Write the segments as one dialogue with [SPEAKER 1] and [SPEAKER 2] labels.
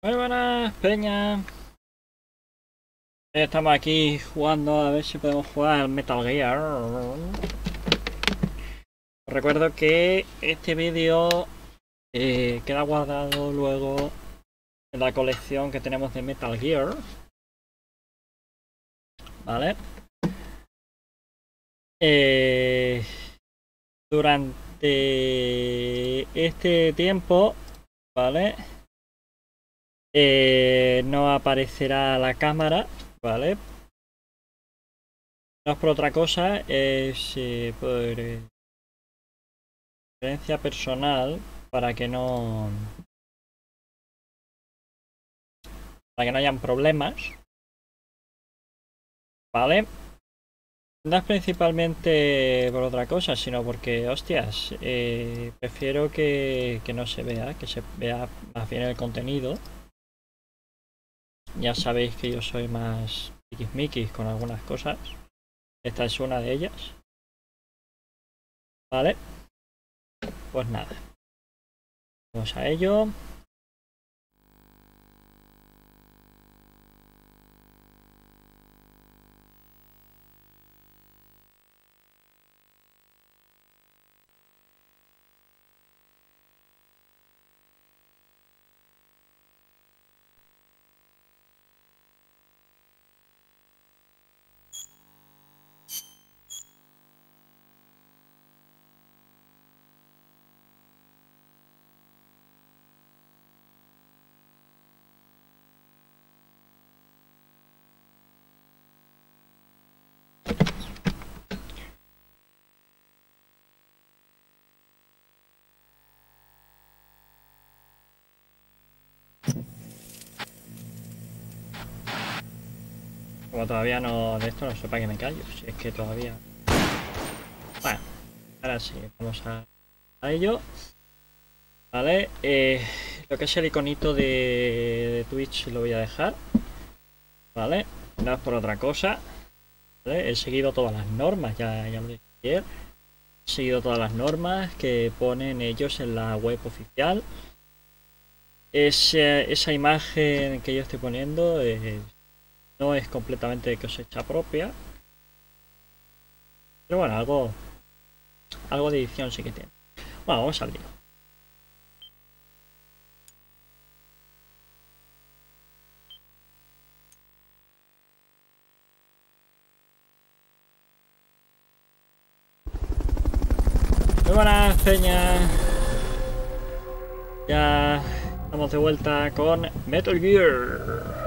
[SPEAKER 1] Muy buenas, Peña. Estamos aquí jugando a ver si podemos jugar al Metal Gear. Recuerdo que este vídeo queda guardado luego en la colección que tenemos de Metal Gear. ¿Vale? Durante este tiempo, ¿vale? No aparecerá la cámara, ¿vale? No es por otra cosa, es por experiencia personal para que no hayan problemas, ¿vale? No es principalmente por otra cosa, sino porque, hostias, prefiero que no se vea, que se vea más bien el contenido. Ya sabéis que yo soy más tiquismiquis con algunas cosas. Esta es una de ellas. Vale. Pues nada. Vamos a ello. Como todavía no de esto, no sé para qué me callo. Si es que todavía... Bueno, ahora sí, vamos a ello. Vale, lo que es el iconito de Twitch lo voy a dejar. Vale, no es por otra cosa. ¿Vale? He seguido todas las normas, ya lo dije ayer. He seguido todas las normas que ponen ellos en la web oficial. Esa imagen que yo estoy poniendo no es completamente de cosecha propia. Pero bueno, algo de edición sí que tiene. Bueno, vamos al lío. Muy buenas, Peña. Ya estamos de vuelta con Metal Gear.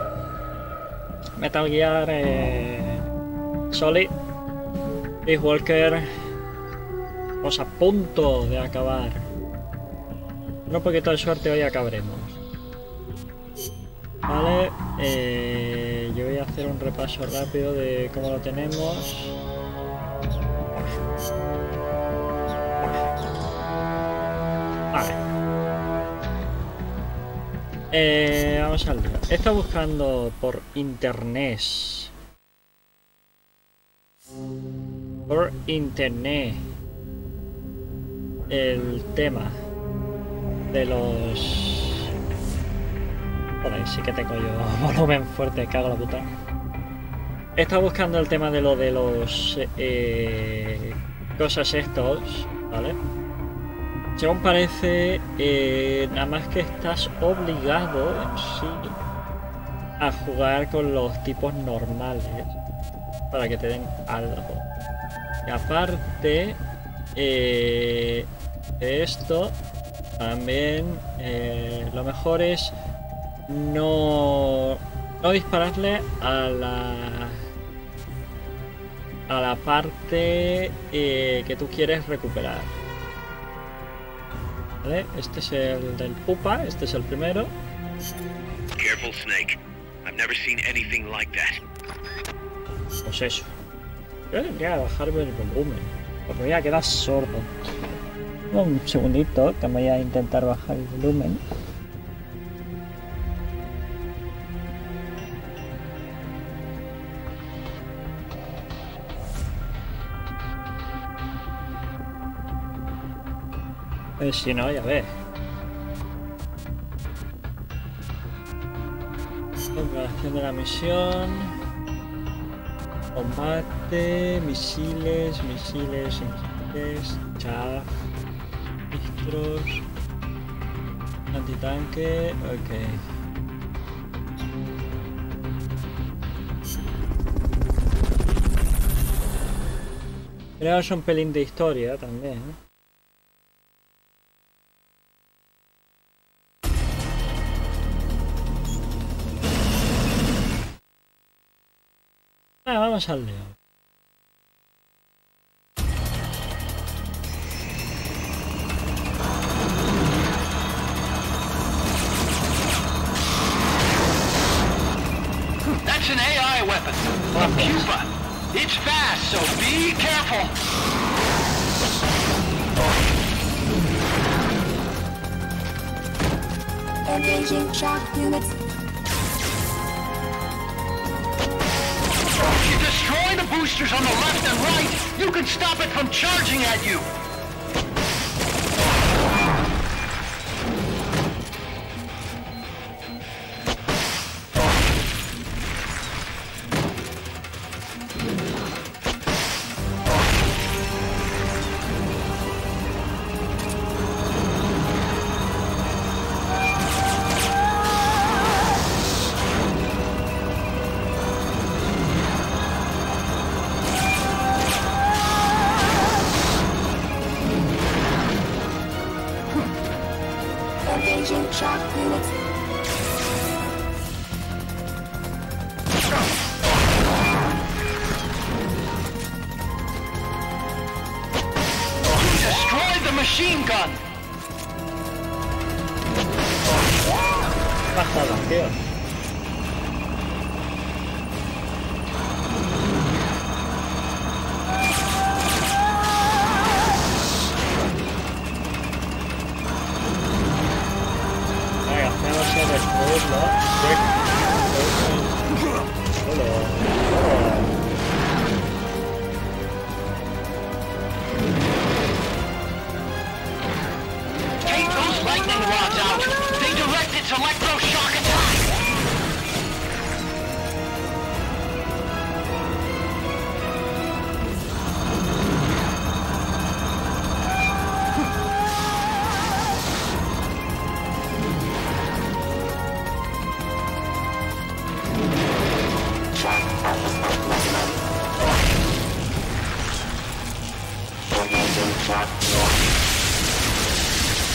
[SPEAKER 1] Metal Gear Solid, Peace Walker. Estamos a punto de acabar. Con un poquito de suerte hoy acabaremos. Vale, yo voy a hacer un repaso rápido de cómo lo tenemos. Vale. Vamos al lío. He estado buscando por internet. El tema de los... Joder, sí que tengo yo volumen fuerte, cago la puta. He estado buscando el tema de los cosas estos, ¿vale? Según parece, nada más que estás obligado en sí a jugar con los tipos normales para que te den algo. Y aparte de esto, también lo mejor es no dispararle a la parte que tú quieres recuperar. ¿Vale? Este es el del pupa, este es el primero.
[SPEAKER 2] Careful, Snake. I've never seen anything like that.
[SPEAKER 1] Pues eso. Yo tendría que bajarme el volumen, porque voy a quedar sordo. Un segundito, que me voy a intentar bajar el volumen. Si no, ya ves. Duración de la misión. Combate, misiles, chaff, registros, antitanque, ok. Creo que es un pelín de historia también, ¿eh? Vamos al león.
[SPEAKER 3] That's an AI weapon. A pupa. It's fast, so be careful.
[SPEAKER 4] Engaging shock units.
[SPEAKER 3] If you destroy the boosters on the left and right, you can stop it from charging at you.
[SPEAKER 4] Engaging shock units.
[SPEAKER 3] You destroyed the machine gun.
[SPEAKER 1] Bajada, tío. Venga, hacemos el destruirlo.
[SPEAKER 3] Take those lightning rods out. They direct its electroshock attack.
[SPEAKER 4] Engaging shock.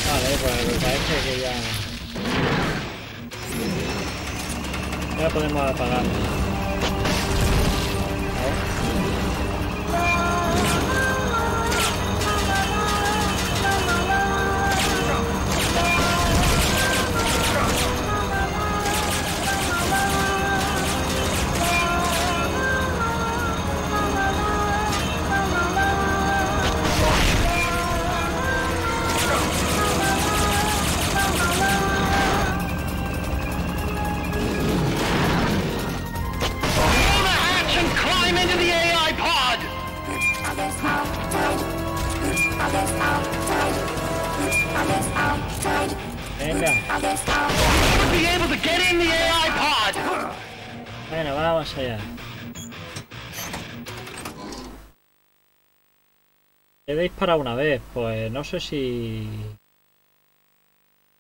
[SPEAKER 1] Vale, pues me parece que ya podemos apagarlo.
[SPEAKER 3] Blow the hatch and climb into the AI pod.
[SPEAKER 4] Others outside. Others outside. Others outside.
[SPEAKER 1] Venga,
[SPEAKER 4] Others outside.
[SPEAKER 3] You would be able to get in the AI pod.
[SPEAKER 1] bueno, vamos allá. He disparado una vez, pues no sé si...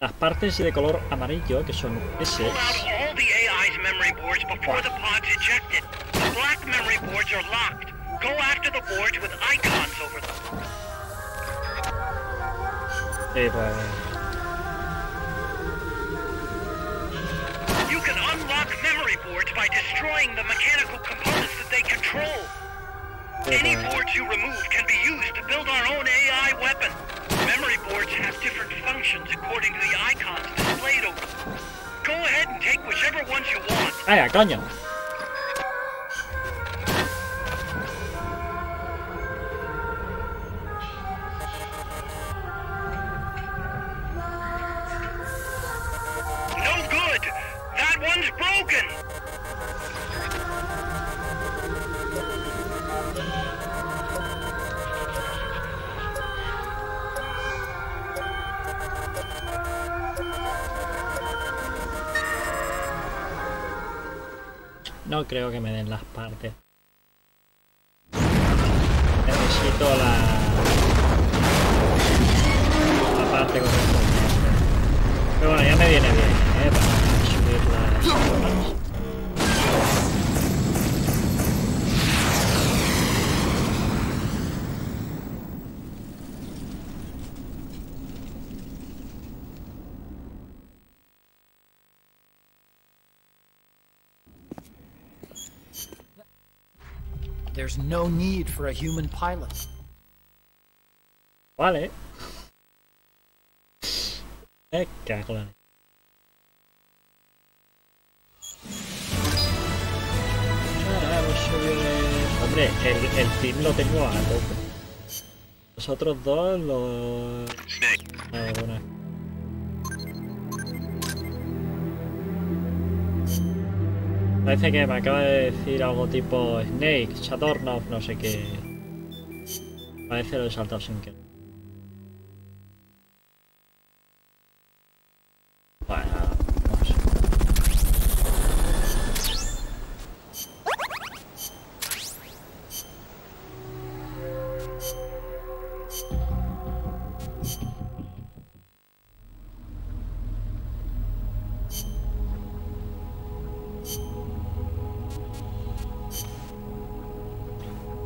[SPEAKER 1] Las partes de color amarillo, que son esas...
[SPEAKER 2] Pull out all the AI's memory boards before the pod's ejected. The black memory boards are locked. Go after the boards with icons over them.
[SPEAKER 1] Sí, pues...
[SPEAKER 2] You can unlock memory boards by destroying the mechanical components that they control. Any boards you remove can be used to build our own AI weapon. Memory boards have different functions according to the icons displayed over them. Go ahead and take whichever ones you want.
[SPEAKER 1] ¡Venga, coño!
[SPEAKER 2] No good! That one's broken!
[SPEAKER 1] no creo que me den las partes. Necesito la parte correspondiente. Pero bueno, ya me viene bien, para subir las zonas.
[SPEAKER 5] There's no need for a human pilot.
[SPEAKER 1] Vale. Cago en la... Hombre, el team lo tengo a tope. Los otros dos los... bueno. Parece que me acaba de decir algo tipo Snake, Shadornov, no sé qué. Parece que lo he saltado sin querer. Bueno, vamos.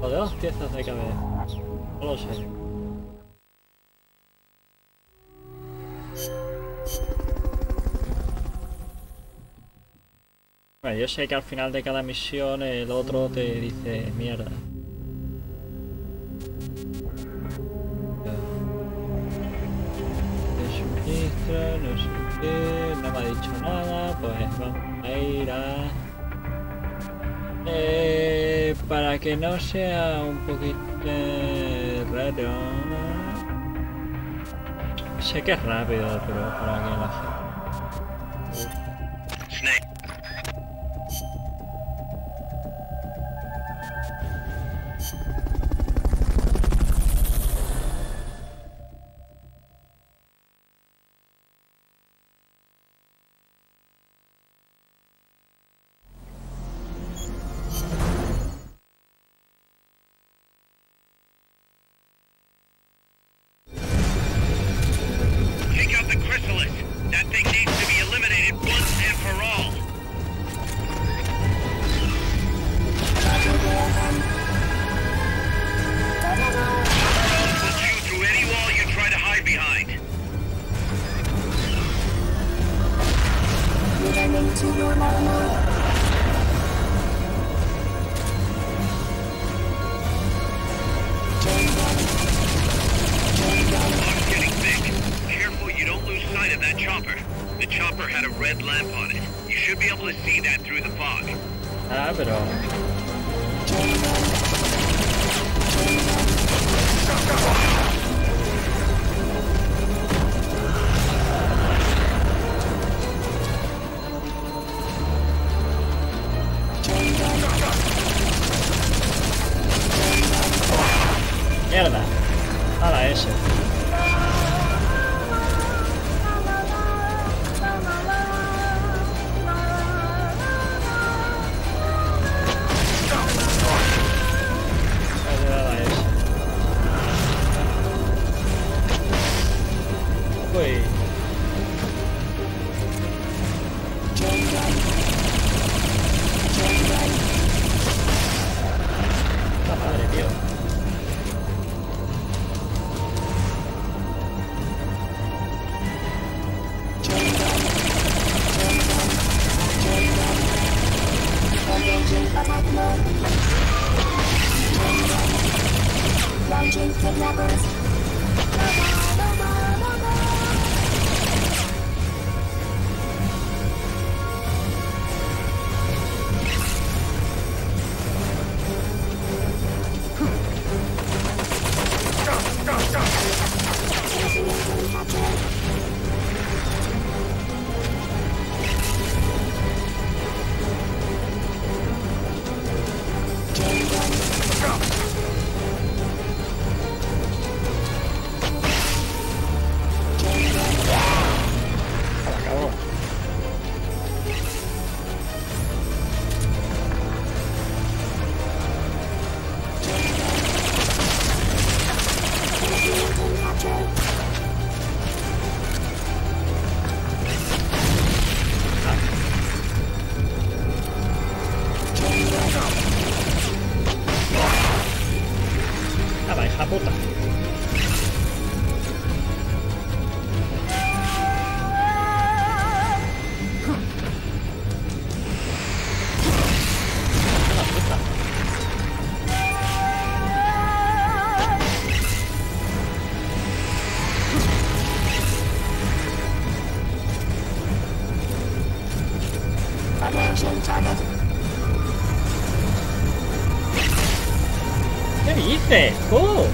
[SPEAKER 1] Lo de 2 piezas de cabeza. No lo sé. Bueno, yo sé que al final de cada misión el otro te dice mierda. Suministra, no sé qué, no me ha dicho nada, pues vamos a ir a... para que no sea un poquito raro. Sé que es rápido, pero para que la gente...
[SPEAKER 2] Snake. Take out the chrysalis. That thing needs to be eliminated once and for all. Will chew through any wall you try to hide behind.
[SPEAKER 4] Returning to normal mode.
[SPEAKER 2] Fog's getting thick. Careful you don't lose sight of that chopper. The chopper had a red lamp on it. You should be able to see that through the fog.
[SPEAKER 1] Ah, pero... Mierda. Hala ese. Hala ese. Uy. La madre, tío.
[SPEAKER 4] Engaging attack mode. Launching kidnappers.
[SPEAKER 1] hija puta. La puta.
[SPEAKER 4] Attention target.
[SPEAKER 1] ¿Qué dices? ¡Oh!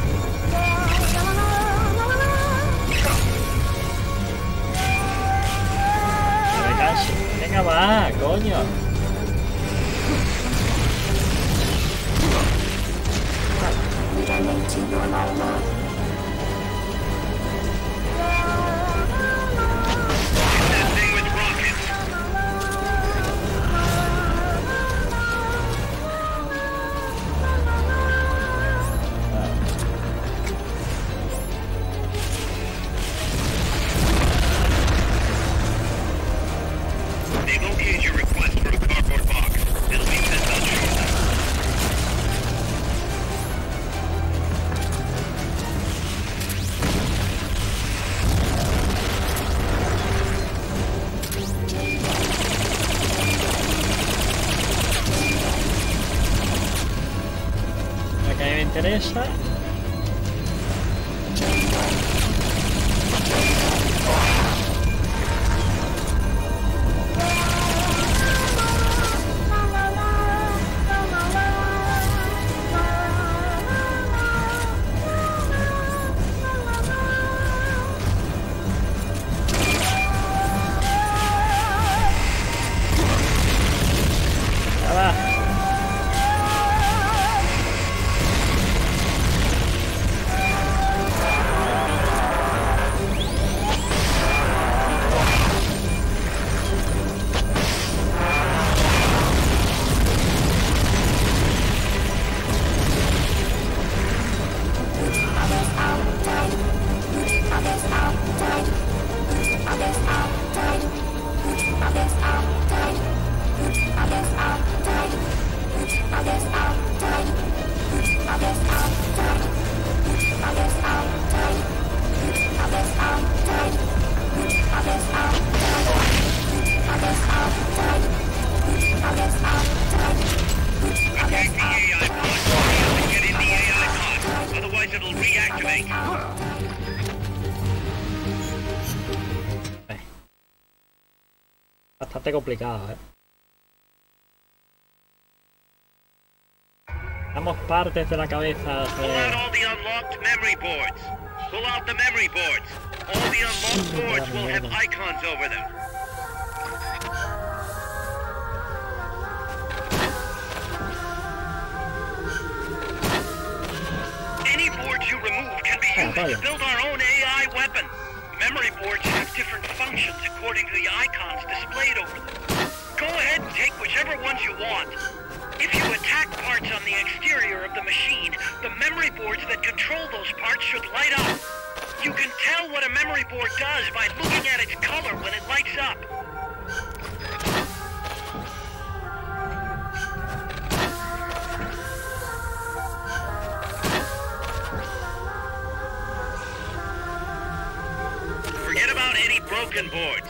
[SPEAKER 1] Venga, va, coño.
[SPEAKER 4] Returning to normal mode.
[SPEAKER 2] That thing with rockets. They've okayed your request for a cardboard box. It'll be sent out shortly.
[SPEAKER 1] La que a mí me interesa. Ya va.
[SPEAKER 4] Others outside. Others outside. Others outside. Others outside. Others outside. Others outside. Others outside. Others outside. Others outside. Others outside. Others outside. Others outside.
[SPEAKER 2] Protect the AI pod. You have to get in the AI pod. Otherwise it'll reactivate.
[SPEAKER 1] Bastante complicado, Damos partes de la cabeza.
[SPEAKER 2] Pull out all the unlocked memory boards. Pull out the memory boards. All the unlocked boards will have icons over them. Any boards you remove can be used to build our own AI weapon. Memory boards have different functions according to the icons displayed over them. Go ahead and take whichever ones you want. If you attack parts on the exterior of the machine, the memory boards that control those parts should light up. You can tell what a memory board does by looking at its color when it lights up. Forget about any broken boards.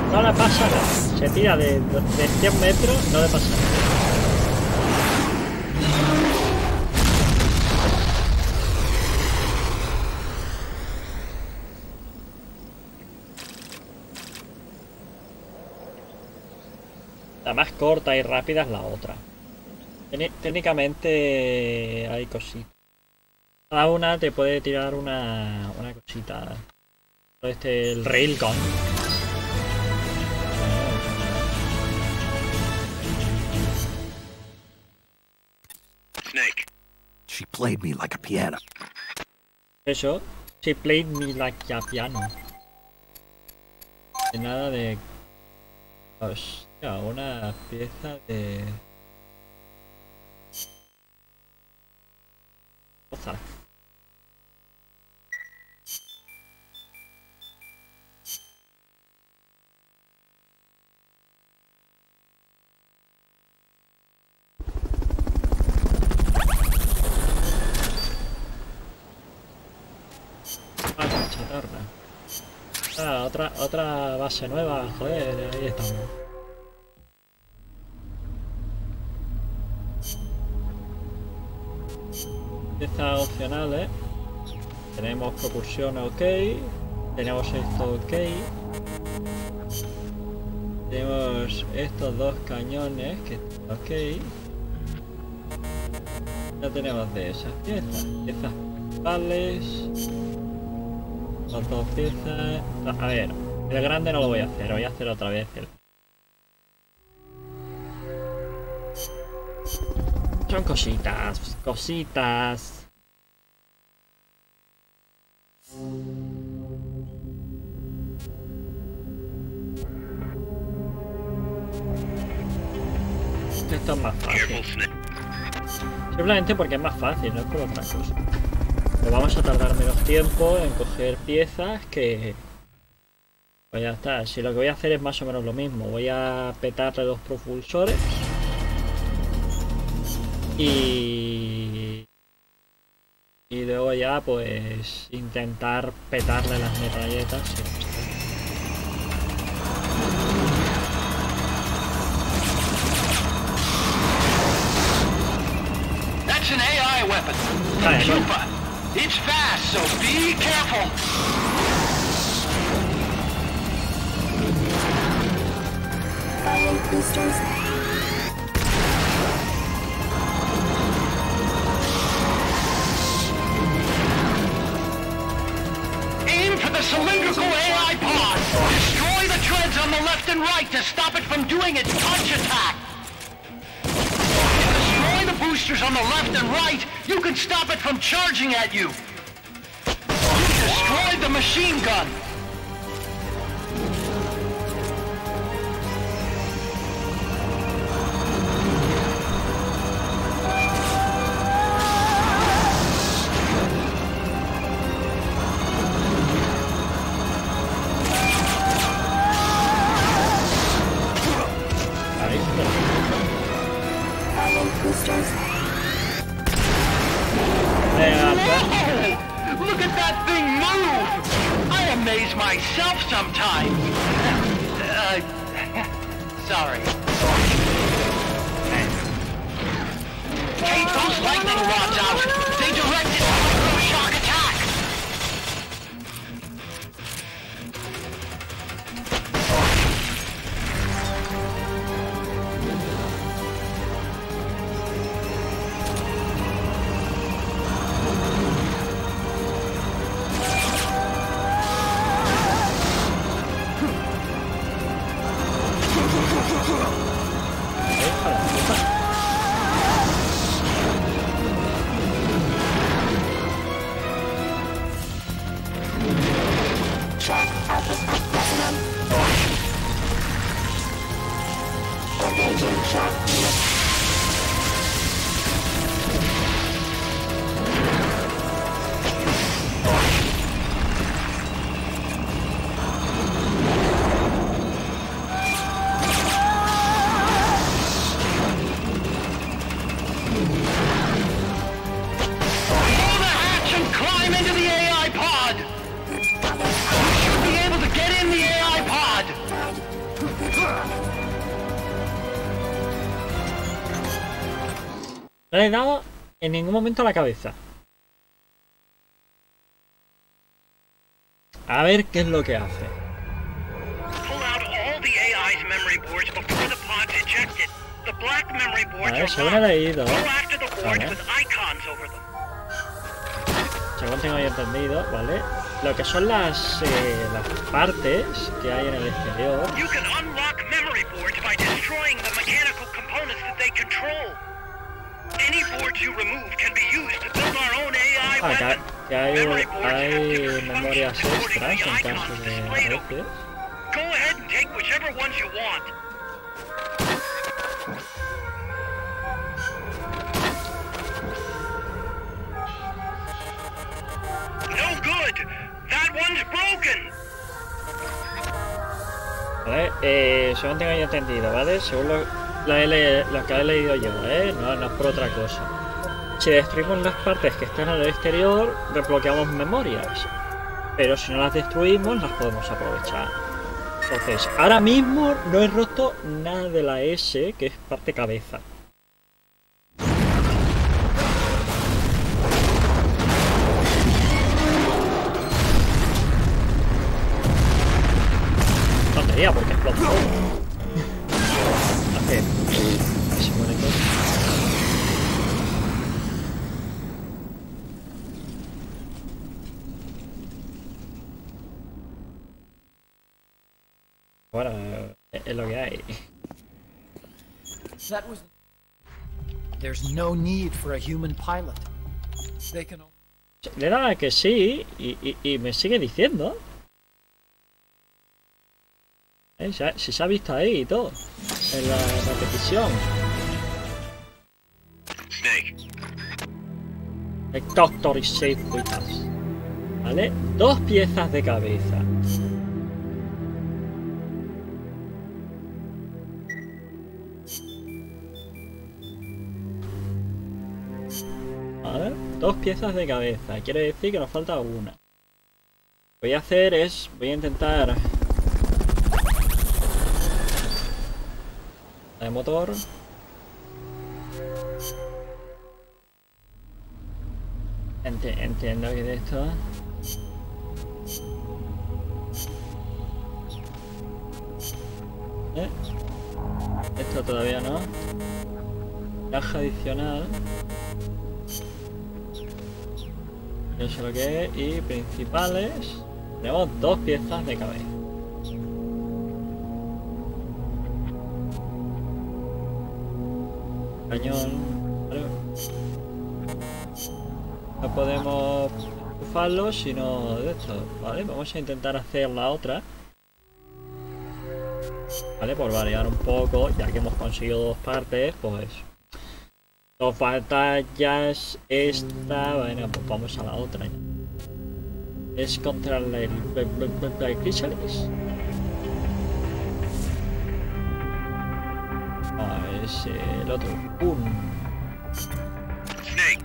[SPEAKER 1] No le pasa nada. Se tira de 100 metros, no le pasa nada. La más corta y rápida es la otra. Técnicamente hay cositas. Cada una te puede tirar una cosita. El railgun.
[SPEAKER 2] Snake.
[SPEAKER 6] She played me like a piano.
[SPEAKER 1] Eso. She played me like a piano. De nada de Hostia, una pieza de... Oza. Chatarra. Ah, otra base nueva, joder, ahí estamos. Piezas opcionales. Tenemos propulsión ok. Tenemos esto ok. Tenemos estos dos cañones que están ok. Ya tenemos de esas piezas. Piezas principales. Las dos piezas. A ver, el grande no lo voy a hacer, voy a hacer otra vez el... Son cositas, cositas. Esto es más fácil. Simplemente porque es más fácil, no es por otra cosa. Pero vamos a tardar menos tiempo en coger piezas que... Pues ya está, si lo que voy a hacer es más o menos lo mismo. Voy a petarle los propulsores. Y luego ya pues intentar petarle las metralletas. Sí,
[SPEAKER 3] That's an AI weapon.
[SPEAKER 1] Vale,
[SPEAKER 3] The pupa. It's fast, so be careful.
[SPEAKER 4] Fire boosters.
[SPEAKER 3] Aim for the cylindrical AI pod. Destroy the treads on the left and right to stop it from doing its punch attack. Destroy the boosters on the left and right. You can stop it from charging at you. Destroy the machine gun. Look at that thing move! I amaze myself sometimes. Sorry. Take those lightning rods out! They direct it to shock attack!
[SPEAKER 1] No le he dado en ningún momento a la cabeza. A ver qué es lo que hace.
[SPEAKER 2] Pull out all the AI's memory boards before the pod's ejected. The black memory boards
[SPEAKER 1] A ver,
[SPEAKER 2] are
[SPEAKER 1] según he
[SPEAKER 2] locked.
[SPEAKER 1] leído.
[SPEAKER 2] Go after the boards
[SPEAKER 1] Vale.
[SPEAKER 2] with icons over them.
[SPEAKER 1] Según tengo yo entendido, ¿vale? Lo que son las partes que hay en el exterior.
[SPEAKER 2] You can unlock memory boards by destroying the mechanical components that they control. Any boards you remove can be used to build our own AI weapon.
[SPEAKER 1] Que hay
[SPEAKER 2] Memory boards have different
[SPEAKER 1] memorias
[SPEAKER 2] functions according to
[SPEAKER 1] extras
[SPEAKER 2] the
[SPEAKER 1] en
[SPEAKER 2] icons
[SPEAKER 1] caso de
[SPEAKER 2] displayed
[SPEAKER 1] a
[SPEAKER 2] over them.
[SPEAKER 1] veces.
[SPEAKER 2] Go ahead and take whichever ones you want. No good. That one's broken.
[SPEAKER 1] Vale, según tengo yo entendido, ¿vale? Según lo que he leído yo, no es por otra cosa. Si destruimos las partes que están al exterior, desbloqueamos memorias. Pero si no las destruimos, las podemos aprovechar. Entonces, ahora mismo no he roto nada de la S, que es parte cabeza. Tontería, porque explotó todo. Hace... se muere todo. Bueno, es lo que hay.
[SPEAKER 5] That was... There's no need for a human pilot. They can...
[SPEAKER 1] Le da que sí y me sigue diciendo. Si se ha visto ahí y todo. En la repetición.
[SPEAKER 2] Snake.
[SPEAKER 1] El doctor is safe with us. ¿Vale? 2 piezas de cabeza. ¿Vale? 2 piezas de cabeza. Quiere decir que nos falta una. Lo que voy a hacer es... voy a intentar... de motor. Entiendo que de esto... Esto todavía no. Caja adicional. Yo sé lo que es. Y principales. Tenemos 2 piezas de cabeza. Cañón. ¿Vale? No podemos enchufarlo sino de esto. Vale, vamos a intentar hacer la otra. Vale, por variar un poco, ya que hemos conseguido 2 partes, pues nos falta ya esta. Bueno, pues vamos a la otra. Es contra el Chrysalis. Ah, es el otro.
[SPEAKER 2] Snake.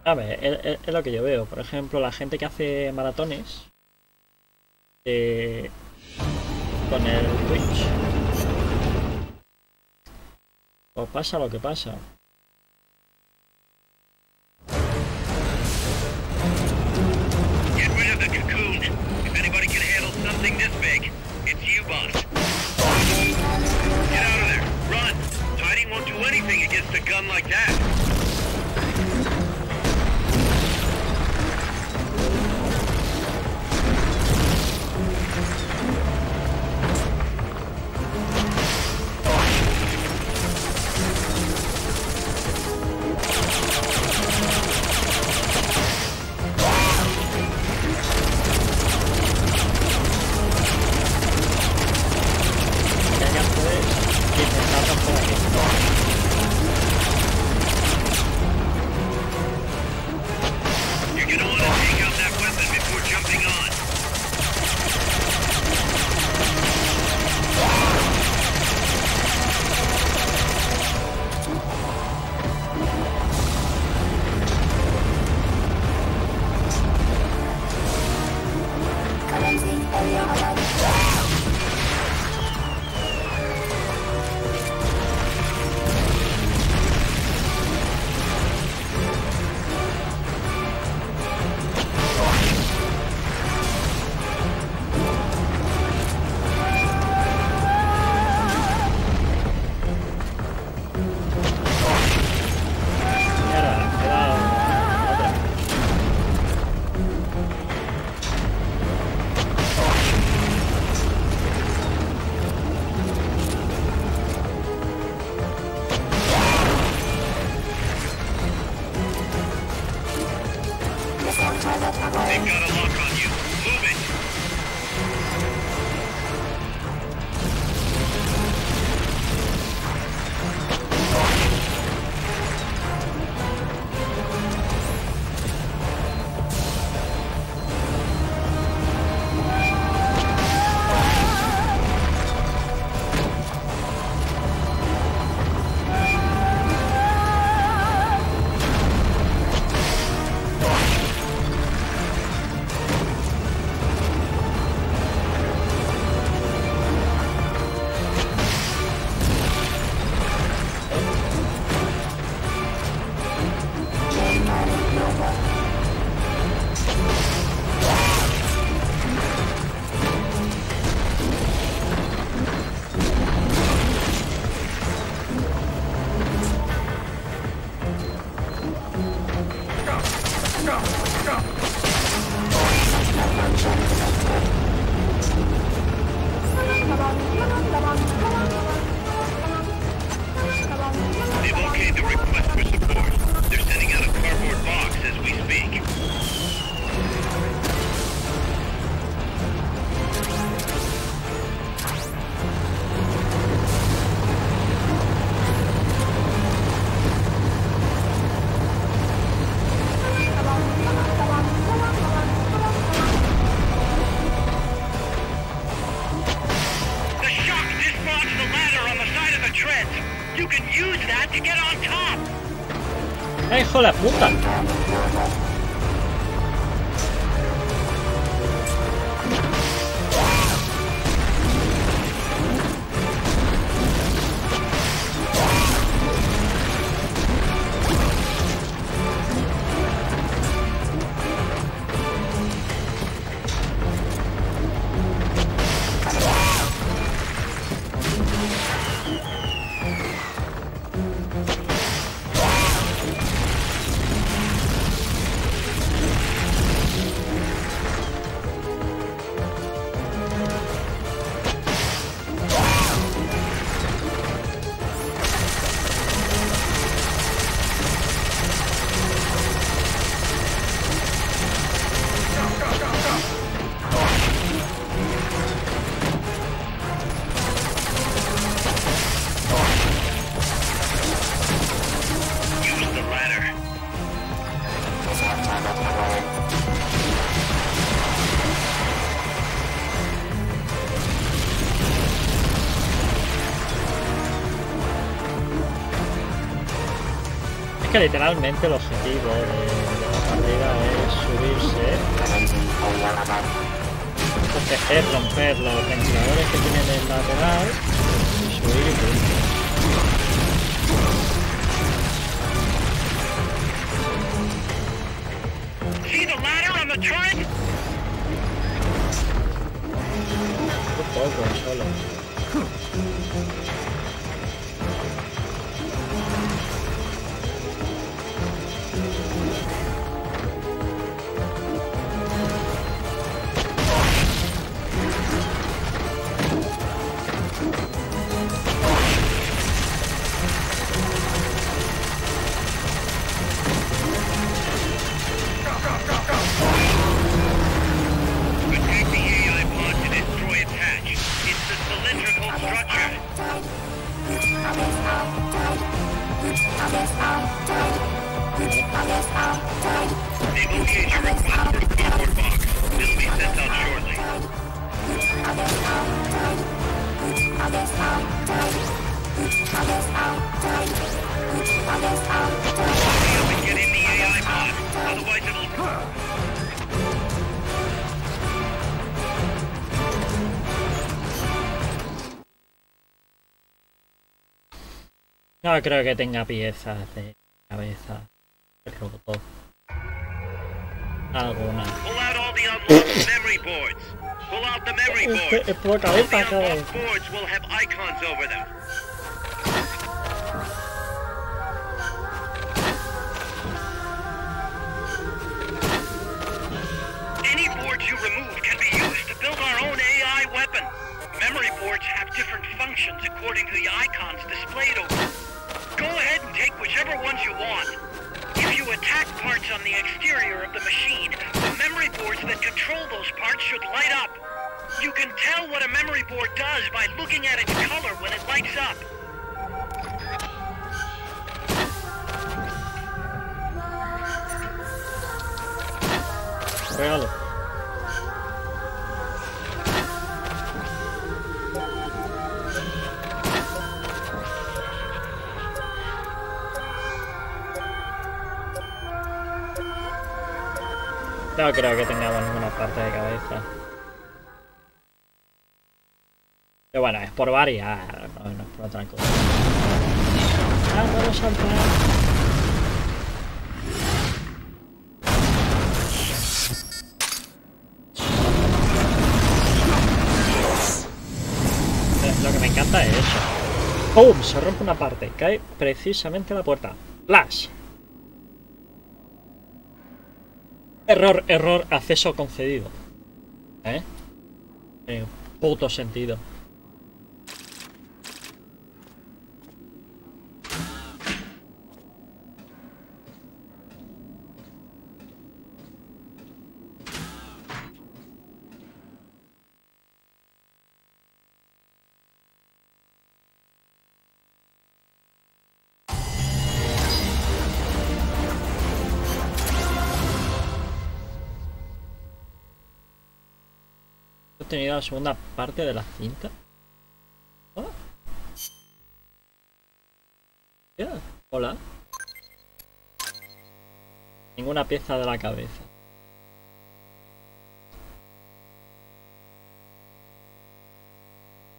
[SPEAKER 1] A ver, es lo que yo veo. Por ejemplo, la gente que hace maratones con el Twitch, pues pasa lo que pasa.
[SPEAKER 2] Get rid of the cocoon. If anybody can handle something this big, it's you, boss. Get out of there. Run. Hiding won't do anything against a gun like that. They've got a lock on you. Move it. They've okayed the request for support. They're sending out a cardboard box as we speak. The shock dislodged the ladder on the side of the treads. You can use that to get on top.
[SPEAKER 1] ¡Ay, hijo de la puta!
[SPEAKER 2] Use the ladder.
[SPEAKER 1] Es que literalmente el objetivo de la partida es subirse, proteger, romper los ventiladores que tiene el lateral y subir y punto.
[SPEAKER 2] See the ladder on the turret?
[SPEAKER 1] Un poco solo.
[SPEAKER 2] Attack the AI pod to destroy its hatch. It's the cylindrical structure. They've okayed your request for a cardboard box. It'll be sent out shortly. Hurry up and get in the AI pod. Otherwise it'll...
[SPEAKER 1] No creo que tenga piezas de cabeza el robot. Alguna.
[SPEAKER 2] Pull out all the unlocked memory boards. Pull out the memory boards.
[SPEAKER 1] Es por
[SPEAKER 2] All
[SPEAKER 1] cabeza,
[SPEAKER 2] the
[SPEAKER 1] cabrón.
[SPEAKER 2] unlocked boards will have icons over them. Any boards you remove can be used to build our own AI weapon. Memory boards have different functions according to the icons displayed over them. Go ahead and take whichever ones you want. If you attack parts on the exterior of the machine, the memory boards that control those parts should light up. You can tell what a memory board does by looking at its color when it lights up.
[SPEAKER 1] Regalo. No creo que tengamos ninguna parte de cabeza. Pero bueno, es por varias, no es por otra cosa. Ah, vamos a saltar. Lo que me encanta es eso. ¡Pum! Se rompe una parte. Cae precisamente la puerta. ¡Flash! Error, error, acceso concedido. Puto sentido. He tenido la segunda parte de la cinta. ¿Oh? Yeah. Hola. Ninguna pieza de la cabeza.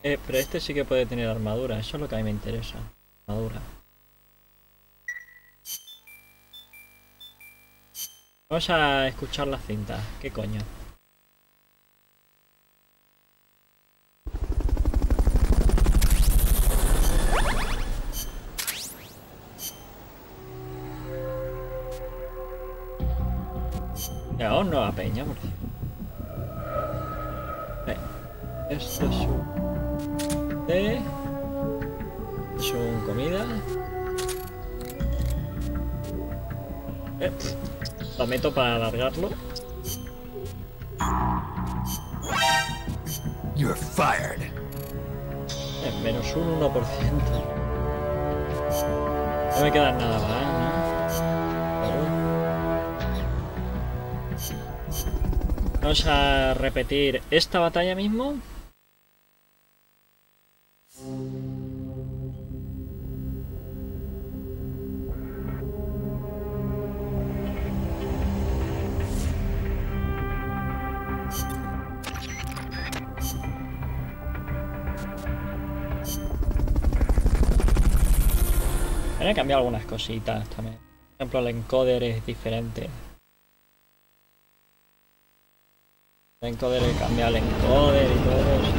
[SPEAKER 1] Pero este sí que puede tener armadura. Eso es lo que a mí me interesa. Armadura. Vamos a escuchar la cinta. ¿Qué coño? No, nueva peña, por cierto. Esto es un té. Es un comida. Lo meto para alargarlo.
[SPEAKER 6] You're fired.
[SPEAKER 1] Menos un 1%. No me queda nada más, ¿no? Vamos a repetir esta batalla mismo. Voy a cambiar algunas cositas también. Por ejemplo, el encoder es diferente. El encoder, he cambiado el encoder y todo eso.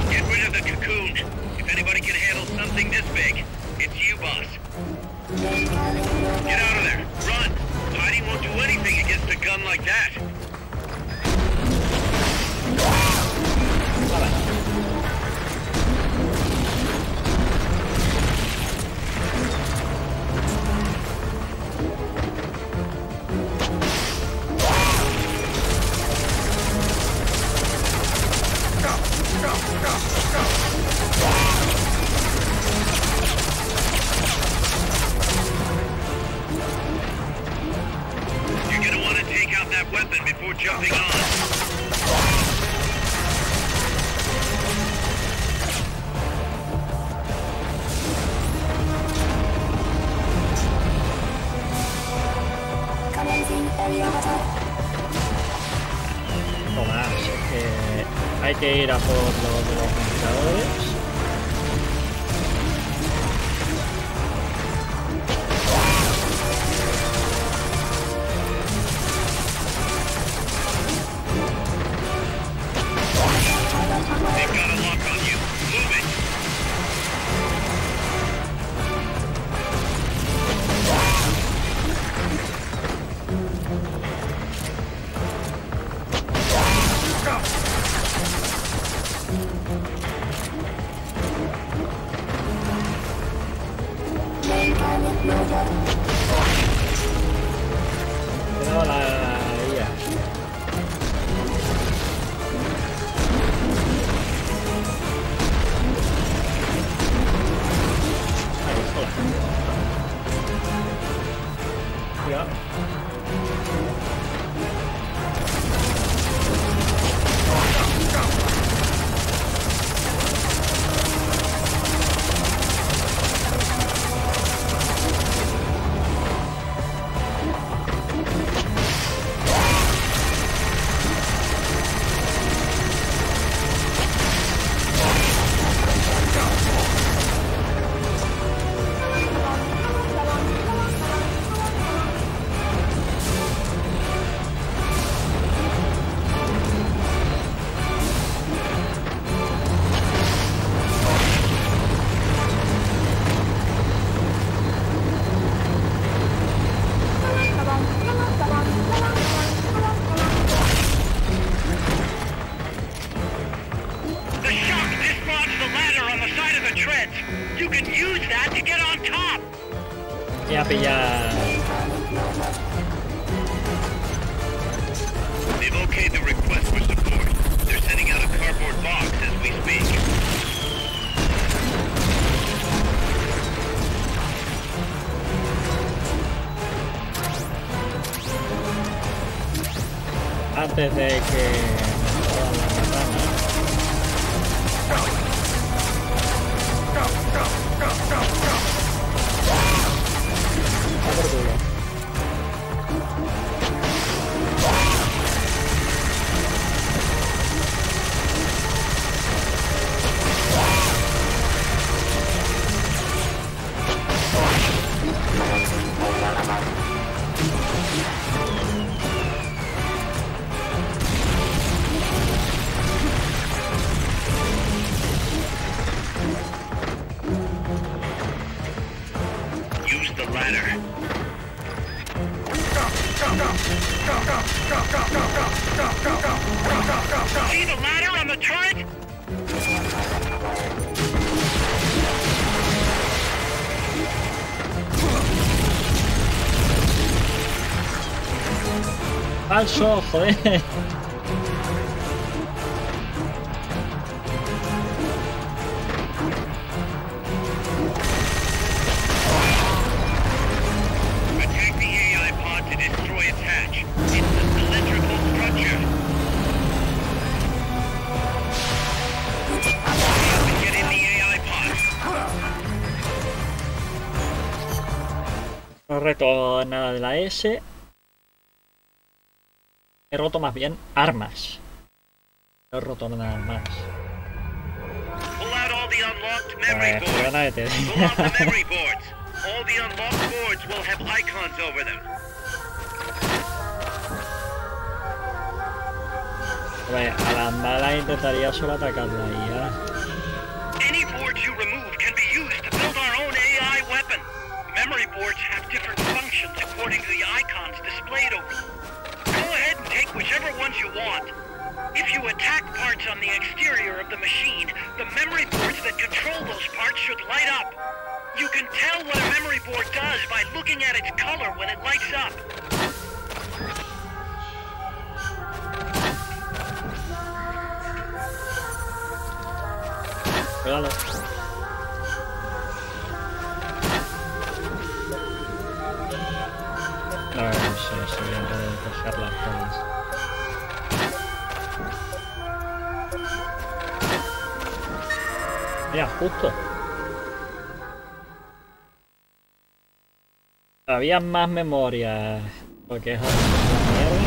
[SPEAKER 2] Get rid of the cocoon. If anybody can handle something this big, it's you, boss. Get out of there. Run. Hiding won't do anything against a gun like that. You're gonna want to take out that weapon before jumping on.
[SPEAKER 1] No más, es que hay que ir a por los de los ventiladores.
[SPEAKER 2] They've got a lock on you. Move it.
[SPEAKER 1] a pillar.
[SPEAKER 2] They've okayed the request for support. They're sending out a cardboard box as we speak.
[SPEAKER 1] Antes de que me jodan las ratanas. Va por culo.
[SPEAKER 2] Use the ladder. See the ladder on the turret?
[SPEAKER 1] ¡Falso! ¡Joder!
[SPEAKER 2] Attack the AI pod to destroy its hatch. It's the cylindrical structure. Get in the AI pod.
[SPEAKER 1] No he roto nada de la S. He roto más bien armas. No he roto nada más.
[SPEAKER 2] Pull out all the unlocked memory boards.
[SPEAKER 1] Perdona que te
[SPEAKER 2] Pull out the memory boards. All the unlocked boards will have icons over them.
[SPEAKER 1] A las malas intentaría solo atacarla y ya.
[SPEAKER 2] Any boards you remove can be used to build our own AI weapon. Memory boards have different functions according to the icons displayed over them. Go ahead and take whichever ones you want. If you attack parts on the exterior of the machine, the memory boards that control those parts should light up. You can tell what a memory board does by looking at its color when it lights up.
[SPEAKER 1] Cuidado. No sé si voy a poder cogerlas todas. Mira, justo. Había más memoria. Porque es una mierda.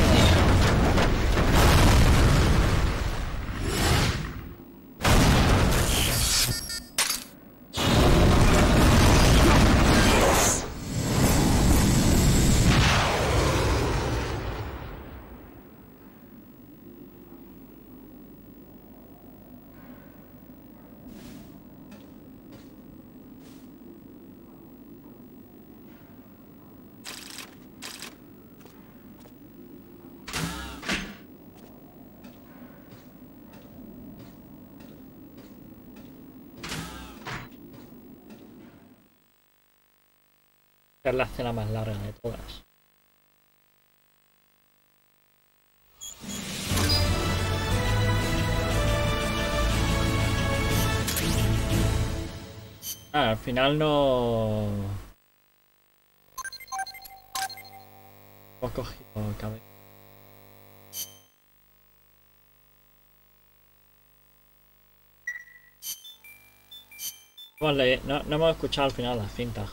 [SPEAKER 1] Es la escena más larga de todas. Al final no... He cogido cabeza. No hemos escuchado al final las cintas.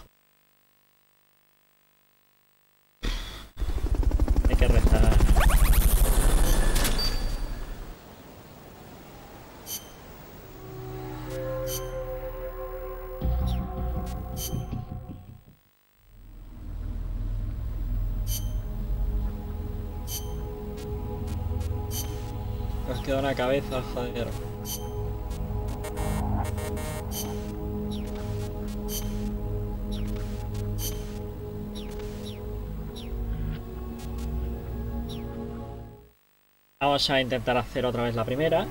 [SPEAKER 1] Hay que rezar. Nos queda una cabeza, joder. Vamos a intentar hacer otra vez la primera.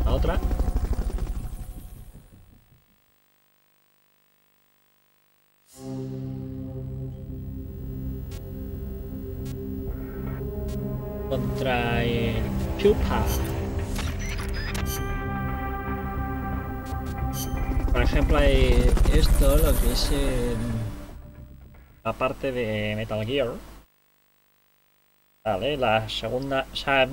[SPEAKER 1] La otra. contra el Pupa. Por ejemplo, hay esto, lo que es la parte de Metal Gear. Vale, la segunda... O sea,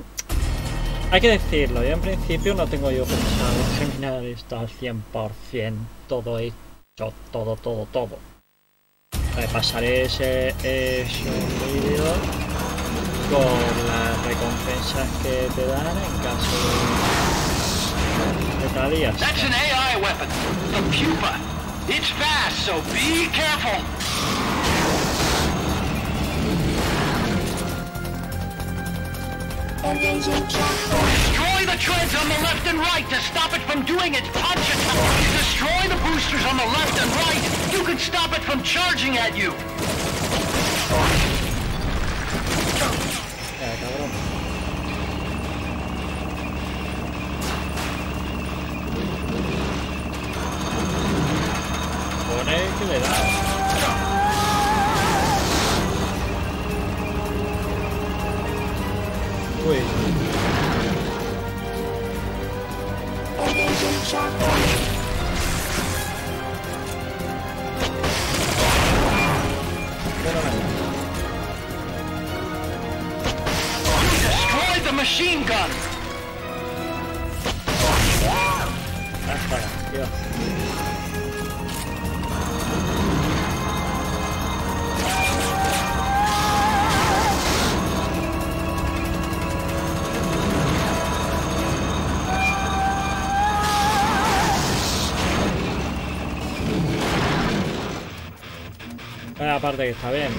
[SPEAKER 1] hay que decirlo, yo en principio no tengo yo pensado terminar esto al 100%, todo hecho, todo. Pasaré ese vídeo con las recompensas que te dan en caso de tal y hasta.
[SPEAKER 3] That's an AI weapon, the Pupa. It's fast, so be careful.
[SPEAKER 4] Engaging shock.
[SPEAKER 3] Destroy the treads on the left and right to stop it from doing its punch attack. Destroy the boosters on the left and right. You can stop it from charging at you.
[SPEAKER 1] Cabrón. Pone que le da. Uy.
[SPEAKER 4] Engaging shock.
[SPEAKER 3] Destroy the machine gun.
[SPEAKER 1] Dios. Aparte que está bien.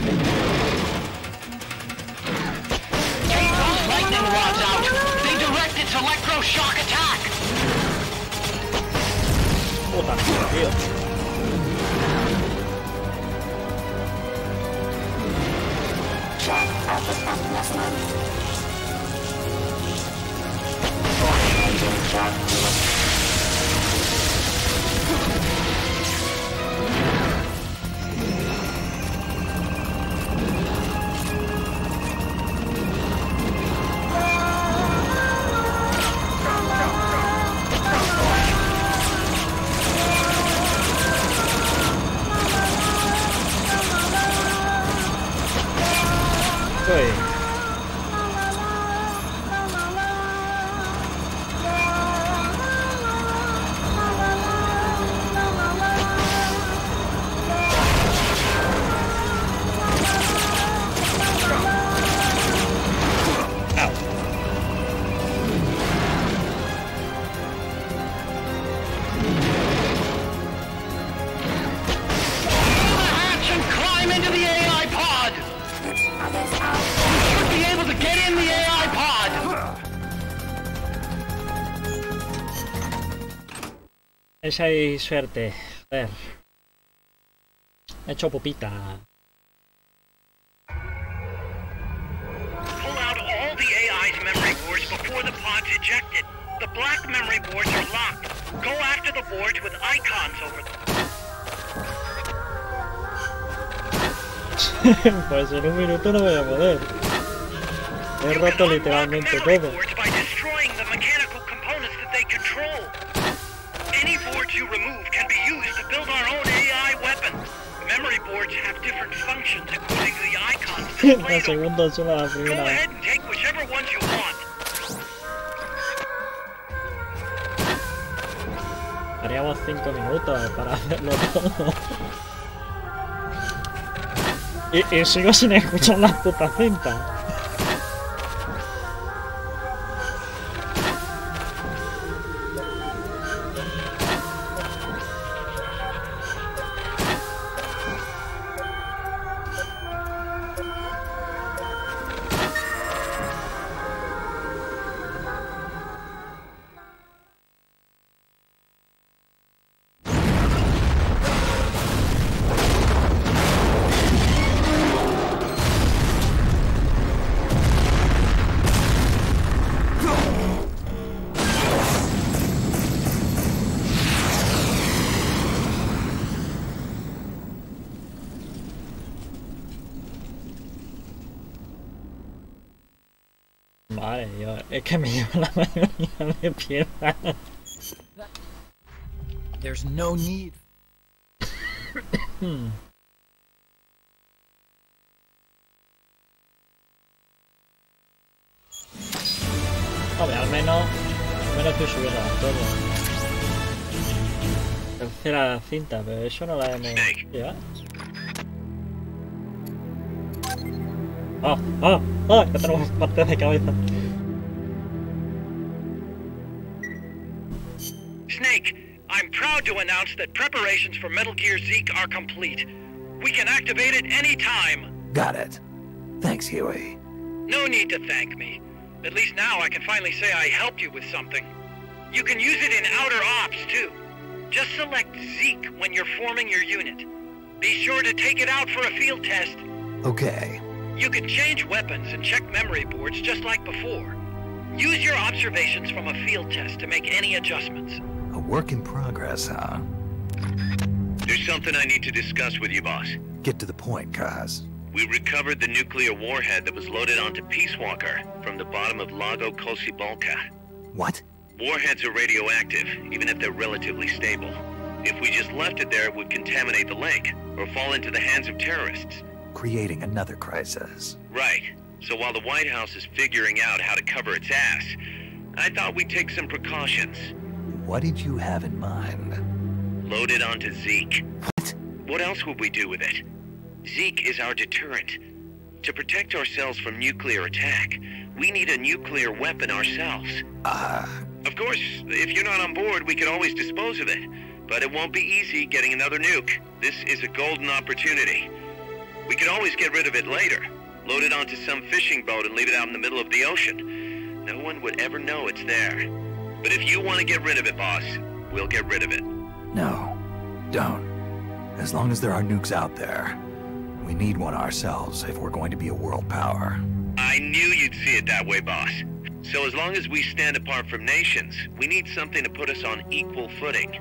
[SPEAKER 3] Take those lightning rods out. They direct its electroshock attack.
[SPEAKER 1] Puta, tío.
[SPEAKER 4] Shock output at maximum. Engaging shock.
[SPEAKER 1] Esa hay suerte. Joder. He hecho pupita.
[SPEAKER 2] Pull out all the AI's memory boards before the pod's ejected. The black memory boards are locked. Go after the boards with icons over them.
[SPEAKER 1] Pues en un minuto no voy a poder. He roto literalmente todo.
[SPEAKER 2] By destroying the mechanical components that they control. Any boards you remove can be used to build our own AI weapon. Memory boards have different functions according to the icons
[SPEAKER 1] La
[SPEAKER 2] displayed.
[SPEAKER 1] segunda sola la
[SPEAKER 2] Go
[SPEAKER 1] primera.
[SPEAKER 2] ahead and take whichever ones you want.
[SPEAKER 1] Haríamos 5 minutos para hacerlo todo. Y sigo sin escuchar las putas cintas. Madre Dios, es que me lleva la mayoría de piezas.
[SPEAKER 5] There's no need.
[SPEAKER 1] Hombre, al menos estoy subiendo las torres. Tercera cinta, pero eso no la hemos llevado. Ya tenemos parte de cabeza.
[SPEAKER 2] Snake, I'm proud to announce that preparations for Metal Gear Zeke are complete. We can activate it any time.
[SPEAKER 6] Got it. Thanks, Huey.
[SPEAKER 2] No need to thank me. At least now I can finally say I helped you with something. You can use it in outer ops, too. Just select Zeke when you're forming your unit. Be sure to take it out for a field test.
[SPEAKER 6] Okay.
[SPEAKER 2] You can change weapons and check memory boards just like before. Use your observations from a field test to make any adjustments.
[SPEAKER 6] A work in progress, huh?
[SPEAKER 7] There's something I need to discuss with you, boss.
[SPEAKER 6] Get to the point, Kaz.
[SPEAKER 7] We recovered the nuclear warhead that was loaded onto Peace Walker from the bottom of Lago Kosibolka.
[SPEAKER 6] What?
[SPEAKER 7] Warheads are radioactive, even if they're relatively stable. If we just left it there, it would contaminate the lake, or fall into the hands of terrorists.
[SPEAKER 6] Creating another crisis.
[SPEAKER 7] Right. So while the White House is figuring out how to cover its ass, I thought we'd take some precautions.
[SPEAKER 6] What did you have in mind?
[SPEAKER 7] Load it onto Zeke.
[SPEAKER 6] What?
[SPEAKER 7] What else would we do with it? Zeke is our deterrent. To protect ourselves from nuclear attack, we need a nuclear weapon ourselves. Of course, if you're not on board, we could always dispose of it. But it won't be easy getting another nuke. This is a golden opportunity. We could always get rid of it later. Load it onto some fishing boat and leave it out in the middle of the ocean. No one would ever know it's there. But if you want to get rid of it, boss, we'll get rid of it.
[SPEAKER 6] No, don't. As long as there are nukes out there, we need one ourselves if we're going to be a world power.
[SPEAKER 7] I knew you'd see it that way, boss. So as long as we stand apart from nations, we need something to put us on equal footing.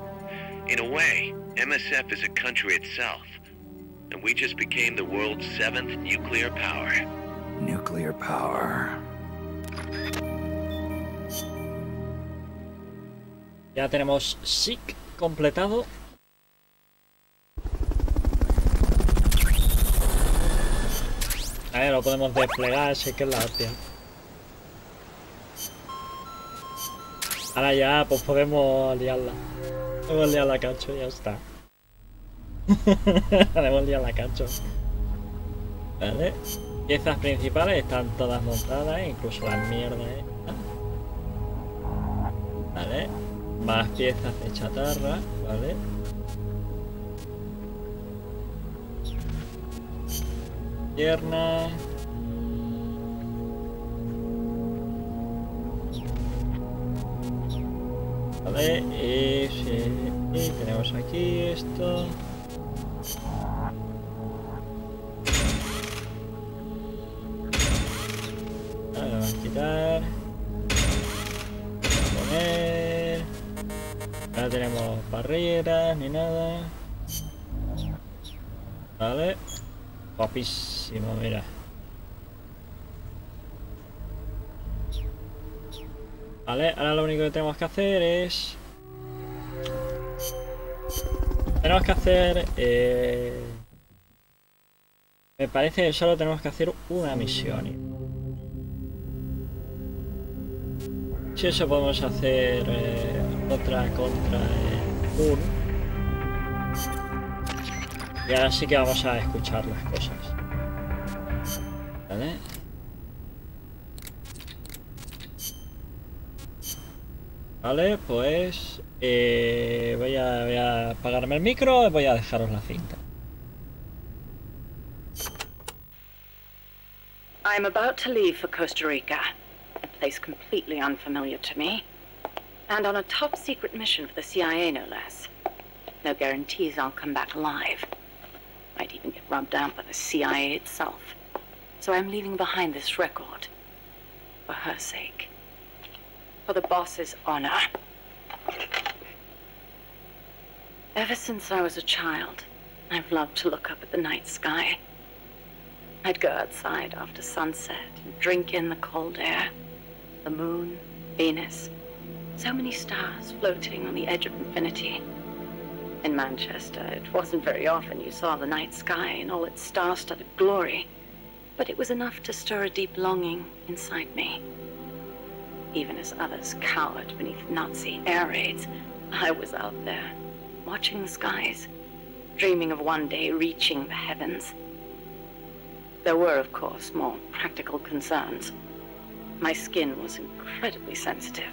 [SPEAKER 7] In a way, MSF is a country itself. And we just became the world's 7th nuclear power.
[SPEAKER 6] Nuclear power.
[SPEAKER 1] Ya tenemos Zeke completado. A ver, lo podemos desplegar, así que es la hostia. Ahora ya, pues podemos liarla. Podemos liar la cacho y ya está. Podemos liar la cacho. Vale. Piezas principales están todas montadas, incluso las mierdas estas. Vale. Más piezas de chatarra, vale. Piernas. Vale, y tenemos aquí esto. Vale, lo vamos a quitar. Poner. No tenemos barreras ni nada. Vale. Guapísimo, mira. Vale, ahora lo único que tenemos que hacer es... Tenemos que hacer... Me parece que solo tenemos que hacer una misión. Si eso podemos hacer otra contra el y ahora sí que vamos a escuchar las cosas. Vale. Vale, pues voy a apagarme el micro y voy a dejaros la cinta.
[SPEAKER 8] I'm about to leave for Costa Rica, a place completely unfamiliar to me, and on a top secret mission for the CIA, no less. No guarantees I'll come back alive. Might even get rubbed out by the CIA itself. So I'm leaving behind this record. For her sake. For the boss's honor. Ever since I was a child, I've loved to look up at the night sky. I'd go outside after sunset and drink in the cold air, the moon, Venus. So many stars floating on the edge of infinity. In Manchester, it wasn't very often you saw the night sky in all its star-studded glory, but it was enough to stir a deep longing inside me. Even as others cowered beneath Nazi air raids, I was out there, watching the skies, dreaming of one day reaching the heavens. There were, of course, more practical concerns. My skin was incredibly sensitive.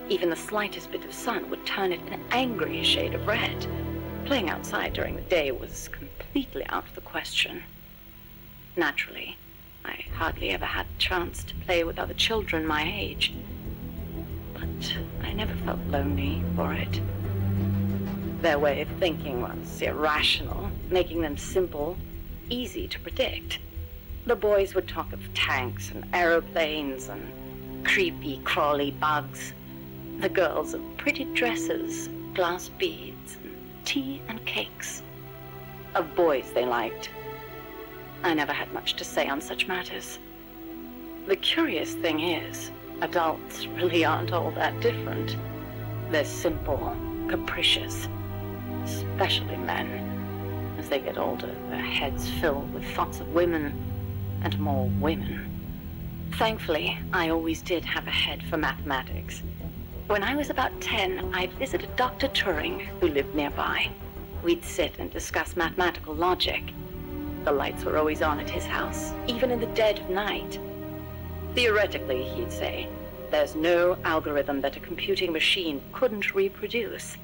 [SPEAKER 8] Even the slightest bit of sun would turn it an angry shade of red. Playing outside during the day was completely out of the question. Naturally, I hardly ever had a chance to play with other children my age. But I never felt lonely for it. Their way of thinking was irrational, making them simple, easy to predict. The boys would talk of tanks and aeroplanes and creepy, crawly bugs. The girls of pretty dresses, glass beads, and tea and cakes. Of boys they liked. I never had much to say on such matters. The curious thing is, adults really aren't all that different. They're simple, capricious, especially men. As they get older, their heads fill with thoughts of women and more women. Thankfully, I always did have a head for mathematics. When I was about 10, I'd visited Dr. Turing, who lived nearby. We'd sit and discuss mathematical logic. The lights were always on at his house, even in the dead of night. Theoretically, he'd say, there's no algorithm that a computing machine couldn't reproduce.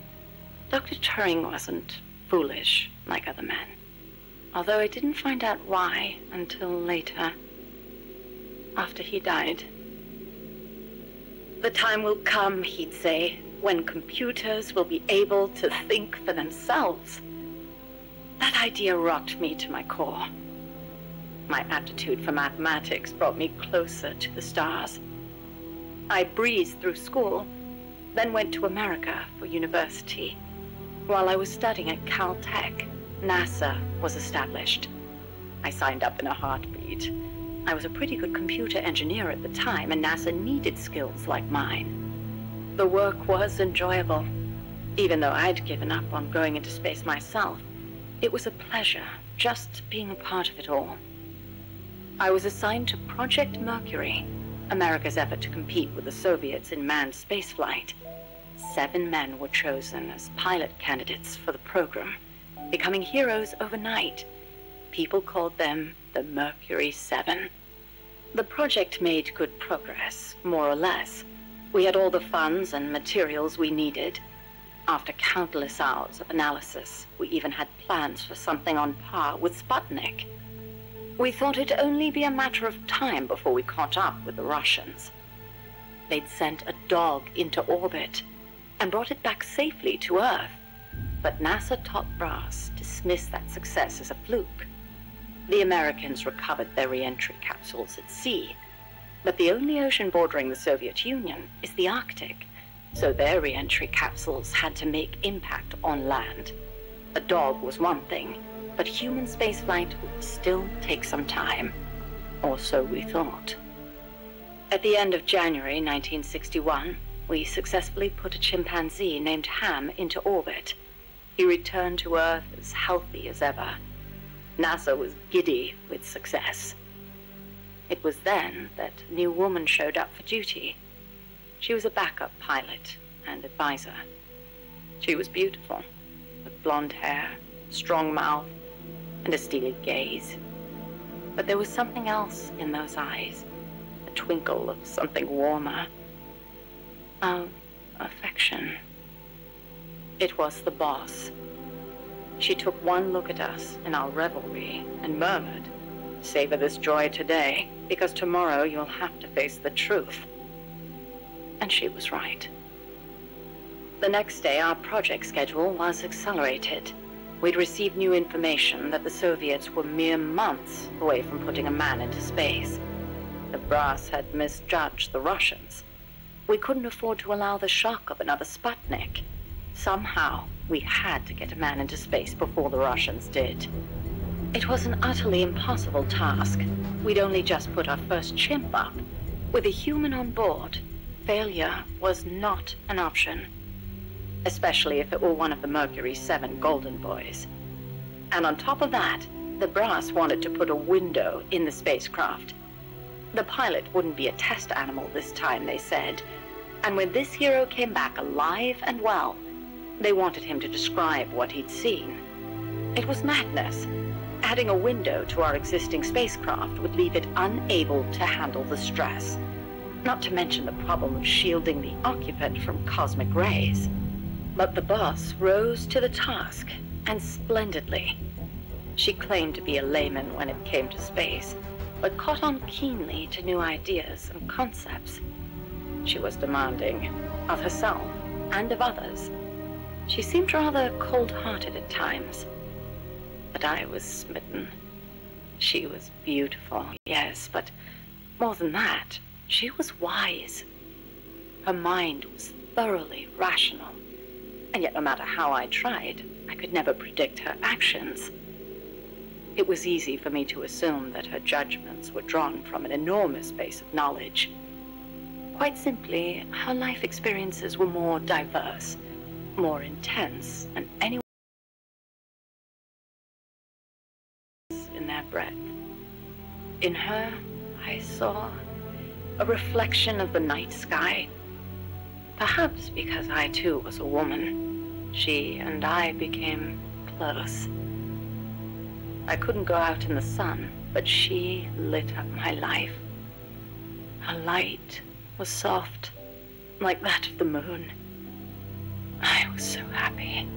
[SPEAKER 8] Dr. Turing wasn't foolish like other men, although I didn't find out why until later, after he died. The time will come, he'd say, when computers will be able to think for themselves. That idea rocked me to my core. My aptitude for mathematics brought me closer to the stars. I breezed through school, then went to America for university. While I was studying at Caltech, NASA was established. I signed up in a heartbeat. I was a pretty good computer engineer at the time, and NASA needed skills like mine. The work was enjoyable. Even though I'd given up on going into space myself, it was a pleasure just being a part of it all. I was assigned to Project Mercury, America's effort to compete with the Soviets in manned spaceflight. 7 men were chosen as pilot candidates for the program, becoming heroes overnight. People called them the Mercury 7. The project made good progress, more or less. We had all the funds and materials we needed. After countless hours of analysis, we even had plans for something on par with Sputnik. We thought it'd only be a matter of time before we caught up with the Russians. They'd sent a dog into orbit and brought it back safely to Earth. But NASA top brass dismissed that success as a fluke. The Americans recovered their re-entry capsules at sea, but the only ocean bordering the Soviet Union is the Arctic, so their re-entry capsules had to make impact on land. A dog was one thing, but human spaceflight would still take some time, or so we thought. At the end of January 1961, we successfully put a chimpanzee named Ham into orbit. He returned to Earth as healthy as ever. NASA was giddy with success. It was then that a new woman showed up for duty. She was a backup pilot and advisor. She was beautiful, with blonde hair, strong mouth, and a steely gaze. But there was something else in those eyes, a twinkle of something warmer, of affection. It was the boss. She took one look at us in our revelry and murmured, "Savor this joy today, because tomorrow you'll have to face the truth." And she was right. The next day, our project schedule was accelerated. We'd received new information that the Soviets were mere months away from putting a man into space. The brass had misjudged the Russians. We couldn't afford to allow the shock of another Sputnik. Somehow, we had to get a man into space before the Russians did. It was an utterly impossible task. We'd only just put our first chimp up. With a human on board, failure was not an option, especially if it were one of the Mercury 7 Golden Boys. And on top of that, the brass wanted to put a window in the spacecraft. The pilot wouldn't be a test animal this time, they said, and when this hero came back alive and well, they wanted him to describe what he'd seen. It was madness. Adding a window to our existing spacecraft would leave it unable to handle the stress, not to mention the problem of shielding the occupant from cosmic rays. But the boss rose to the task, and splendidly. She claimed to be a layman when it came to space, but caught on keenly to new ideas and concepts. She was demanding of herself and of others. She seemed rather cold-hearted at times, but I was smitten. She was beautiful, yes, but more than that, she was wise. Her mind was thoroughly rational, and yet no matter how I tried, I could never predict her actions. It was easy for me to assume that her judgments were drawn from an enormous base of knowledge. Quite simply, her life experiences were more diverse, more intense than anyone else in their breadth. In her, I saw a reflection of the night sky. Perhaps because I too was a woman, she and I became close. I couldn't go out in the sun, but she lit up my life. Her light was soft, like that of the moon. I was so happy.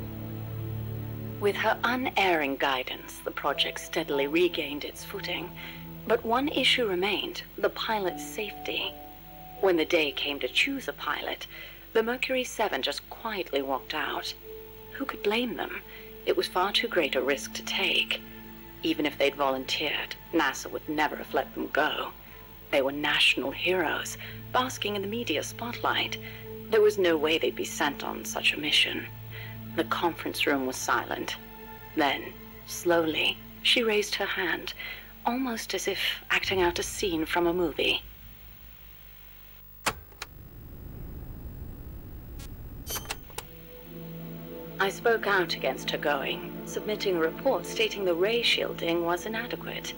[SPEAKER 8] With her unerring guidance, the project steadily regained its footing, but one issue remained: the pilot's safety. When the day came to choose a pilot, the Mercury 7 just quietly walked out. Who could blame them? It was far too great a risk to take. Even if they'd volunteered, NASA would never have let them go. They were national heroes, basking in the media spotlight. There was no way they'd be sent on such a mission. The conference room was silent. Then, slowly, she raised her hand, almost as if acting out a scene from a movie. I spoke out against her going, submitting a report stating the ray shielding was inadequate.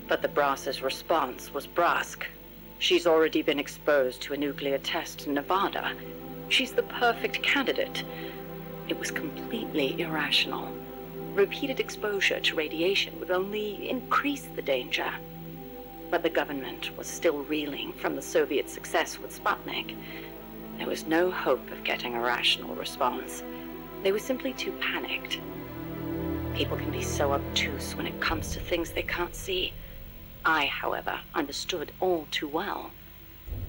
[SPEAKER 8] But the brass's response was brusque. She's already been exposed to a nuclear test in Nevada. She's the perfect candidate. It was completely irrational. Repeated exposure to radiation would only increase the danger. But the government was still reeling from the Soviet success with Sputnik. There was no hope of getting a rational response. They were simply too panicked. People can be so obtuse when it comes to things they can't see. I, however, understood all too well.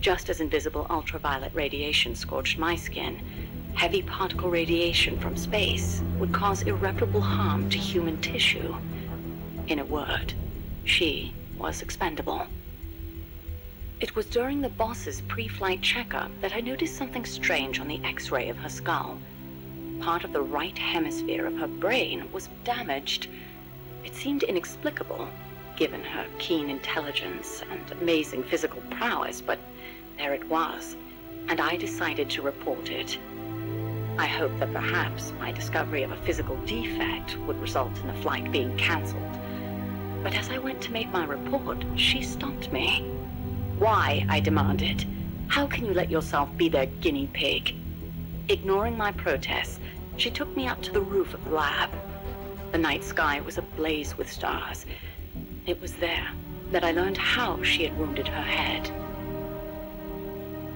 [SPEAKER 8] Just as invisible ultraviolet radiation scorched my skin, heavy particle radiation from space would cause irreparable harm to human tissue. In a word, she was expendable. It was during the boss's pre-flight checkup that I noticed something strange on the X-ray of her skull. Part of the right hemisphere of her brain was damaged. It seemed inexplicable, given her keen intelligence and amazing physical prowess, but there it was, and I decided to report it. I hoped that perhaps my discovery of a physical defect would result in the flight being cancelled. But as I went to make my report, she stopped me. Why? I demanded. How can you let yourself be their guinea pig? Ignoring my protests, she took me up to the roof of the lab. The night sky was ablaze with stars. It was there that I learned how she had wounded her head.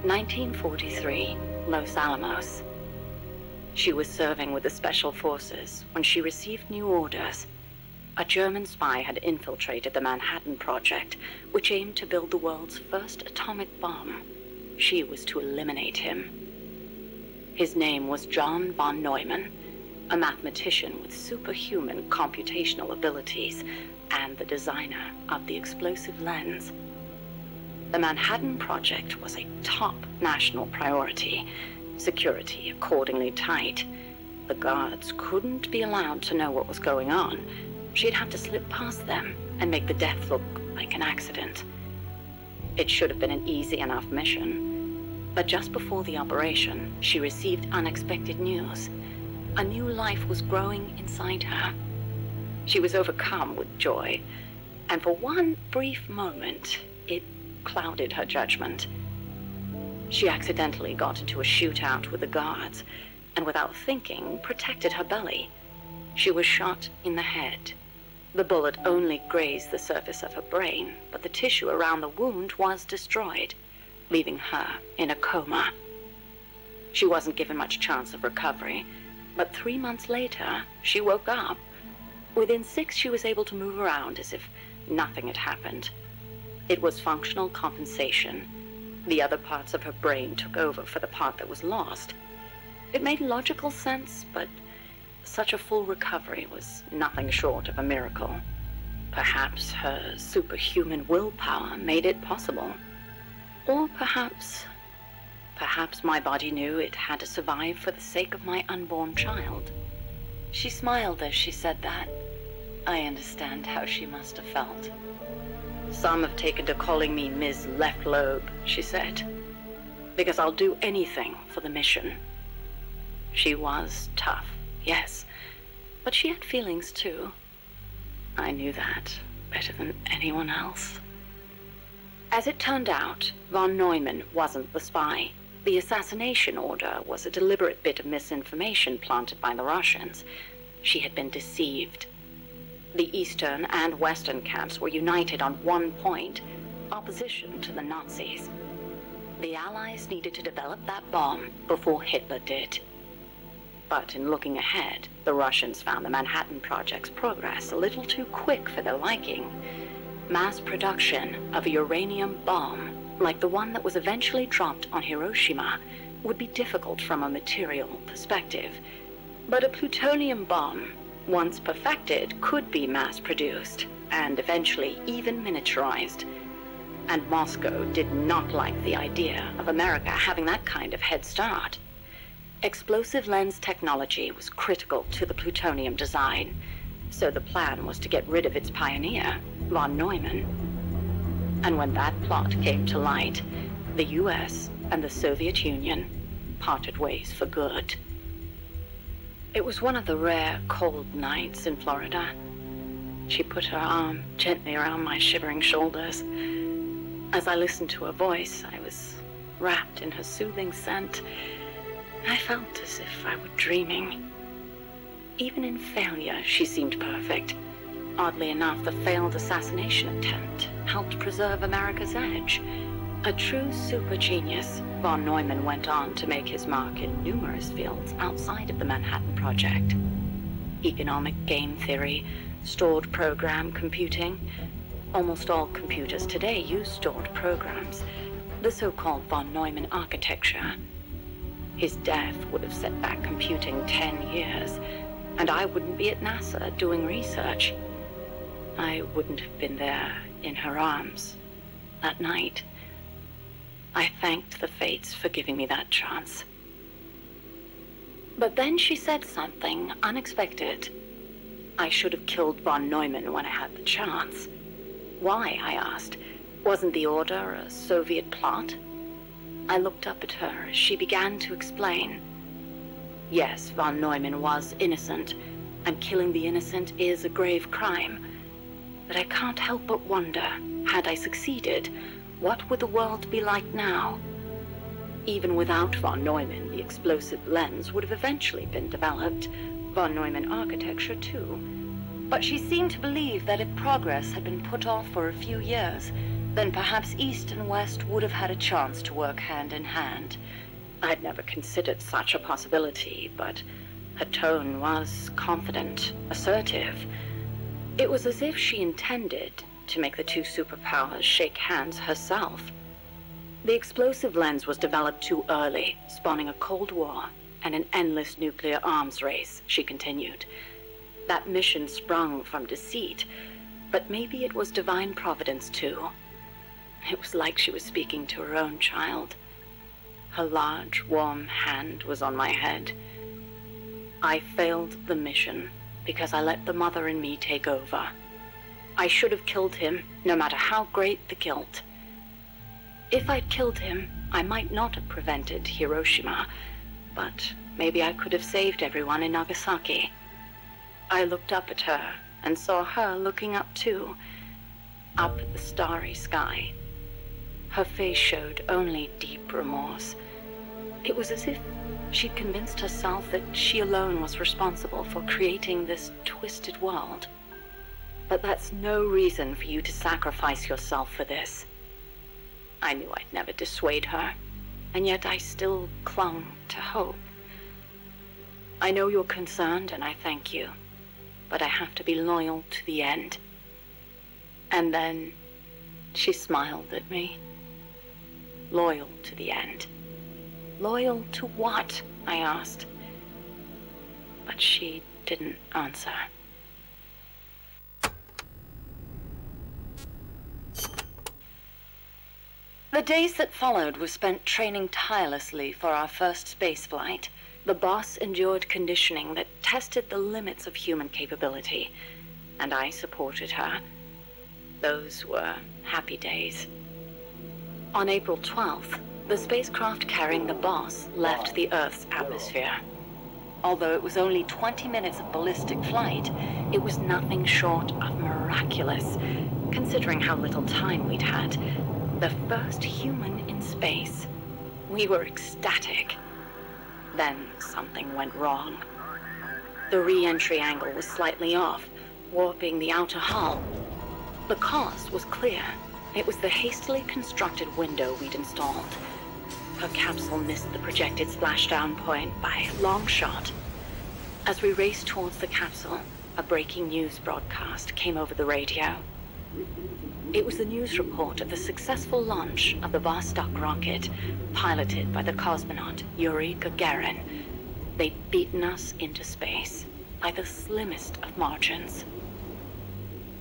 [SPEAKER 8] 1943, Los Alamos. She was serving with the Special Forces when she received new orders. A German spy had infiltrated the Manhattan Project, which aimed to build the world's first atomic bomb. She was to eliminate him. His name was John von Neumann, a mathematician with superhuman computational abilities and the designer of the explosive lens. The Manhattan Project was a top national priority, security accordingly tight. The guards couldn't be allowed to know what was going on. She'd have to slip past them and make the death look like an accident. It should have been an easy enough mission. But just before the operation, she received unexpected news. A new life was growing inside her. She was overcome with joy, and for one brief moment, it clouded her judgment. She accidentally got into a shootout with the guards, and without thinking, protected her belly. She was shot in the head. The bullet only grazed the surface of her brain, but the tissue around the wound was destroyed, leaving her in a coma. She wasn't given much chance of recovery, but 3 months later, she woke up. Within 6, she was able to move around as if nothing had happened. It was functional compensation. The other parts of her brain took over for the part that was lost. It made logical sense, but such a full recovery was nothing short of a miracle. Perhaps her superhuman willpower made it possible. Or perhaps my body knew it had to survive for the sake of my unborn child. She smiled as she said that. I understand how she must have felt. Some have taken to calling me Ms. Left Lobe, she said, because I'll do anything for the mission. She was tough, yes, but she had feelings too. I knew that better than anyone else. As it turned out, von Neumann wasn't the spy. The assassination order was a deliberate bit of misinformation planted by the Russians. She had been deceived. The Eastern and Western camps were united on one point: opposition to the Nazis. The Allies needed to develop that bomb before Hitler did. But in looking ahead, the Russians found the Manhattan Project's progress a little too quick for their liking. Mass production of a uranium bomb, like the one that was eventually dropped on Hiroshima, would be difficult from a material perspective. But a plutonium bomb, once perfected, could be mass-produced, and eventually even miniaturized. And Moscow did not like the idea of America having that kind of head start. Explosive lens technology was critical to the plutonium design, so the plan was to get rid of its pioneer, von Neumann. And when that plot came to light, the US and the Soviet Union parted ways for good. It was one of the rare cold nights in Florida. She put her arm gently around my shivering shoulders. As I listened to her voice, I was wrapped in her soothing scent. I felt as if I were dreaming. Even in failure, she seemed perfect. Oddly enough, the failed assassination attempt helped preserve America's edge. A true super genius, von Neumann went on to make his mark in numerous fields outside of the Manhattan Project. Economic game theory, stored program computing. Almost all computers today use stored programs, the so-called von Neumann architecture. His death would have set back computing 10 years, and I wouldn't be at NASA doing research. I wouldn't have been there in her arms that night. I thanked the fates for giving me that chance. But then she said something unexpected. I should have killed von Neumann when I had the chance. Why, I asked. Wasn't the order a Soviet plot? I looked up at her as she began to explain. Yes, von Neumann was innocent, and killing the innocent is a grave crime. But I can't help but wonder, had I succeeded, what would the world be like now? Even without von Neumann, the explosive lens would have eventually been developed, von Neumann architecture too. But she seemed to believe that if progress had been put off for a few years, then perhaps East and West would have had a chance to work hand in hand. I'd never considered such a possibility, but her tone was confident, assertive. It was as if she intended to make the two superpowers shake hands herself. The explosive lens was developed too early, spawning a Cold War and an endless nuclear arms race, she continued. That mission sprung from deceit, but maybe it was divine providence too. It was like she was speaking to her own child. Her large, warm hand was on my head. I failed the mission because I let the mother in me take over. I should have killed him, no matter how great the guilt. If I'd killed him, I might not have prevented Hiroshima, but maybe I could have saved everyone in Nagasaki. I looked up at her and saw her looking up too, up at the starry sky. Her face showed only deep remorse. It was as if she'd convinced herself that she alone was responsible for creating this twisted world. But that's no reason for you to sacrifice yourself for this. I knew I'd never dissuade her, and yet I still clung to hope. I know you're concerned, and I thank you, but I have to be loyal to the end. And then she smiled at me. Loyal to the end. Loyal to what? I asked. But she didn't answer. The days that followed were spent training tirelessly for our first space flight. The boss endured conditioning that tested the limits of human capability, and I supported her. Those were happy days. On April 12th, the spacecraft carrying the boss left the Earth's atmosphere. Although it was only 20 minutes of ballistic flight, it was nothing short of miraculous, considering how little time we'd had. The first human in space. We were ecstatic. Then something went wrong. The re-entry angle was slightly off, warping the outer hull. The cause was clear. It was the hastily constructed window we'd installed. Her capsule missed the projected splashdown point by a long shot. As we raced towards the capsule, a breaking news broadcast came over the radio. It was the news report of the successful launch of the Vostok rocket, piloted by the cosmonaut Yuri Gagarin. They'd beaten us into space by the slimmest of margins.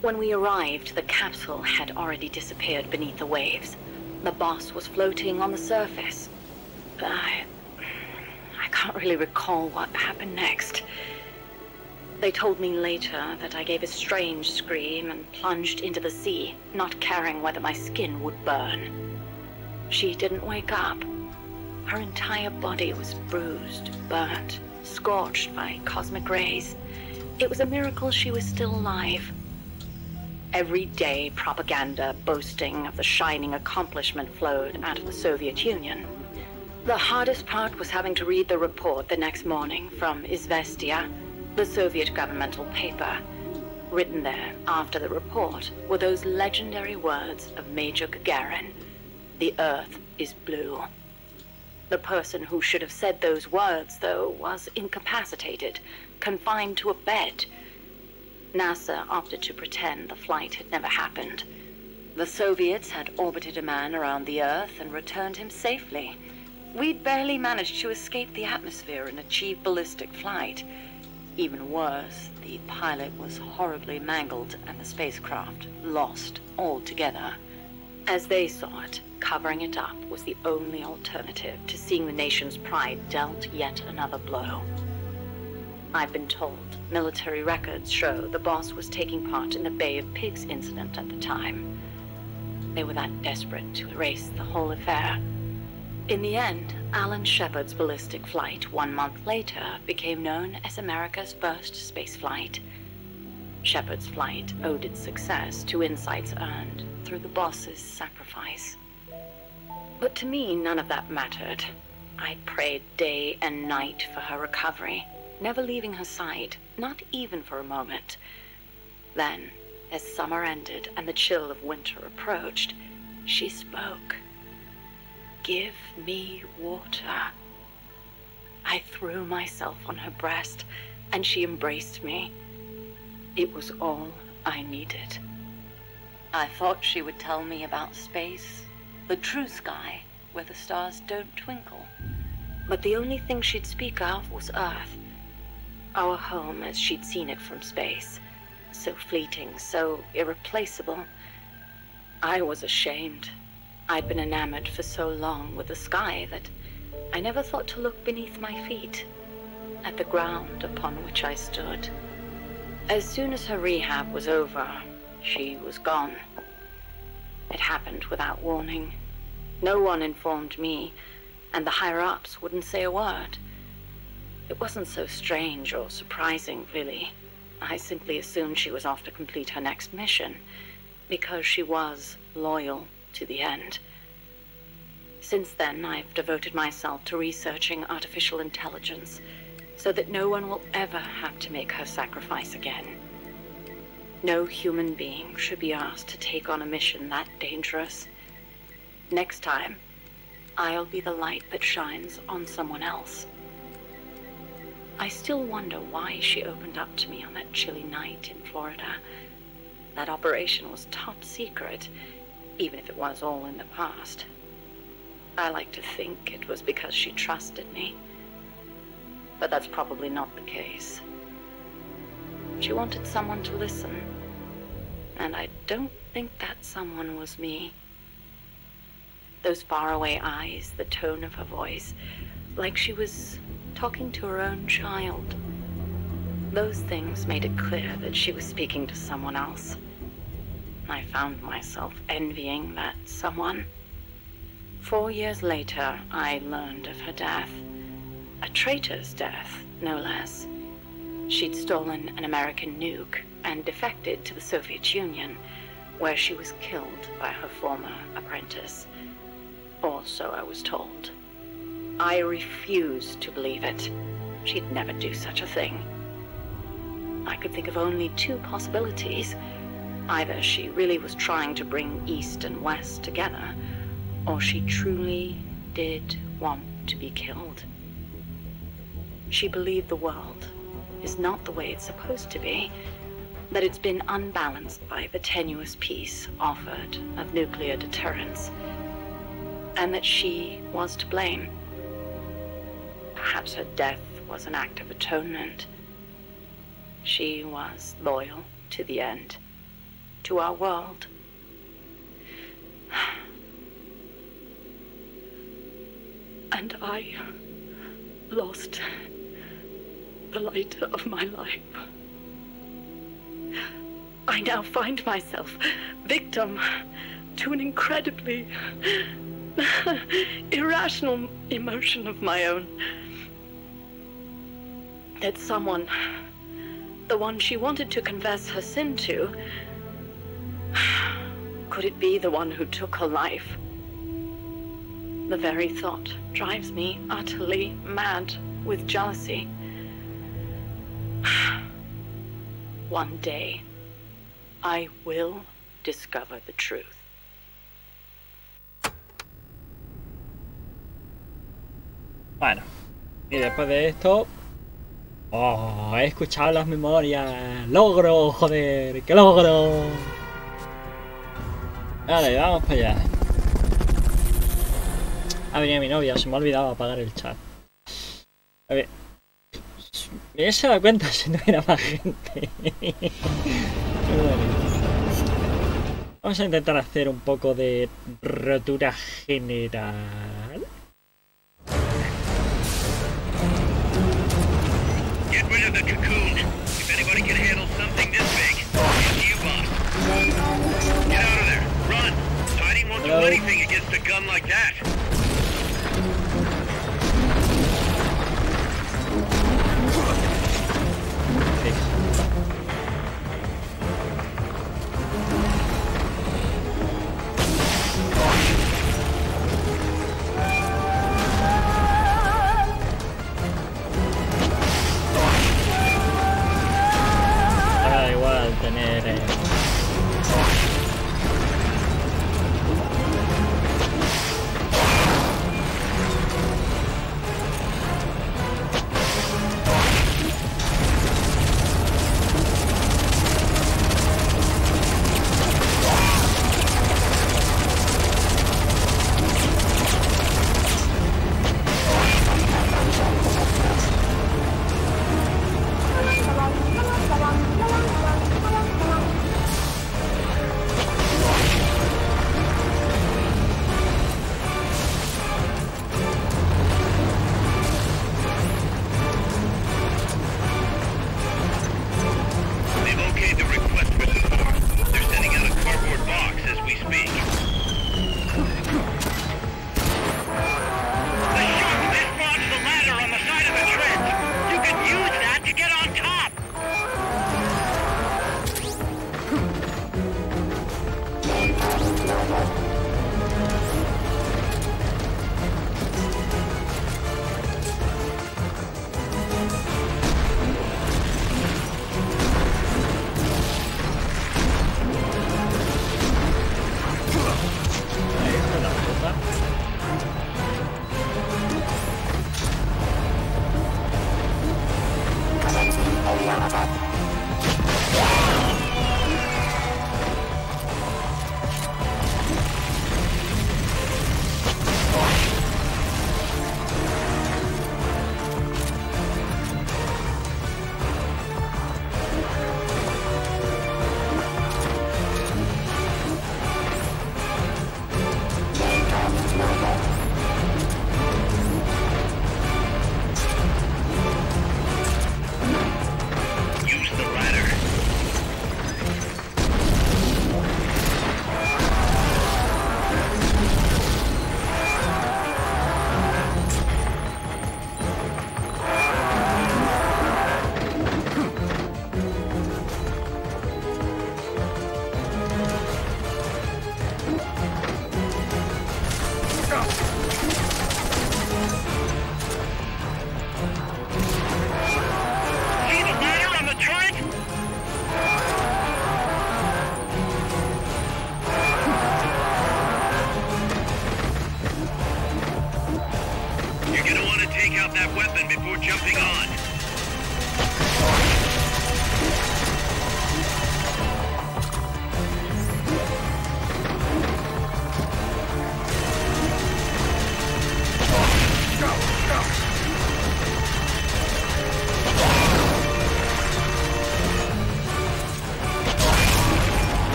[SPEAKER 8] When we arrived, the capsule had already disappeared beneath the waves. The boss was floating on the surface. I can't really recall what happened next. They told me later that I gave a strange scream and plunged into the sea, not caring whether my skin would burn. She didn't wake up. Her entire body was bruised, burnt, scorched by cosmic rays. It was a miracle she was still alive. Every day, propaganda boasting of the shining accomplishment flowed out of the Soviet Union. The hardest part was having to read the report the next morning from Izvestia, the Soviet governmental paper. Written there after the report were those legendary words of Major Gagarin: "The Earth is blue." The person who should have said those words, though, was incapacitated, confined to a bed. NASA opted to pretend the flight had never happened. The Soviets had orbited a man around the Earth and returned him safely. We'd barely managed to escape the atmosphere and achieve ballistic flight. Even worse, the pilot was horribly mangled and the spacecraft lost altogether. As they saw it, covering it up was the only alternative to seeing the nation's pride dealt yet another blow. I've been told military records show the boss was taking part in the Bay of Pigs incident at the time. They were that desperate to erase the whole affair. In the end, Alan Shepard's ballistic flight 1 month later became known as America's first space flight. Shepard's flight owed its success to insights earned through the boss's sacrifice. But to me, none of that mattered. I prayed day and night for her recovery, never leaving her side, not even for a moment. Then, as summer ended and the chill of winter approached, she spoke. "Give me water." I threw myself on her breast, and she embraced me. It was all I needed. I thought she would tell me about space, the true sky, where the stars don't twinkle. But the only thing she'd speak of was Earth, our home as she'd seen it from space. So fleeting, so irreplaceable. I was ashamed. I'd been enamored for so long with the sky that I never thought to look beneath my feet, at the ground upon which I stood. As soon as her rehab was over, she was gone. It happened without warning. No one informed me, and the higher-ups wouldn't say a word. It wasn't so strange or surprising, really. I simply assumed she was off to complete her next mission, because she was loyal to the end. Since then, I've devoted myself to researching artificial intelligence, so that no one will ever have to make her sacrifice again. No human being should be asked to take on a mission that dangerous. Next time, I'll be the light that shines on someone else. I still wonder why she opened up to me on that chilly night in Florida. That operation was top secret, even if it was all in the past. I like to think it was because she trusted me. But that's probably not the case. She wanted someone to listen. And I don't think that someone was me. Those faraway eyes, the tone of her voice, like she was talking to her own child. Those things made it clear that she was speaking to someone else. I found myself envying that someone. 4 years later, I learned of her death. A traitor's death, no less. She'd stolen an American nuke and defected to the Soviet Union, where she was killed by her former apprentice. Or so I was told. I refused to believe it. She'd never do such a thing. I could think of only 2 possibilities. Either she really was trying to bring East and West together, or she truly did want to be killed. She believed the world is not the way it's supposed to be, that it's been unbalanced by the tenuous peace offered of nuclear deterrence, and that she was to blame. Perhaps her death was an act of atonement. She was loyal to the end, to our world. And I lost the light of my life. I now find myself victim to an incredibly irrational emotion of my own. That someone, the one she wanted to confess her sin to, could it be the one who took her life? The very thought drives me utterly mad with jealousy. One day, I will discover the truth.
[SPEAKER 1] Bueno, y después de esto... ¡Oh! He escuchado las memorias. ¡Logro! ¡Joder! ¡Qué logro! Vale, vamos para allá. Ha venido mi novia, se me ha olvidado apagar el chat. A ver. Me hubiese dado cuenta si no hubiera más gente. Vamos a intentar hacer un poco de rotura general.
[SPEAKER 2] Get rid of the cocoon. If anybody can handle something this big, it's you, boss. Get out of there. Run. Tiny won't do anything against a gun like that.
[SPEAKER 1] Da igual tener...
[SPEAKER 7] You're gonna want to take out that weapon before jumping on.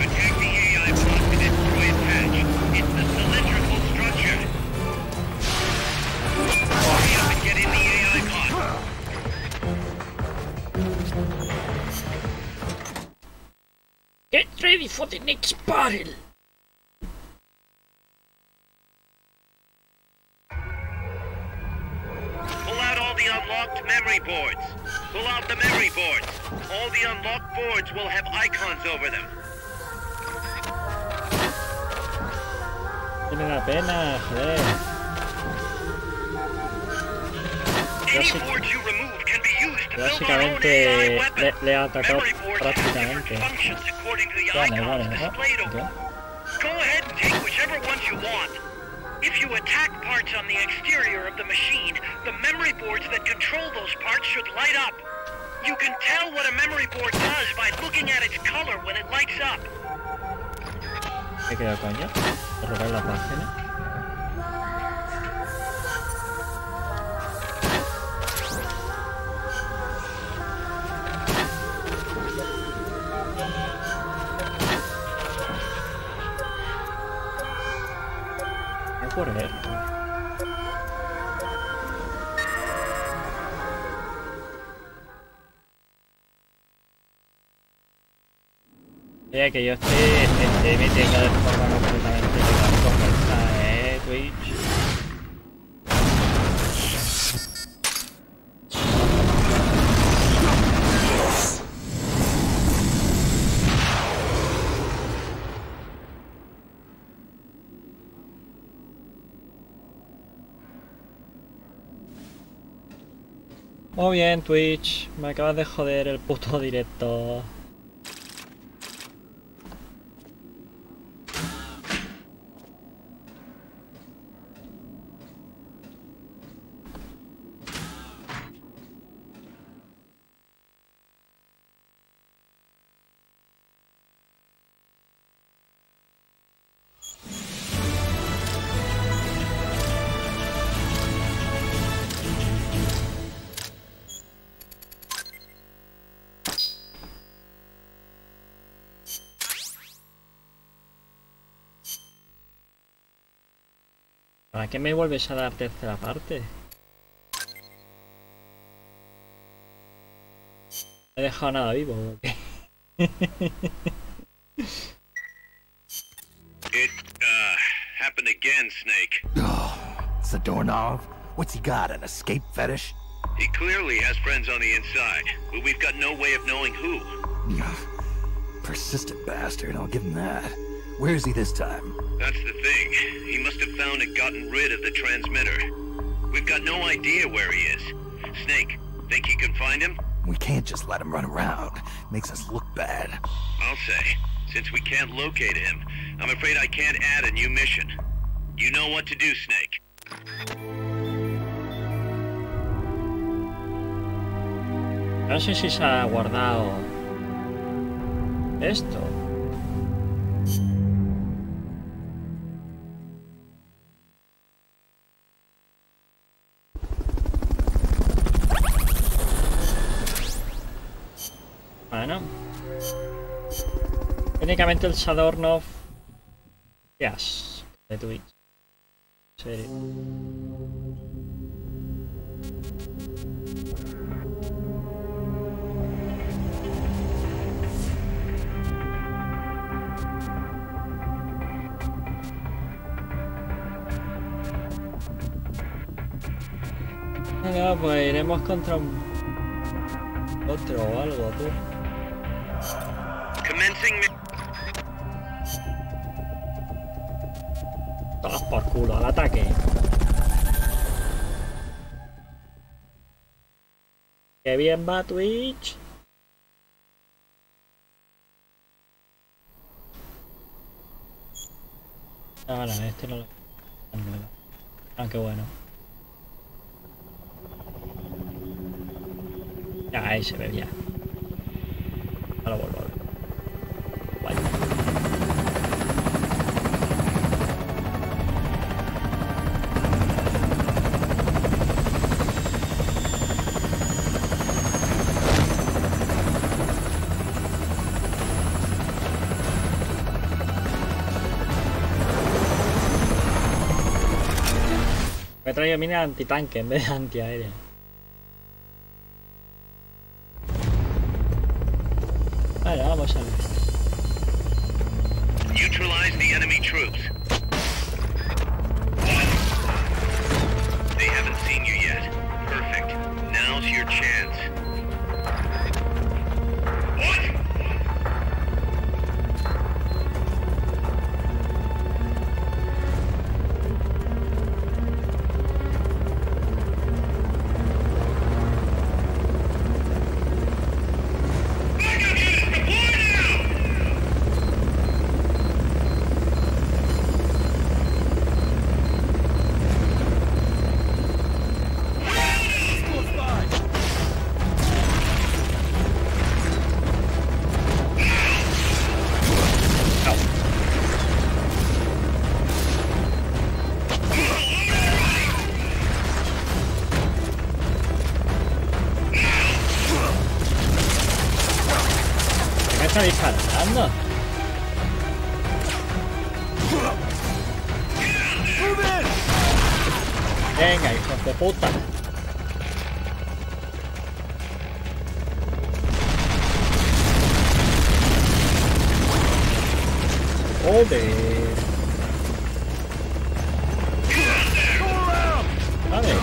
[SPEAKER 7] Attack the AI pod to destroy its hatch. It's the cylindrical structure. Hurry up and get in the AI pod.
[SPEAKER 1] Get ready for the next battle.
[SPEAKER 7] Pull out all the unlocked memory boards. Pull out the memory boards. All the unlocked boards will have icons over them.
[SPEAKER 1] Tiene la pena, joder.
[SPEAKER 7] Any boards you remove can be used to build our own AI
[SPEAKER 1] Básicamente
[SPEAKER 7] weapon.
[SPEAKER 1] le ha atacado
[SPEAKER 7] Memory boards have different
[SPEAKER 1] prácticamente.
[SPEAKER 7] functions according to the
[SPEAKER 1] Vale,
[SPEAKER 7] icons
[SPEAKER 1] vale,
[SPEAKER 7] displayed over them. Go ahead and take whichever ones you want. If you attack parts on the exterior of the machine, the memory boards that control those parts should light up. You can tell what a memory board does by looking at its color when it lights up.
[SPEAKER 1] ¿Qué queda, coño? Cerrar la página. ¿Qué ocurre? Mira que yo estoy metiendo de forma completamente correcta, Twitch. Muy bien, Twitch. Me acabas de joder el puto directo. ¿Para qué me vuelves a dar tercera parte? No he dejado nada vivo, ¿o qué?
[SPEAKER 7] It, happened again, Snake.
[SPEAKER 6] Oh, it's the doorknob. What's he got, an escape fetish?
[SPEAKER 7] He clearly has friends on the inside, but we've got no way of knowing who.
[SPEAKER 6] Persistent bastard, I'll give him that. Where is he this time?
[SPEAKER 7] That's the thing. He must have found and gotten rid of the transmitter. We've got no idea where he is. Snake, think you can find him?
[SPEAKER 6] We can't just let him run around. Makes us look bad.
[SPEAKER 7] I'll say. Since we can't locate him, I'm afraid I can't add a new mission. You know what to do, Snake.
[SPEAKER 1] No sé si se ha guardado esto. Bueno. Técnicamente el Shadowrun of Yes de Twitch. En serio. Venga, pues iremos contra otro o algo, tú.
[SPEAKER 7] Commencing.
[SPEAKER 1] Todos por culo, al ataque. Qué bien va Twitch. Ah, vale, este no lo... Ah, qué bueno. Ya, ahí se ve ya. Ahora vuelvo a ver. Guay. Me he traído mina antitanque en vez de antiaérea. Vale, vamos a ver.
[SPEAKER 7] Neutralize the enemy troops. They haven't seen you yet. Perfect. Now's your chance.
[SPEAKER 1] ¿Me está disparando? Venga, hijos de puta. Joder. Vale.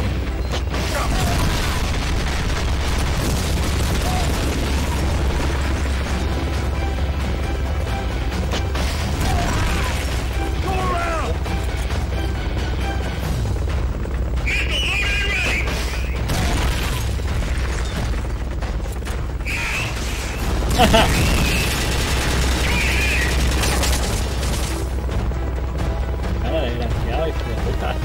[SPEAKER 1] Cara, desgraciado, hijo de puta.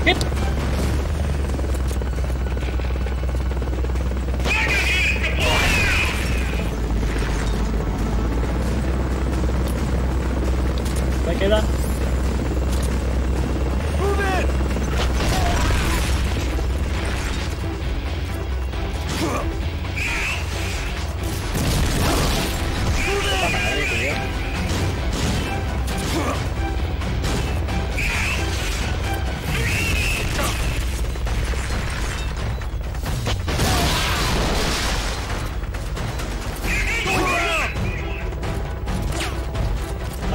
[SPEAKER 1] ¿Qué? Me queda. Puta madre, tío.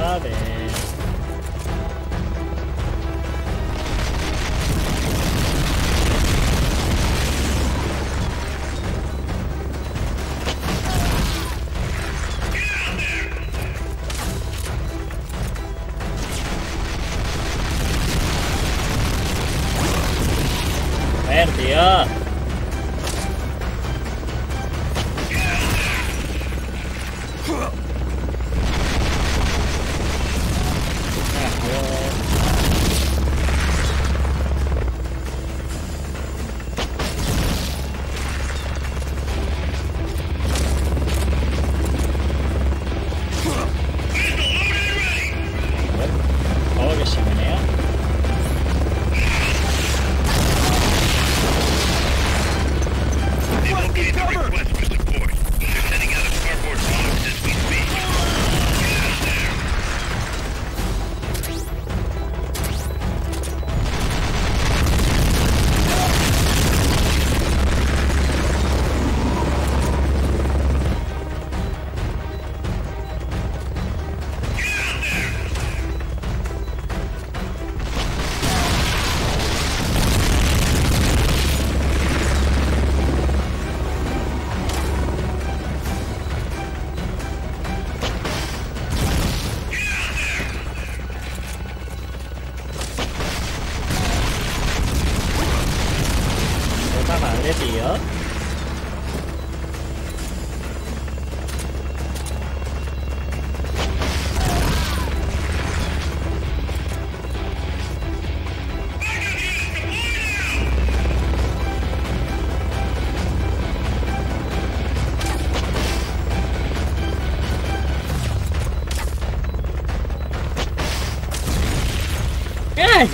[SPEAKER 1] A ver. A ver, tío. Oh, que se menea. tío.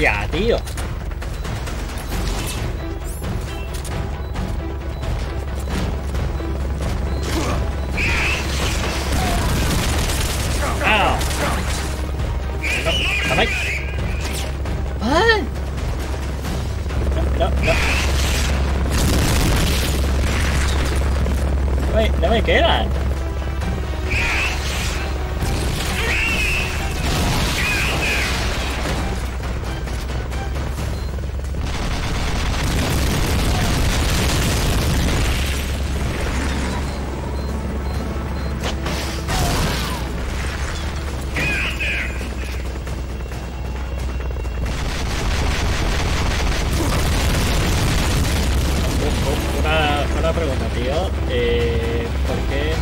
[SPEAKER 1] Ya, tío. ¡Ah! No, ¡ay! ¡Ah! No. No me quedan. Una pregunta, tío. ¿Por qué?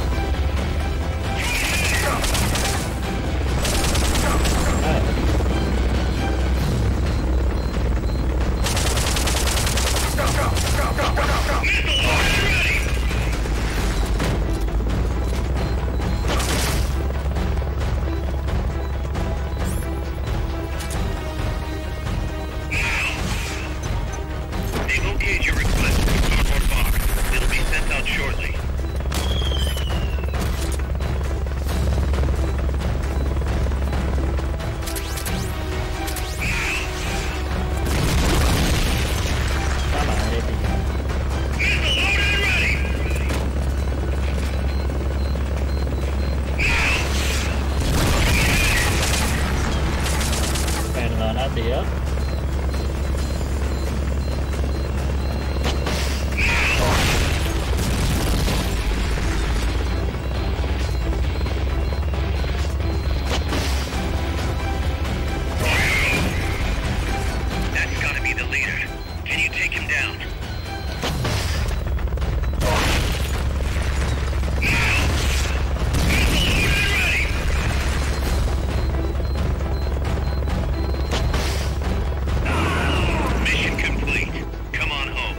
[SPEAKER 7] They've okayed your request for cardboard box. It'll be sent out shortly.
[SPEAKER 1] La madre, tío. Perdona, tío.
[SPEAKER 7] That's gotta be the leader. Can you take him down? Mission complete. Come on home.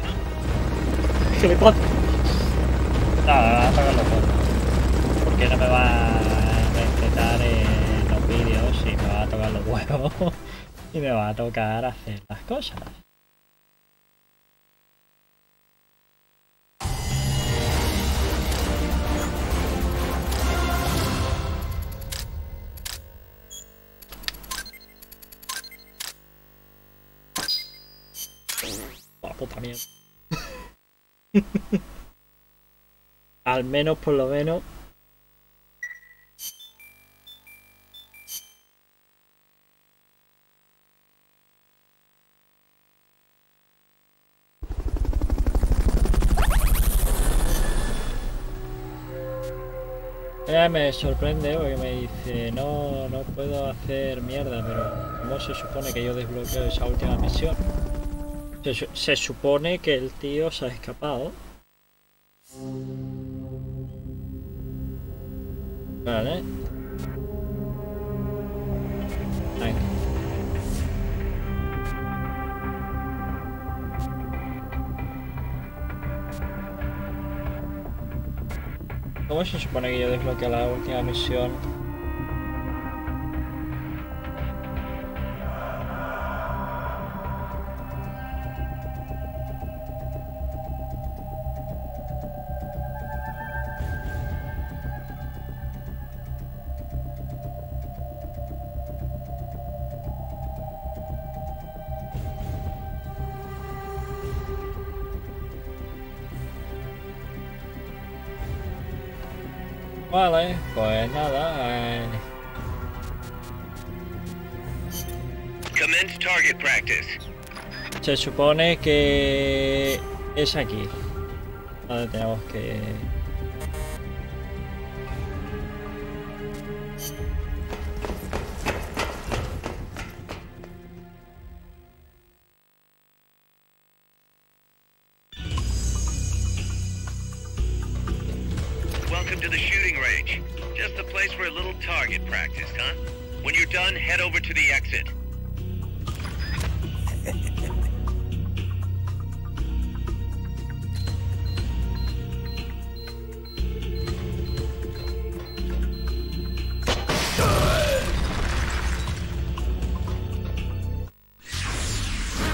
[SPEAKER 1] Gilipollas. No, apágalo todo. Porque no me va a respetar en los vídeos y me va a tocar los huevos y me va a tocar hacer las cosas. Oh, puta mierda. Al menos, por lo menos. Ella me sorprende porque me dice, no puedo hacer mierda, pero ¿cómo se supone que yo desbloqueo esa última misión? Se supone que el tío se ha escapado. Vale. Venga. ¿Cómo se supone que yo desbloqueo la última misión? Vale, pues nada.
[SPEAKER 7] Commence target practice.
[SPEAKER 1] Se supone que es aquí donde tenemos que...
[SPEAKER 7] to the shooting range. Just a place for a little target practice, huh? When you're done, head over to the exit.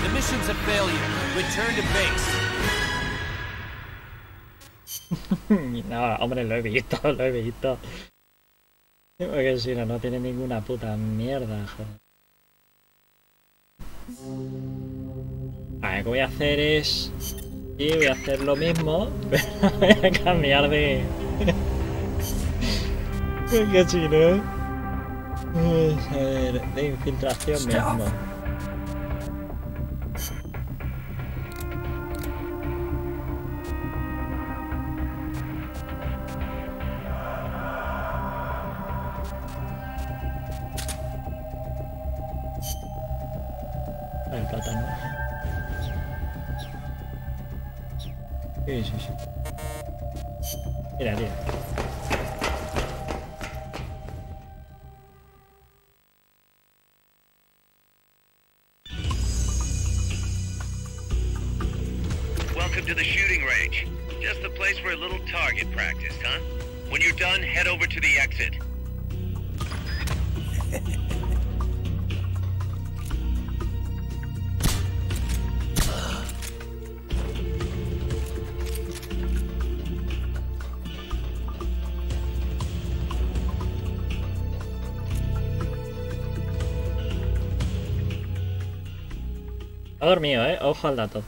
[SPEAKER 3] The mission's a failure. Return to base.
[SPEAKER 1] No, hombre, lo he visto, lo he visto. Porque si no, no tiene ninguna puta mierda, joder. A ver, lo que voy a hacer es... Sí, voy a hacer lo mismo, pero voy a cambiar de... Porque si no... Vamos a ver, de infiltración mismo. El plátano. Sí, sí, sí. Mira, tío.
[SPEAKER 7] Welcome to the shooting range. Just a place for a little target practice, huh? When you're done, head over to the exit.
[SPEAKER 1] Ha dormido, ojo al dato.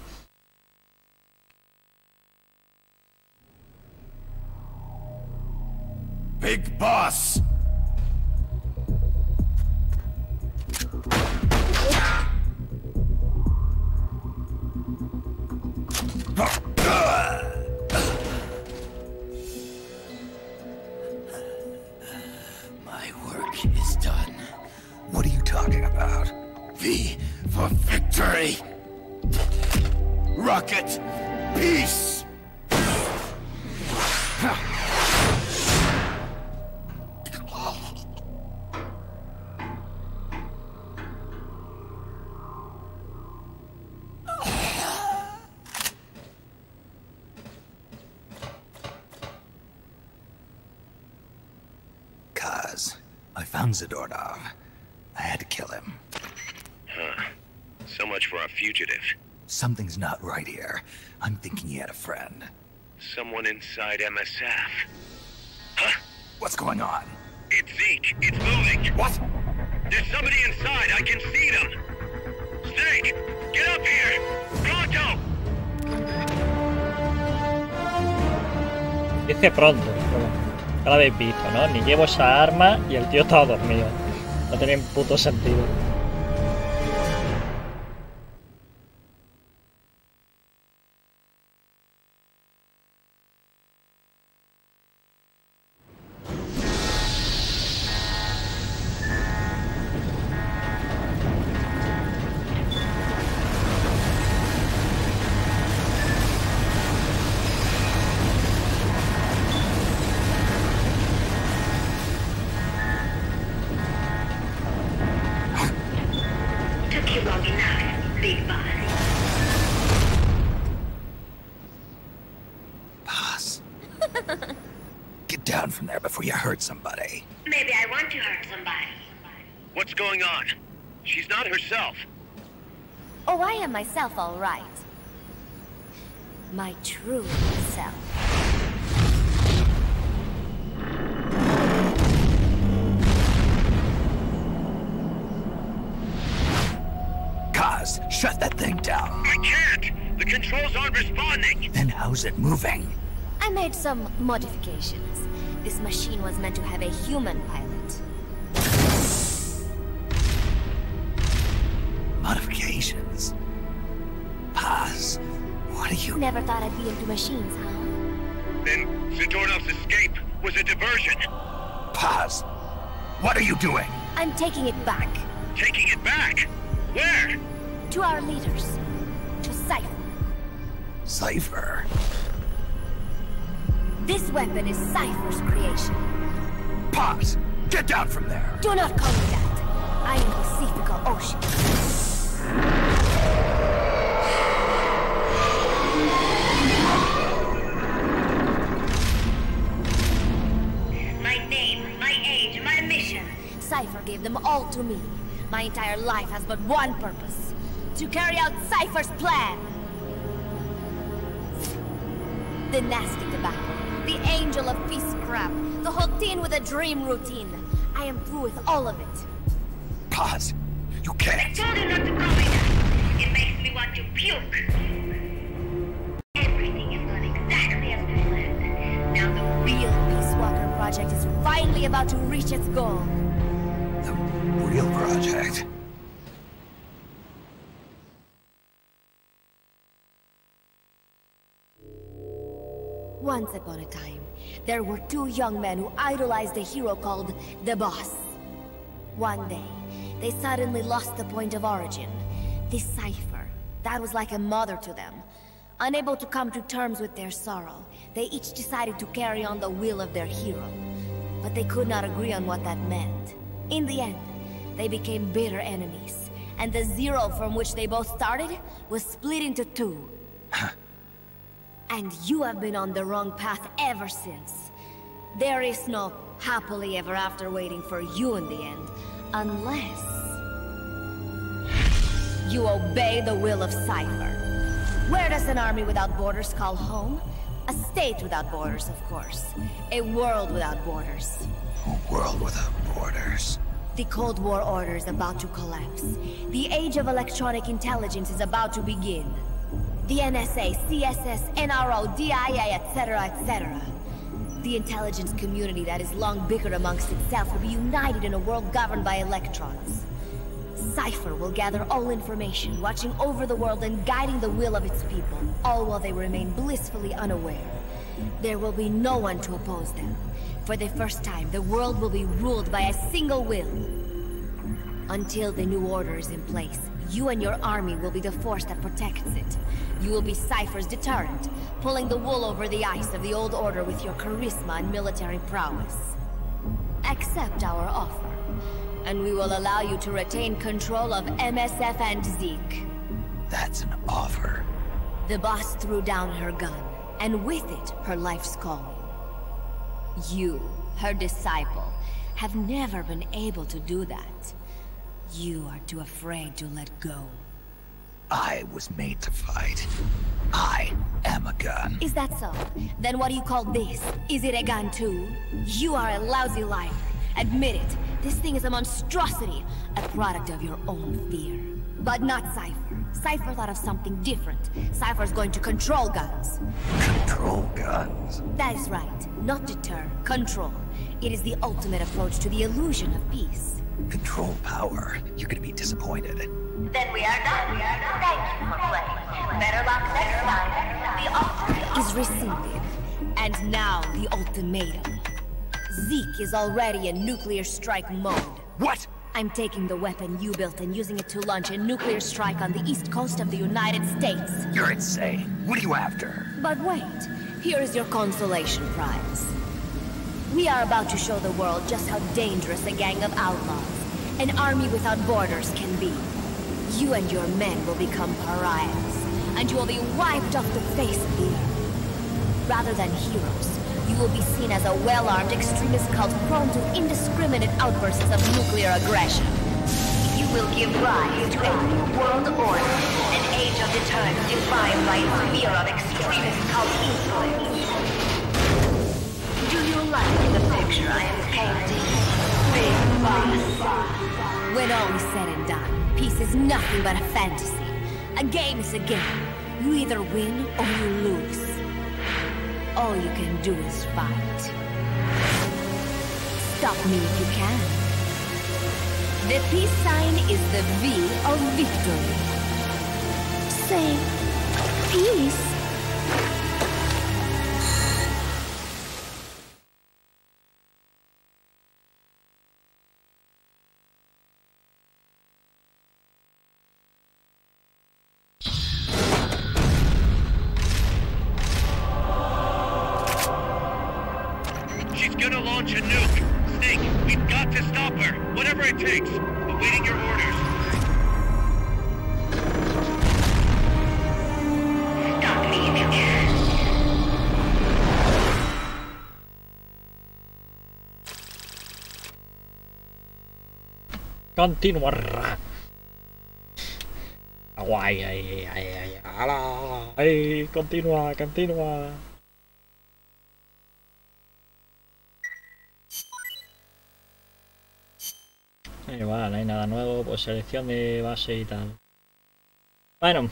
[SPEAKER 6] Big boss!
[SPEAKER 3] My work is done.
[SPEAKER 6] What are you talking about?
[SPEAKER 3] V for victory. Rocket, peace.
[SPEAKER 6] Kaz, I found Zadornov. I had to kill him.
[SPEAKER 7] Huh. So much for our fugitive.
[SPEAKER 6] Something's not right here. I'm thinking he had a friend.
[SPEAKER 7] Someone inside MSF. Huh?
[SPEAKER 6] What's going on?
[SPEAKER 7] It's Zeke. It's moving.
[SPEAKER 6] What?
[SPEAKER 7] There's somebody inside. I can see them. Snake, get up here. Pronto.
[SPEAKER 1] Dice pronto, pero ya lo habéis visto, ¿no? Ni llevo esa arma y el tío estaba dormido. No tiene puto sentido.
[SPEAKER 6] Get down from there before you hurt somebody.
[SPEAKER 9] Maybe I want to hurt somebody.
[SPEAKER 7] What's going on? She's not herself.
[SPEAKER 9] Oh, I am myself, all right. My true self.
[SPEAKER 6] Kaz, shut that thing down.
[SPEAKER 7] I can't! The controls aren't responding!
[SPEAKER 6] Then how's it moving?
[SPEAKER 9] I made some modifications. This machine was meant to have a human pilot.
[SPEAKER 6] Modifications? Paz, what are you...
[SPEAKER 9] Never thought I'd be into machines, huh?
[SPEAKER 7] Then Zadornov's escape was a diversion.
[SPEAKER 6] Paz, what are you doing?
[SPEAKER 9] I'm taking it back.
[SPEAKER 7] Taking it back? Where?
[SPEAKER 9] To our leaders. To Cypher.
[SPEAKER 6] Cypher?
[SPEAKER 9] This weapon is Cypher's creation.
[SPEAKER 6] Pause! Get down from there!
[SPEAKER 9] Do not call me that. I am Pacifica Ocean.
[SPEAKER 2] My name, my age, my mission.
[SPEAKER 9] Cypher gave them all to me. My entire life has but one purpose. To carry out Cypher's plan. The nasty tobacco. The angel of peace crap. The whole teen with a dream routine. I am through with all of it.
[SPEAKER 6] Pause! You
[SPEAKER 2] I
[SPEAKER 6] can't!
[SPEAKER 2] told you not to call me that. It makes me want to puke. Everything is going exactly as we planned. Now the
[SPEAKER 9] Real Peace Walker project is finally about to reach its goal.
[SPEAKER 6] The real project?
[SPEAKER 9] Once upon a time, there were two young men who idolized a hero called the Boss. One day, they suddenly lost the point of origin. This Cypher, that was like a mother to them. Unable to come to terms with their sorrow, they each decided to carry on the will of their hero. But they could not agree on what that meant. In the end, they became bitter enemies, and the Zero from which they both started was split into two. And you have been on the wrong path ever since. There is no happily ever after waiting for you in the end, unless you obey the will of Cypher. Where does an army without borders call home? A state without borders, of course. A world without borders.
[SPEAKER 6] A world without borders.
[SPEAKER 9] The Cold War order is about to collapse. The age of electronic intelligence is about to begin. The NSA, CSS, NRO, DIA, etc., etc. The intelligence community that is long bickered amongst itself will be united in a world governed by electrons. Cypher will gather all information, watching over the world and guiding the will of its people, all while they remain blissfully unaware. There will be no one to oppose them. For the first time, the world will be ruled by a single will. Until the new order is in place, you and your army will be the force that protects it. You will be Cypher's deterrent, pulling the wool over the eyes of the old order with your charisma and military prowess. Accept our offer, and we will allow you to retain control of MSF and Zeke.
[SPEAKER 6] That's an offer.
[SPEAKER 9] The boss threw down her gun, and with it, her life's calling. You, her disciple, have never been able to do that. You are too afraid to let go.
[SPEAKER 6] I was made to fight. I am a gun.
[SPEAKER 9] Is that so? Then what do you call this? Is it a gun too? You are a lousy liar. Admit it. This thing is a monstrosity. A product of your own fear. But not Cypher. Cypher thought of something different. Cypher's going to control guns.
[SPEAKER 6] Control guns?
[SPEAKER 9] That is right. Not deter. Control. It is the ultimate approach to the illusion of peace.
[SPEAKER 6] Control power. You're gonna be disappointed.
[SPEAKER 2] Then we are done. Thank you for playing. Better luck next time. The offer
[SPEAKER 9] Is rescinded. And now the ultimatum. Zeke is already in nuclear strike mode.
[SPEAKER 6] What?
[SPEAKER 9] I'm taking the weapon you built and using it to launch a nuclear strike on the east coast of the United States.
[SPEAKER 6] You're insane. What are you after?
[SPEAKER 9] But wait, here is your consolation prize. We are about to show the world just how dangerous a gang of outlaws, an army without borders can be. You and your men will become pariahs, and you will be wiped off the face of the earth. Rather than heroes, you will be seen as a well-armed extremist cult prone to indiscriminate outbursts of nuclear aggression. You will give rise to a new world order, an age of deterrence defined by its fear of extremist cult influence. Do you like the picture I am painting? Big boss. When all is said and done, peace is nothing but a fantasy. A game is a game. You either win or you lose. All you can do is fight. Stop me if you can. The peace sign is the V of victory. Say, peace.
[SPEAKER 1] continuar. Guay, continúa. Igual, no hay nada nuevo, pues selección de base y tal. Bueno,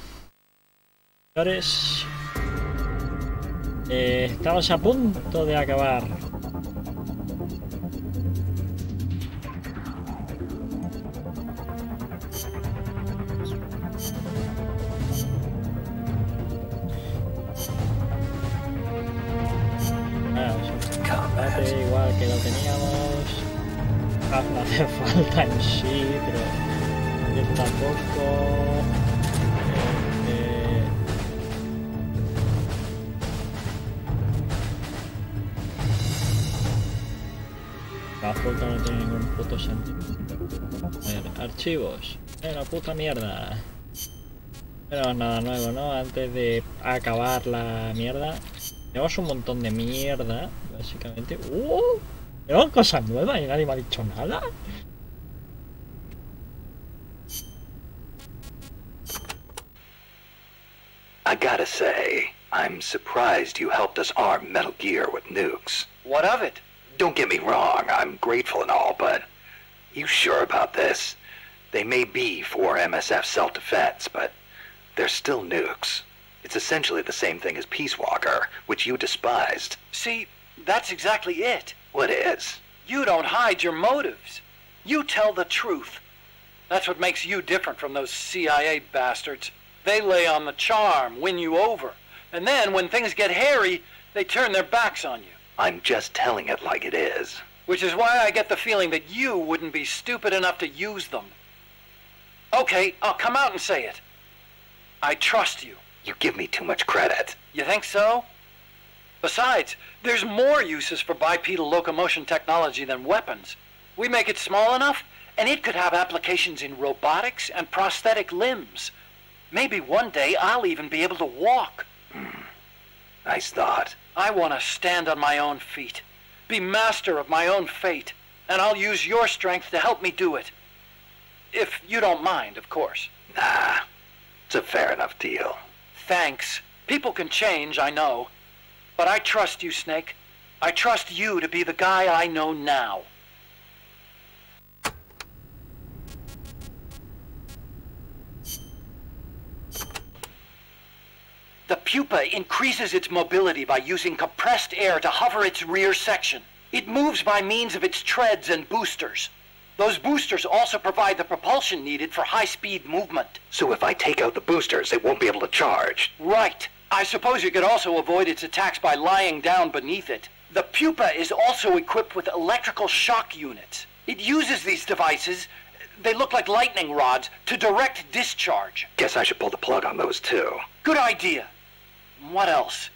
[SPEAKER 1] señores, estamos a punto de acabar. Igual que lo teníamos. No hace falta en sí, pero yo tampoco. La fruta no tiene ningún puto sentido. A ver, archivos. La puta mierda. Pero nada nuevo, ¿no? Antes de acabar la mierda. Tenemos un montón de mierda, básicamente. Tenemos cosas nuevas y nadie me ha dicho nada.
[SPEAKER 6] I gotta say, I'm surprised you helped us arm Metal Gear with nukes.
[SPEAKER 3] What of it?
[SPEAKER 6] Don't get me wrong, I'm grateful and all, but you sure about this? They may be for MSF self-defense, but they're still nukes. It's essentially the same thing as Peace Walker, which you despised.
[SPEAKER 3] See, that's exactly it.
[SPEAKER 6] What is?
[SPEAKER 3] You don't hide your motives. You tell the truth. That's what makes you different from those CIA bastards. They lay on the charm, win you over. And then, when things get hairy, they turn their backs on you.
[SPEAKER 6] I'm just telling it like it is.
[SPEAKER 3] Which is why I get the feeling that you wouldn't be stupid enough to use them. Okay, I'll come out and say it. I trust you.
[SPEAKER 6] You give me too much credit.
[SPEAKER 3] You think so? Besides, there's more uses for bipedal locomotion technology than weapons. We make it small enough, and it could have applications in robotics and prosthetic limbs. Maybe one day I'll even be able to walk.
[SPEAKER 6] Nice thought.
[SPEAKER 3] I want to stand on my own feet, be master of my own fate, and I'll use your strength to help me do it. If you don't mind, of course.
[SPEAKER 6] Nah, it's a fair enough deal.
[SPEAKER 3] Thanks. People can change, I know. But I trust you, Snake. I trust you to be the guy I know now. The pupa increases its mobility by using compressed air to hover its rear section. It moves by means of its treads and boosters. Those boosters also provide the propulsion needed for high-speed movement.
[SPEAKER 6] So if I take out the boosters, it won't be able to charge.
[SPEAKER 3] Right. I suppose you could also avoid its attacks by lying down beneath it. The pupa is also equipped with electrical shock units. It uses these devices, they look like lightning rods, to direct discharge.
[SPEAKER 6] Guess I should pull the plug on those too.
[SPEAKER 3] Good idea. What else?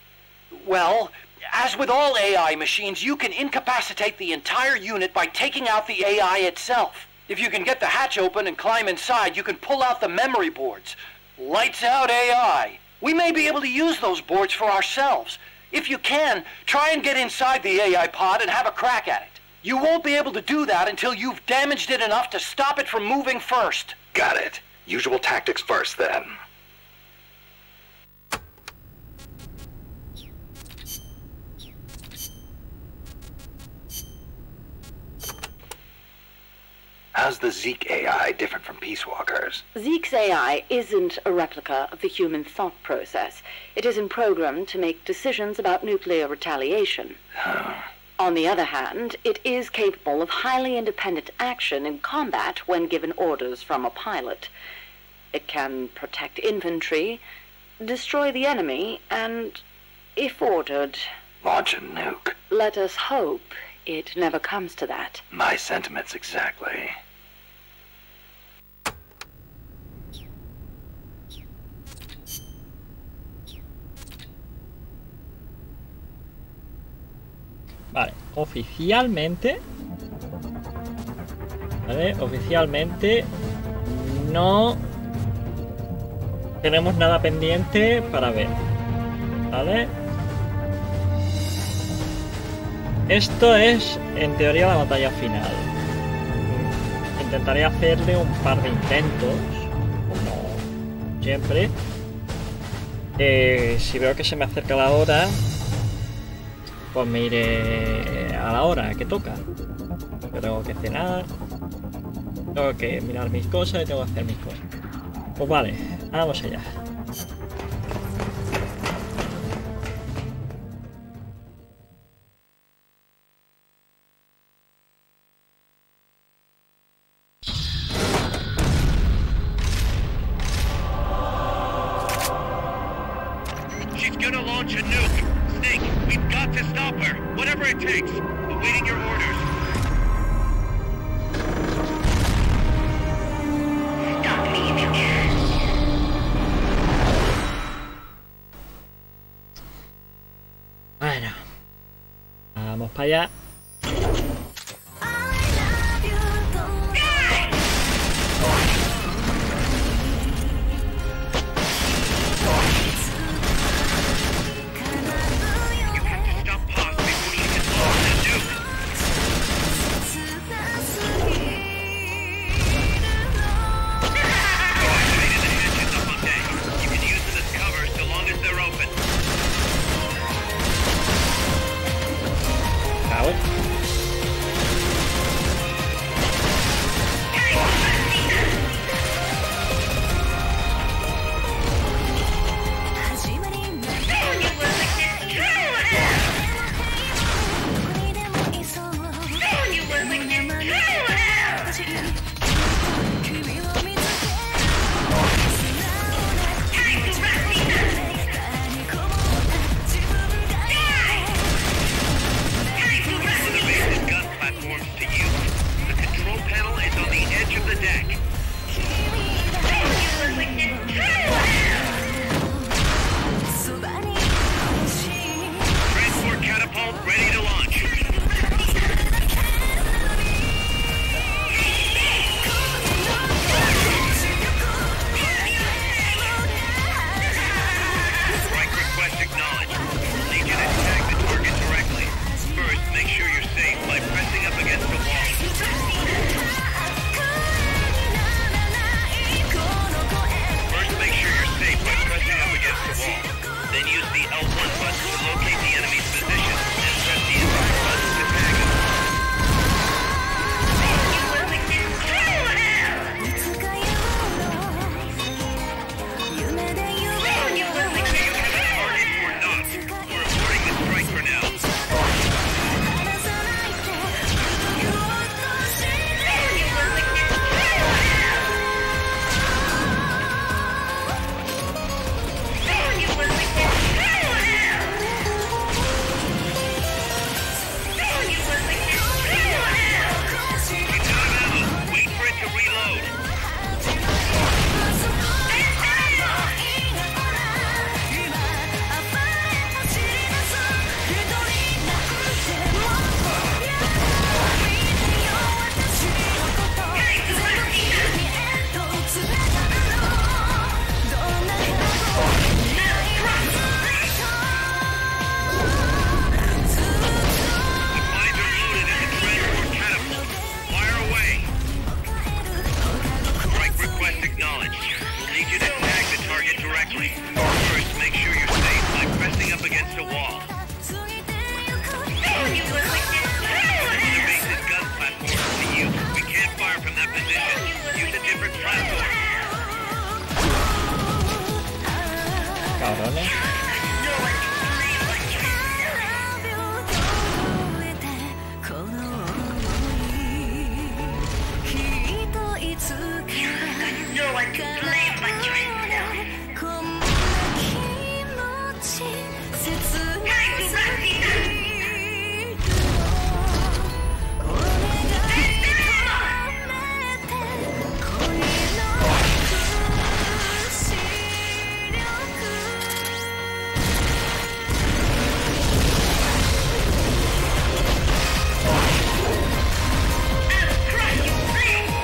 [SPEAKER 3] Well, as with all AI machines, you can incapacitate the entire unit by taking out the AI itself. If you can get the hatch open and climb inside, you can pull out the memory boards. Lights out AI. We may be able to use those boards for ourselves. If you can, try and get inside the AI pod and have a crack at it. You won't be able to do that until you've damaged it enough to stop it from moving first.
[SPEAKER 6] Got it. Usual tactics first, then. How's the Zeke AI different from Peace Walker's?
[SPEAKER 8] Zeke's AI isn't a replica of the human thought process. It isn't programmed to make decisions about nuclear retaliation. On the other hand, it is capable of highly independent action in combat when given orders from a pilot. It can protect infantry, destroy the enemy, and, if ordered...
[SPEAKER 6] launch a nuke.
[SPEAKER 8] Let us hope it never comes to that.
[SPEAKER 6] My sentiments exactly.
[SPEAKER 1] Vale, oficialmente no tenemos nada pendiente para ver, ¿vale? Esto es, en teoría, la batalla final. intentaré hacerle un par de intentos, como siempre. Si veo que se me acerca la hora, pues me iré a la hora que toca. Yo tengo que cenar, tengo que mirar mis cosas y tengo que hacer mis cosas. Pues vale, vamos allá.
[SPEAKER 7] She's gonna launch a nuke. Snake, we've got to stop her. Whatever it takes. Awaiting your orders.
[SPEAKER 2] Stop me if you can.
[SPEAKER 1] Bueno, vamos para allá.
[SPEAKER 7] You have to stop Paz before she can launch that nuke. Activated the hatches up on deck. You can use them as cover so long as they're open.
[SPEAKER 1] Cago.
[SPEAKER 7] Gun platforms to use. The control panel is on the edge of the deck. Transport catapult ready to launch. Strike request acknowledged. Need you to tag the target directly. First, make sure you're safe by pressing up against the wall. First, make sure you're safe by pressing up against the wall. Then use the L1 button to locate the enemy's position, and press the entire button to tag him. Do you have a target or not? We're aborting the strike for now. It's out of ammo. Wait for it to reload. Supplies are loaded in the transport catapult. Fire away. Strike request acknowledged. We'll need you to tag the target directly. First, make sure you're safe by pressing up against a wall. The base's gun platform is to use. We can't fire from that position. Use a different platform.
[SPEAKER 1] Cabrones.
[SPEAKER 2] No one can play but yourself. Time to wrap these up. I'll crush you, please.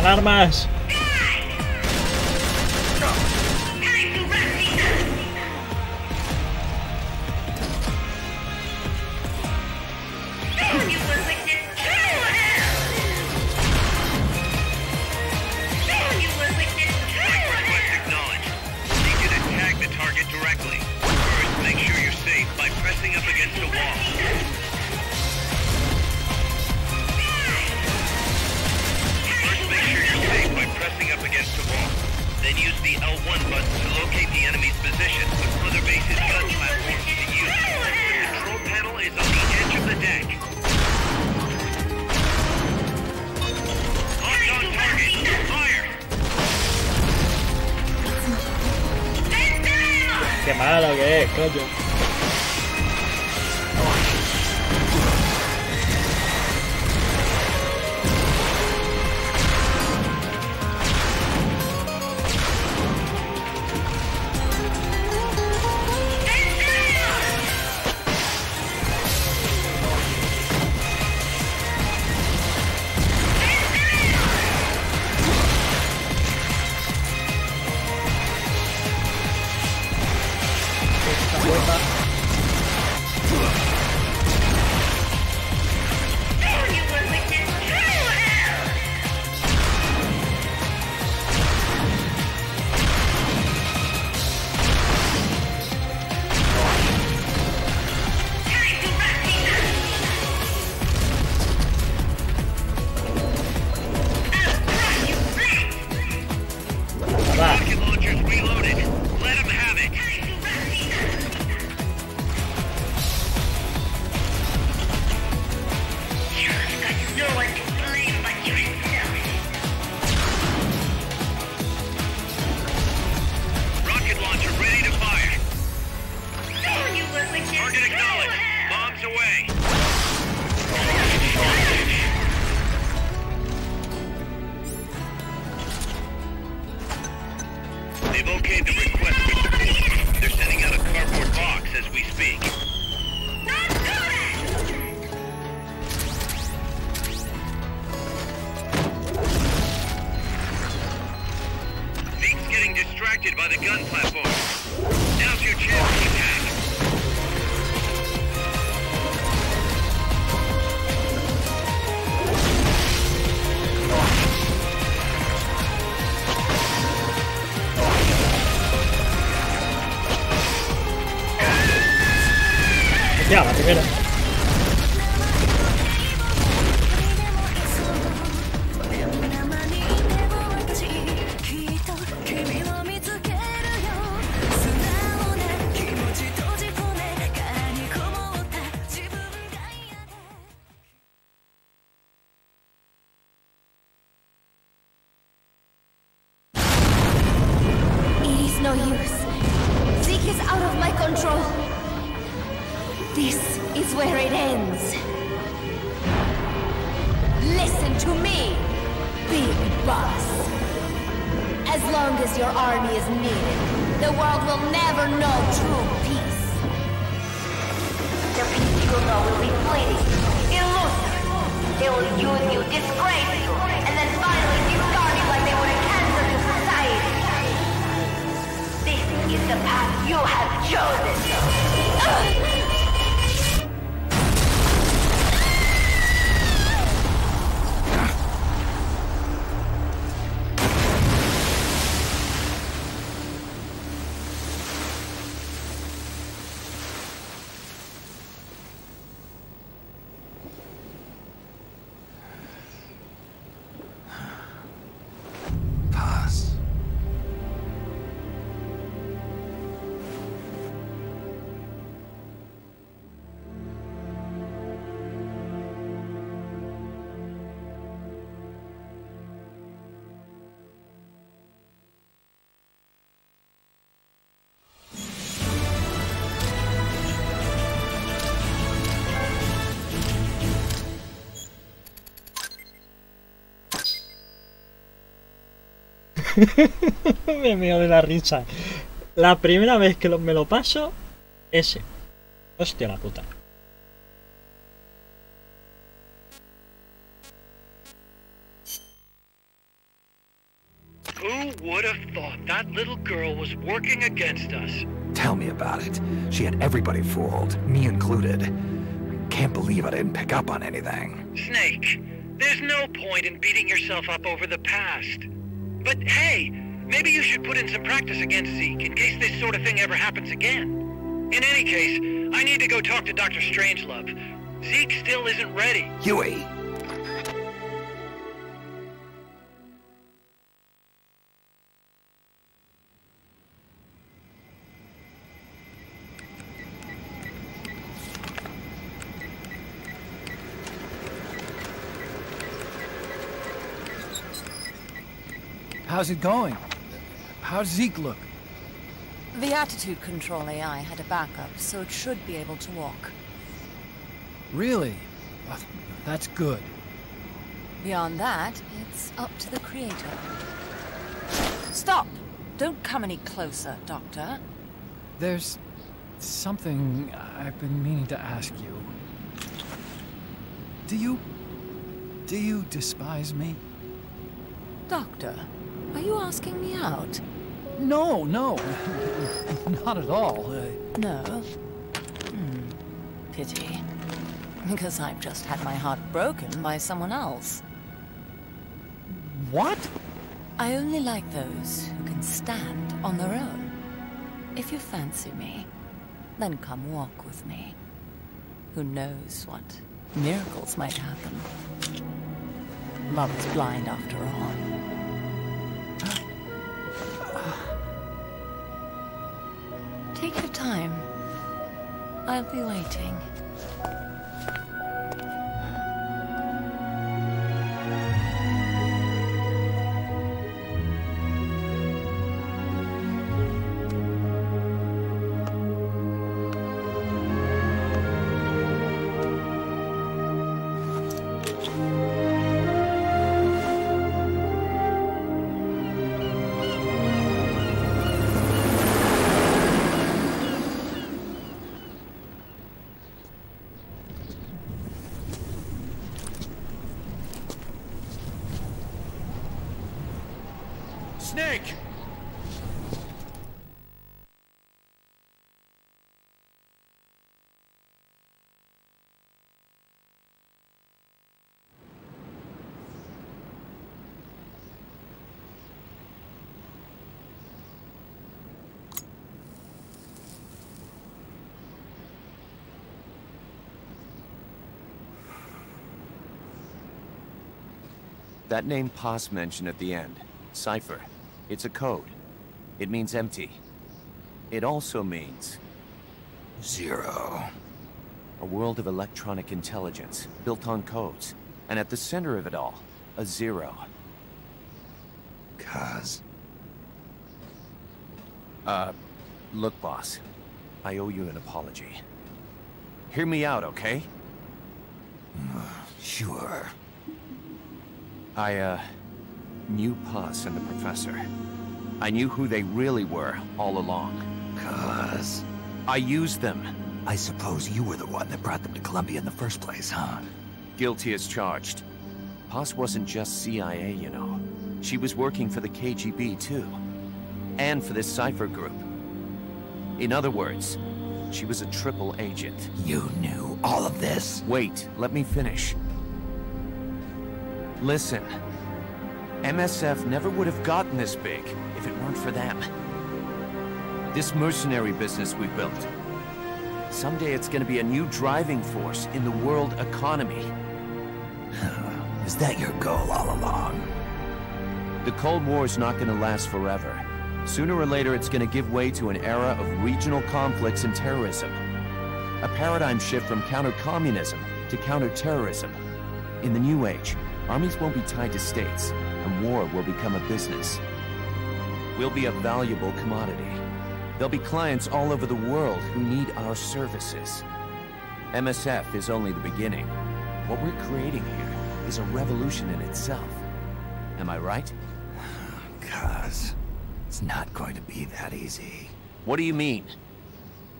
[SPEAKER 1] faltan armas.
[SPEAKER 7] Directly. First, make sure you're safe by pressing up against the wall. First, make sure you're safe by pressing up against the wall. Then use the L1 button to locate the enemy's position with other bases gun platforms to use. The control panel is on the edge of the deck. Locked on target. Fire!
[SPEAKER 1] Qué malo que es, coño.
[SPEAKER 7] Rocket launchers reloaded. Let them have it.
[SPEAKER 2] You've got no one to blame but yourself.
[SPEAKER 7] Rocket launcher ready to fire.
[SPEAKER 2] You were with this
[SPEAKER 7] Target acknowledged. Bombs away. They've okayed the request for support. They're sending out a cardboard box as we speak. Zeke's getting distracted by the gun platform. Now's your chance to attack.
[SPEAKER 1] Ya, la primera.
[SPEAKER 9] It is no use. Zeke is out of my control. This is where it ends. Listen to me, Big Boss. As long as your army is needed, the world will never know true peace. The peace you know will be fleeting, illusory. They will use you, disgrace you, and then finally discard you like they would a cancer to society. This is the path you have chosen.
[SPEAKER 6] Paz.
[SPEAKER 1] Me meo de la risa. La primera vez que me lo paso, ese. Hostia la puta.
[SPEAKER 2] Who would have thought that little girl was working against us?
[SPEAKER 6] Tell me about it. She had everybody fooled, me included. Can't believe I didn't pick up on anything.
[SPEAKER 2] Snake, there's no point in beating yourself up over the past. But hey, maybe you should put in some practice against Zeke in case this sort of thing ever happens again. In any case, I need to go talk to Dr. Strangelove. Zeke still isn't ready.
[SPEAKER 6] Huey!
[SPEAKER 5] How's it going? How's Zeke look?
[SPEAKER 10] The attitude control AI had a backup, so it should be able to walk.
[SPEAKER 5] Really? Well, that's good.
[SPEAKER 10] Beyond that, it's up to the creator. Stop! Don't come any closer, Doctor.
[SPEAKER 5] There's something I've been meaning to ask you. Do you despise me?
[SPEAKER 10] Doctor, are you asking me out?
[SPEAKER 5] No, not at all.
[SPEAKER 10] No? Pity. Because I've just had my heart broken by someone else.
[SPEAKER 5] What?
[SPEAKER 10] I only like those who can stand on their own. If you fancy me, then come walk with me. Who knows what miracles might happen. Love is blind after all. Take your time. I'll be waiting.
[SPEAKER 5] Snake!
[SPEAKER 11] That name Paz mentioned at the end, Cipher. It's a code. It means empty. It also means...
[SPEAKER 6] Zero.
[SPEAKER 11] A world of electronic intelligence, built on codes. And at the center of it all, a zero. Look, boss. I owe you an apology. Hear me out, okay?
[SPEAKER 6] Sure.
[SPEAKER 11] I knew Paz and the Professor. I knew who they really were all along. I used them.
[SPEAKER 6] I suppose you were the one that brought them to Columbia in the first place, huh?
[SPEAKER 11] Guilty as charged. Paz wasn't just CIA, you know. She was working for the KGB, too. And for this Cipher group. In other words, she was a triple agent.
[SPEAKER 6] You knew all of this?
[SPEAKER 11] Wait, let me finish. Listen. MSF never would have gotten this big if it weren't for them. This mercenary business we built. Someday it's gonna be a new driving force in the world economy.
[SPEAKER 6] Is that your goal all along?
[SPEAKER 11] The Cold War's not gonna last forever. Sooner or later it's gonna give way to an era of regional conflicts and terrorism. A paradigm shift from counter-communism to counter-terrorism. In the new age, armies won't be tied to states, and war will become a business. We'll be a valuable commodity. There'll be clients all over the world who need our services. MSF is only the beginning. What we're creating here is a revolution in itself. Am I right?
[SPEAKER 6] It's not going to be that easy.
[SPEAKER 11] What do you mean?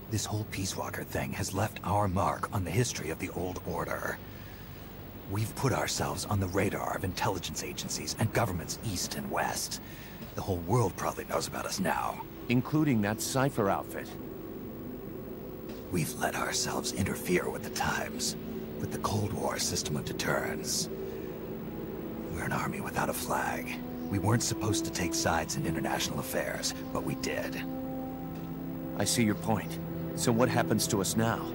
[SPEAKER 6] This whole Peace Walker thing has left our mark on the history of the Old Order. We've put ourselves on the radar of intelligence agencies and governments east and west. The whole world probably knows about us now.
[SPEAKER 11] Including that Cypher outfit.
[SPEAKER 6] We've let ourselves interfere with the times, with the Cold War system of deterrence. We're an army without a flag. We weren't supposed to take sides in international affairs, but we did.
[SPEAKER 11] I see your point. So what happens to us now?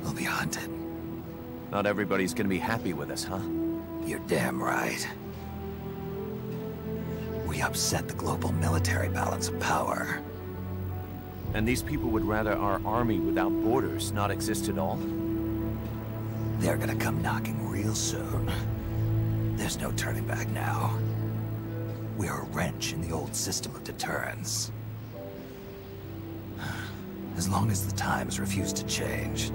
[SPEAKER 6] We'll be hunted.
[SPEAKER 11] Not everybody's gonna be happy with us, huh?
[SPEAKER 6] You're damn right. We upset the global military balance of power.
[SPEAKER 11] And these people would rather our army without borders not exist at all?
[SPEAKER 6] They're gonna come knocking real soon. There's no turning back now. We're a wrench in the old system of deterrence. As long as the times refuse to change,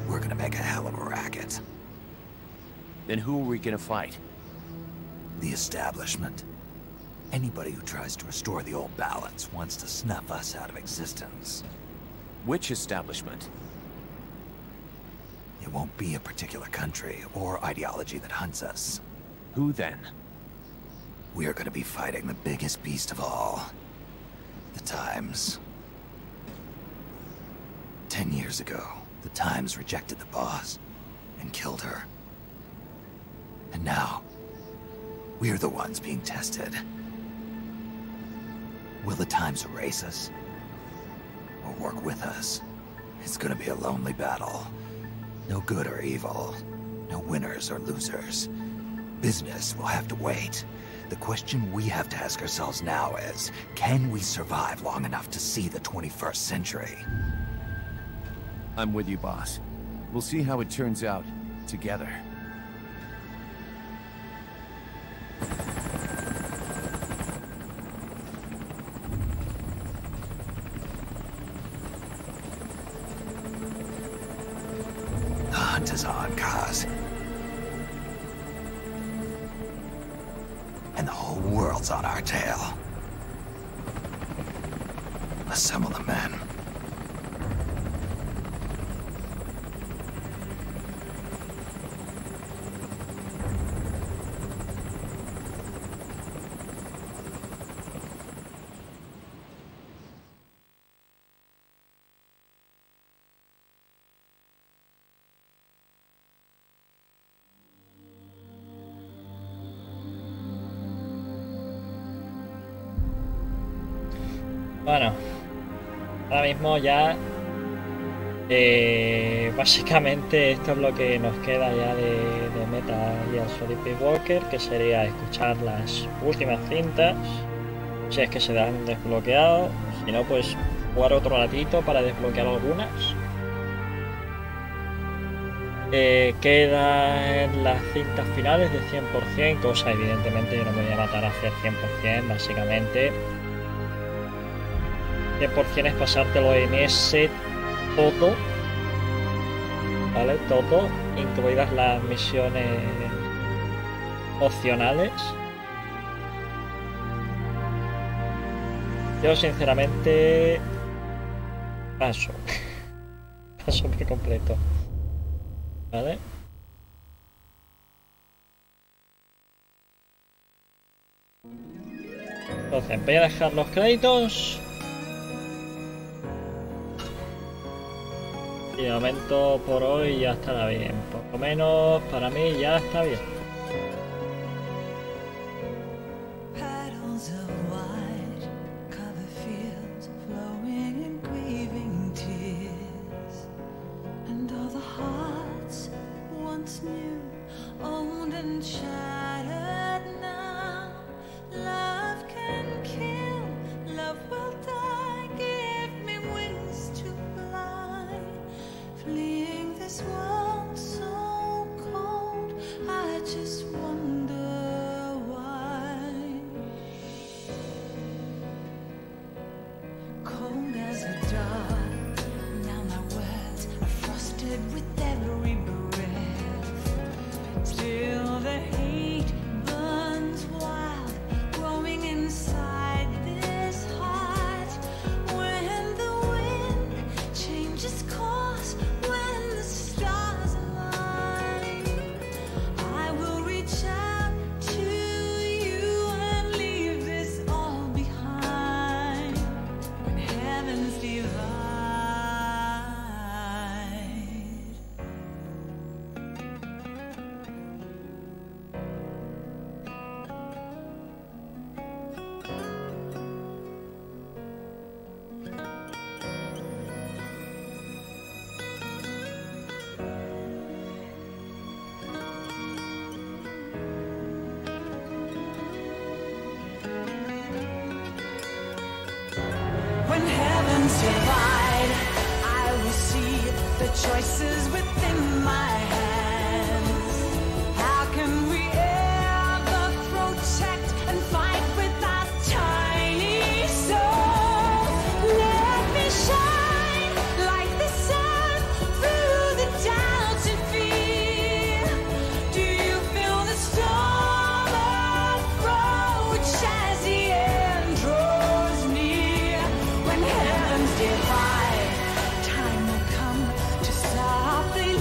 [SPEAKER 6] we're gonna make a hell of a racket.
[SPEAKER 11] Then who are we gonna fight?
[SPEAKER 6] The establishment. Anybody who tries to restore the old balance wants to snuff us out of existence.
[SPEAKER 11] Which establishment?
[SPEAKER 6] It won't be a particular country or ideology that hunts us.
[SPEAKER 11] Who then?
[SPEAKER 6] We are gonna be fighting the biggest beast of all. The Times. 10 years ago, the Times rejected the boss and killed her. And now, we're the ones being tested. Will the Times erase us? Or work with us? It's gonna be a lonely battle. No good or evil. No winners or losers. Business will have to wait. The question we have to ask ourselves now is, can we survive long enough to see the 21st century?
[SPEAKER 11] I'm with you, boss. We'll see how it turns out, together.
[SPEAKER 6] The hunt is on, Kaz. And the whole world's on our tail. Assemble the men.
[SPEAKER 1] Bueno, ahora mismo ya básicamente esto es lo que nos queda ya de Metal Gear Solid Peace Walker, que sería escuchar las últimas cintas, si es que se dan desbloqueado, si no pues jugar otro ratito para desbloquear algunas. Quedan las cintas finales de 100%, cosa evidentemente yo no me voy a matar a hacer 100%, básicamente. 100% es pasártelo en ese todo, ¿vale? Todo, incluidas las misiones opcionales. Yo sinceramente paso por completo, ¿vale? Entonces voy a dejar los créditos. Y de momento por hoy ya estará bien, por lo menos para mí ya está bien.
[SPEAKER 12] With every breath, still the heat divide, I will see the choices within my hands. How can we ever protect and fight with our tiny souls? Let me shine like the sun through the doubts and fear. Do you feel the storm approach as the end draws near? When heavens divide, time will come to softly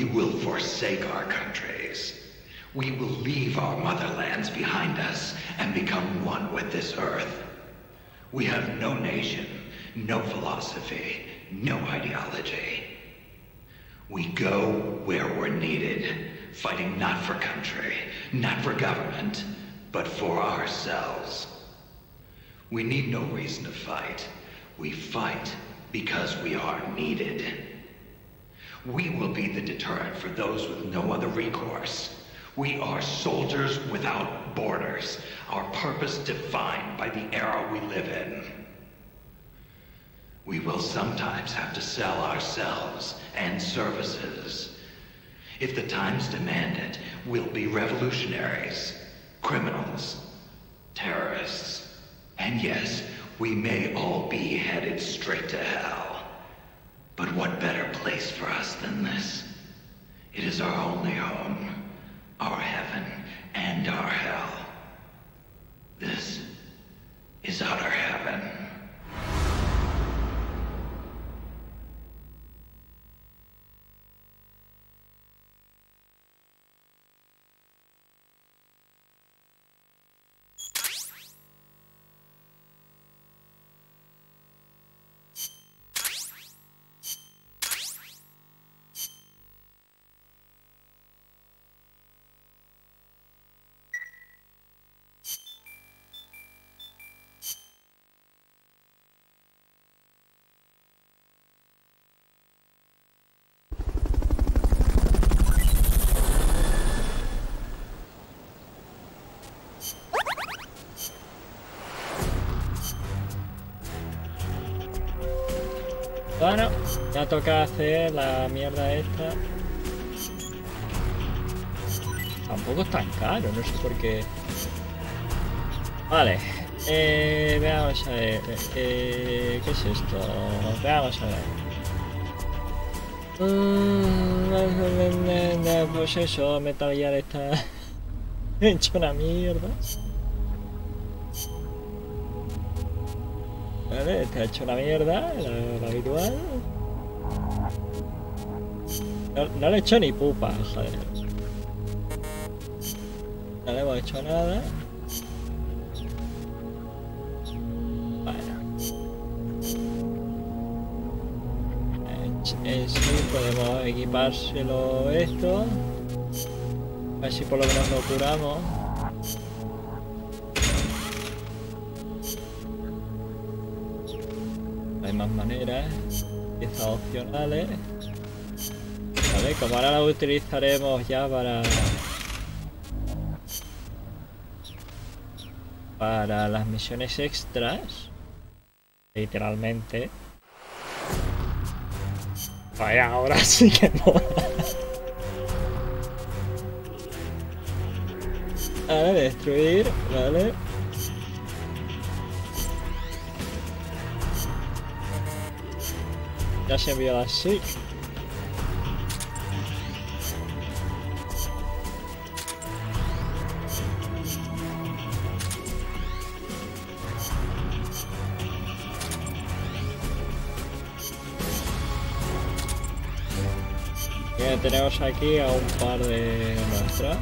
[SPEAKER 6] We will forsake our countries. We will leave our motherlands behind us and become one with this earth. We have no nation, no philosophy, no ideology. We go where we're needed, fighting not for country, not for government, but for ourselves. We need no reason to fight. We fight because we are needed. We will be the deterrent for those with no other recourse. We are soldiers without borders, our purpose defined by the era we live in. We will sometimes have to sell ourselves and services. If the times demand it, we'll be revolutionaries, criminals, terrorists, and yes, we may all be headed straight to hell. But what better place for us than this? It is our only home, our heaven, and our hell. This is outer heaven.
[SPEAKER 1] Bueno, ya toca hacer la mierda esta. Tampoco es tan caro, no sé por qué. Vale, veamos a ver. ¿Qué es esto? Veamos a ver. Pues eso, Metal Gear está hecho una mierda. Vale, está hecho una mierda, lo habitual. No le he hecho ni pupa, joder. No le hemos hecho nada. Bueno. En sí podemos equipárselo esto. A ver si por lo menos lo curamos. Hay más maneras, piezas opcionales. Vale, como ahora la utilizaremos ya para las misiones extras, literalmente. Vaya, ahora sí que mola. Vale, destruir, vale. Ya se envió así. Ya tenemos aquí a un par de muestras.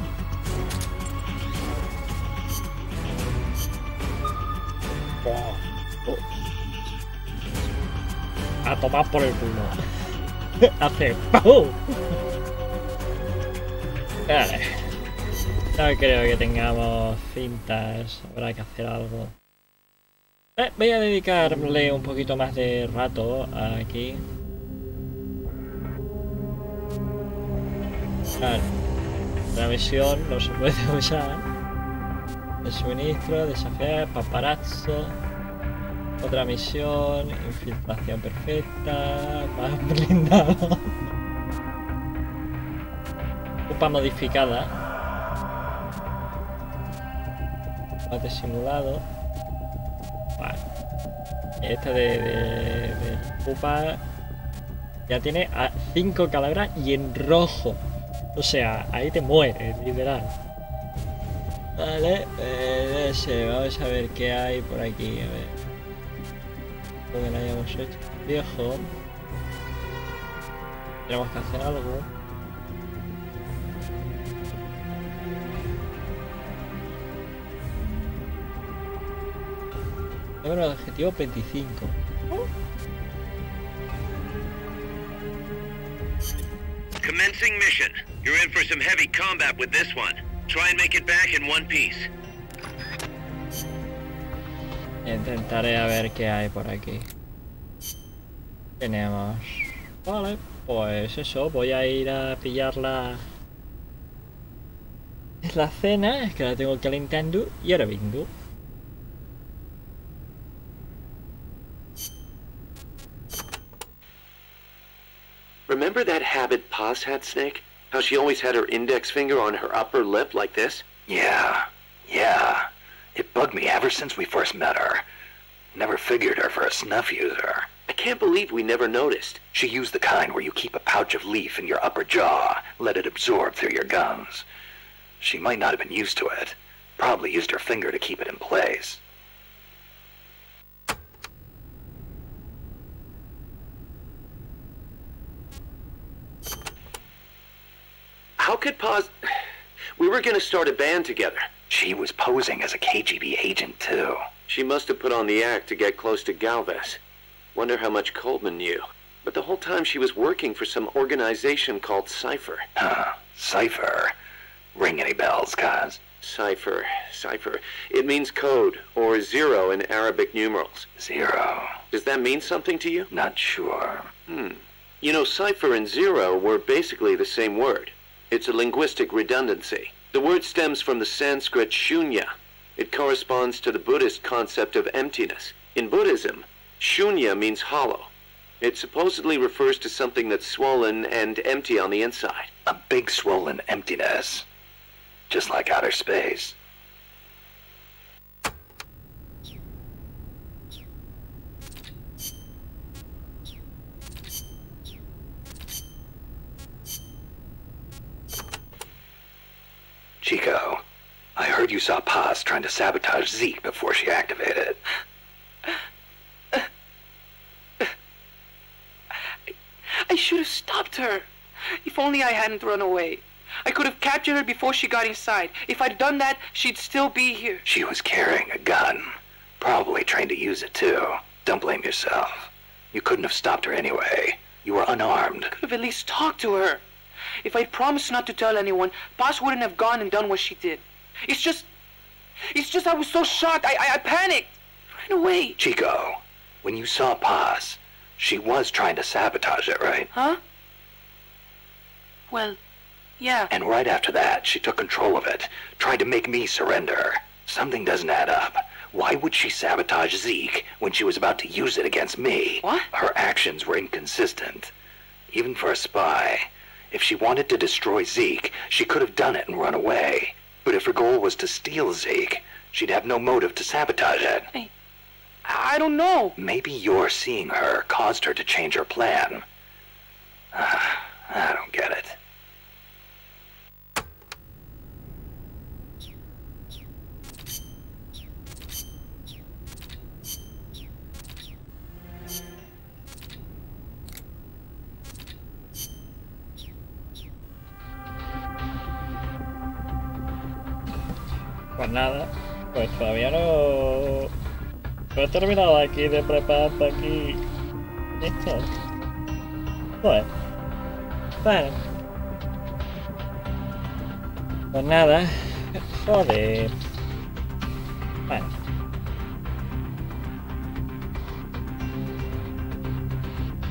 [SPEAKER 1] A tomar por el culo. Hace ¡pum! Vale. No creo que tengamos cintas. Habrá que hacer algo. Voy a dedicarle un poquito más de rato aquí. Vale. La misión no se puede usar. El suministro, desafiar, paparazzo. Otra misión, infiltración perfecta, más blindado. Ocupa modificada. Combate simulado. Vale. Esta de Ocupa ya tiene 5 calaveras y en rojo. O sea, ahí te mueres, literal. Vale, no sé, vamos a ver qué hay por aquí, a ver. Que no hayamos hecho viejo. Tenemos que hacer algo. Número de objetivo 25.
[SPEAKER 7] Commencing mission. You're in for some heavy combat with this one. Try and make it back in one piece.
[SPEAKER 1] Intentaré a ver qué hay por aquí. Tenemos... Vale, pues eso, voy a ir a pillar la cena, es que la tengo calentando y ahora vengo.
[SPEAKER 13] Remember that habit Paz had, Snake? How she always had her index finger on her upper lip like this?
[SPEAKER 6] Yeah. It bugged me ever since we first met her. Never figured her for a snuff user.
[SPEAKER 13] I can't believe we never noticed.
[SPEAKER 6] She used the kind where you keep a pouch of leaf in your upper jaw, let it absorb through your gums. She might not have been used to it. Probably used her finger to keep it in place.
[SPEAKER 13] How could Paz... We were gonna start a band together.
[SPEAKER 6] She was posing as a KGB agent, too.
[SPEAKER 13] She must have put on the act to get close to Galvez. Wonder how much Coleman knew. But the whole time she was working for some organization called Cypher.
[SPEAKER 6] Huh. Cypher? Ring any bells, Kaz?
[SPEAKER 13] Cypher. It means code, or zero in Arabic numerals.
[SPEAKER 6] Zero.
[SPEAKER 13] Does that mean something to you?
[SPEAKER 6] Not sure.
[SPEAKER 13] You know, Cypher and zero were basically the same word. It's a linguistic redundancy. The word stems from the Sanskrit shunya. It corresponds to the Buddhist concept of emptiness. In Buddhism, shunya means hollow. It supposedly refers to something that's swollen and empty on the inside.
[SPEAKER 6] A big swollen emptiness. Just like outer space. Chico, I heard you saw Paz trying to sabotage Zeke before she activated.
[SPEAKER 14] I should have stopped her. If only I hadn't run away. I could have captured her before she got inside. If I'd done that, she'd still be here.
[SPEAKER 6] She was carrying a gun. Probably trained to use it too. Don't blame yourself. You couldn't have stopped her anyway. You were unarmed.
[SPEAKER 14] Could have at least talked to her. If I'd promised not to tell anyone, Paz wouldn't have gone and done what she did. It's just I was so shocked. I panicked. Ran away.
[SPEAKER 6] Chico, when you saw Paz, she was trying to sabotage it, right?
[SPEAKER 14] Huh? Well, yeah.
[SPEAKER 6] And right after that, she took control of it, tried to make me surrender. Something doesn't add up. Why would she sabotage Zeke when she was about to use it against me?
[SPEAKER 14] What?
[SPEAKER 6] Her actions were inconsistent. Even for a spy. If she wanted to destroy Zeke, she could have done it and run away. But if her goal was to steal Zeke, she'd have no motive to sabotage it.
[SPEAKER 14] I don't know.
[SPEAKER 6] Maybe your seeing her caused her to change her plan. I don't get it.
[SPEAKER 1] Pues nada, pues todavía no he terminado aquí de preparar aquí esto. Bueno, pues nada, joder. Bueno.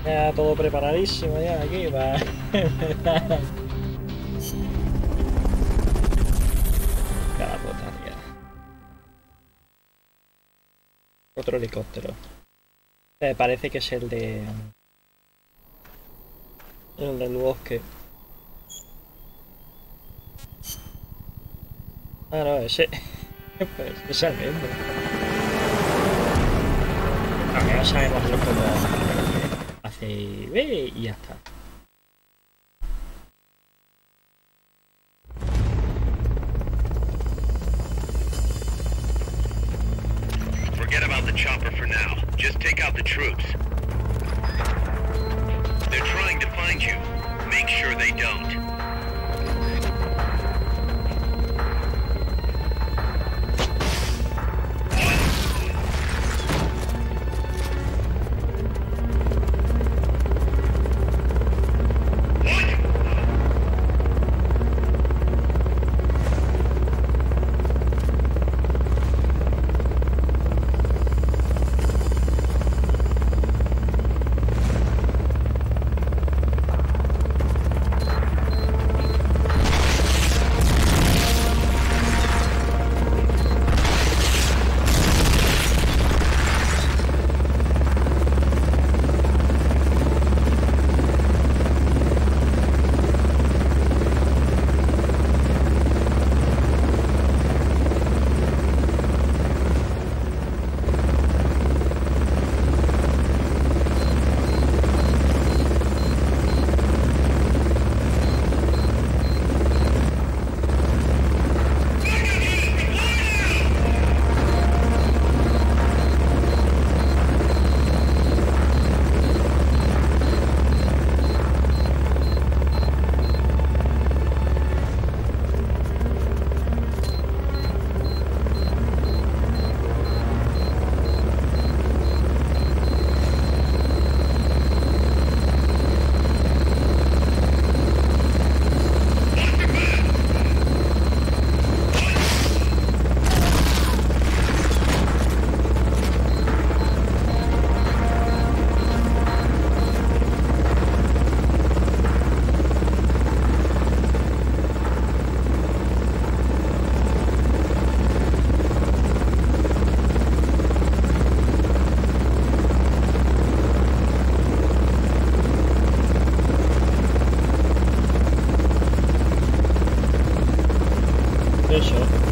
[SPEAKER 1] Ya todo preparadísimo ya aquí para empezar. Cada puta, tío. Otro helicóptero. Parece que es el del bosque. Ah, no, ese. Pues es el mismo. Aunque ya sabemos cómo hace y ya está.
[SPEAKER 7] Forget about the chopper for now. Just take out the troops. They're trying to find you. Make sure they don't.
[SPEAKER 1] Eso.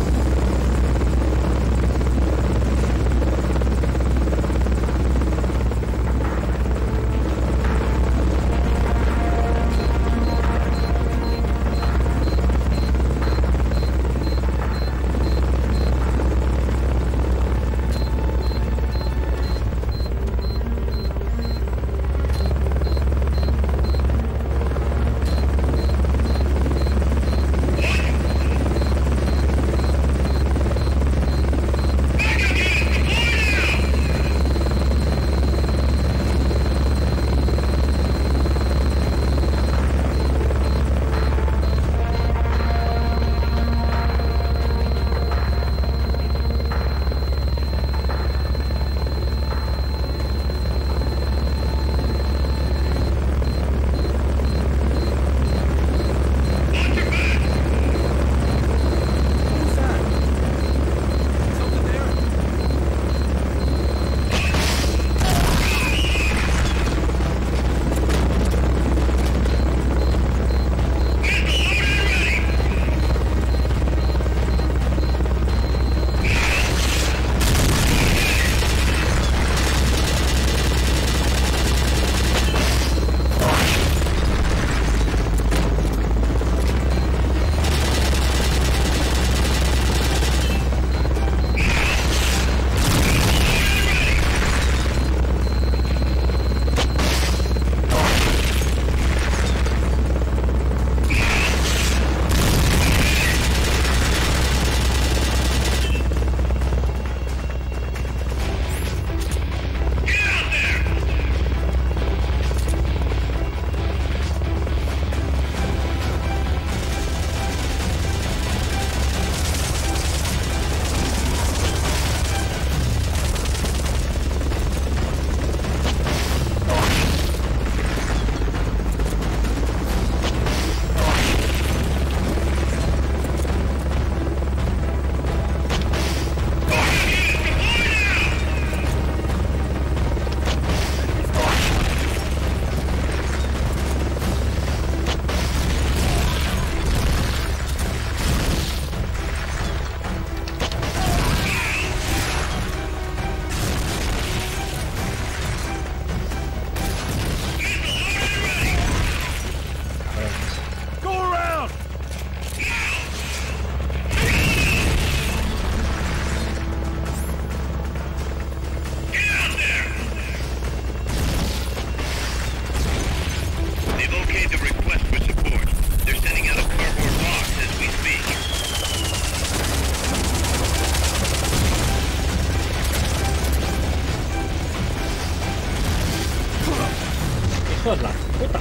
[SPEAKER 1] hijos la puta.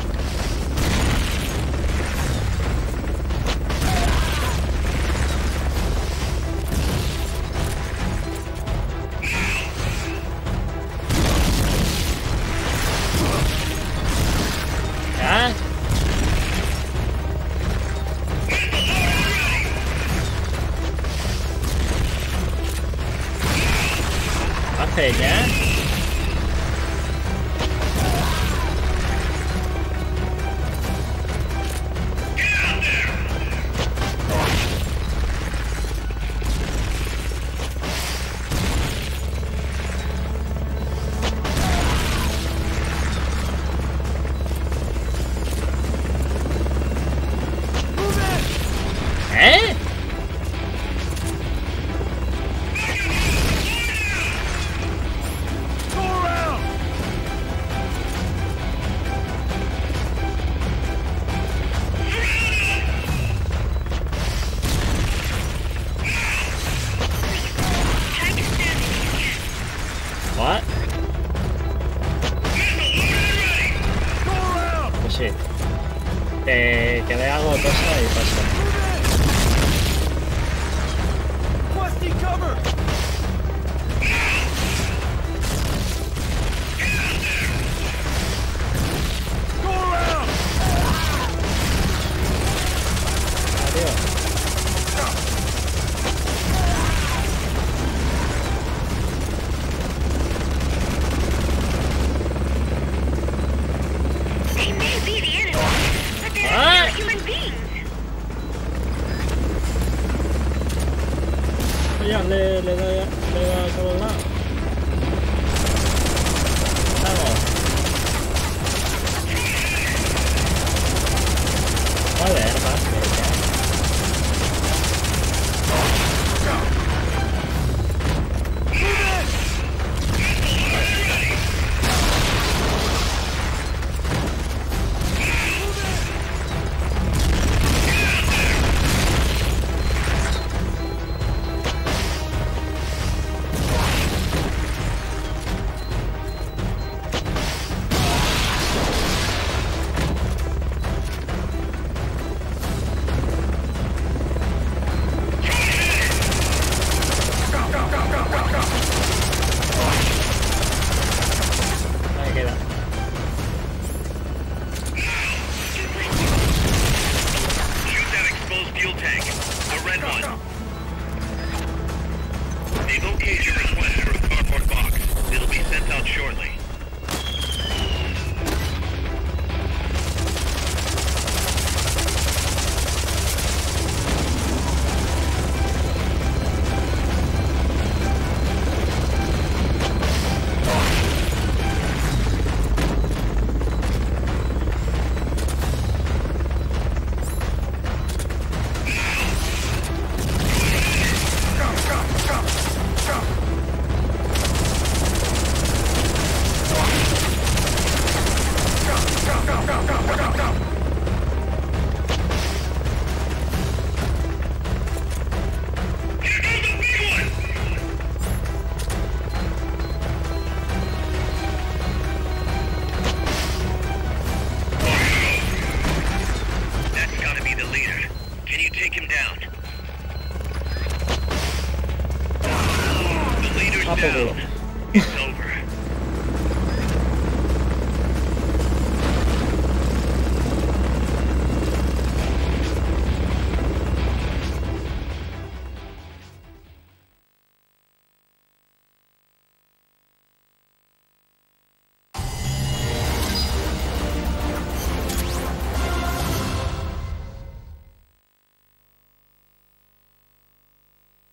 [SPEAKER 1] ¿Ah? Hace ya. What? Pues sí. Que le hago cosa y pasa. ya le doy a todos lados. Vamos. Joder, más cerca.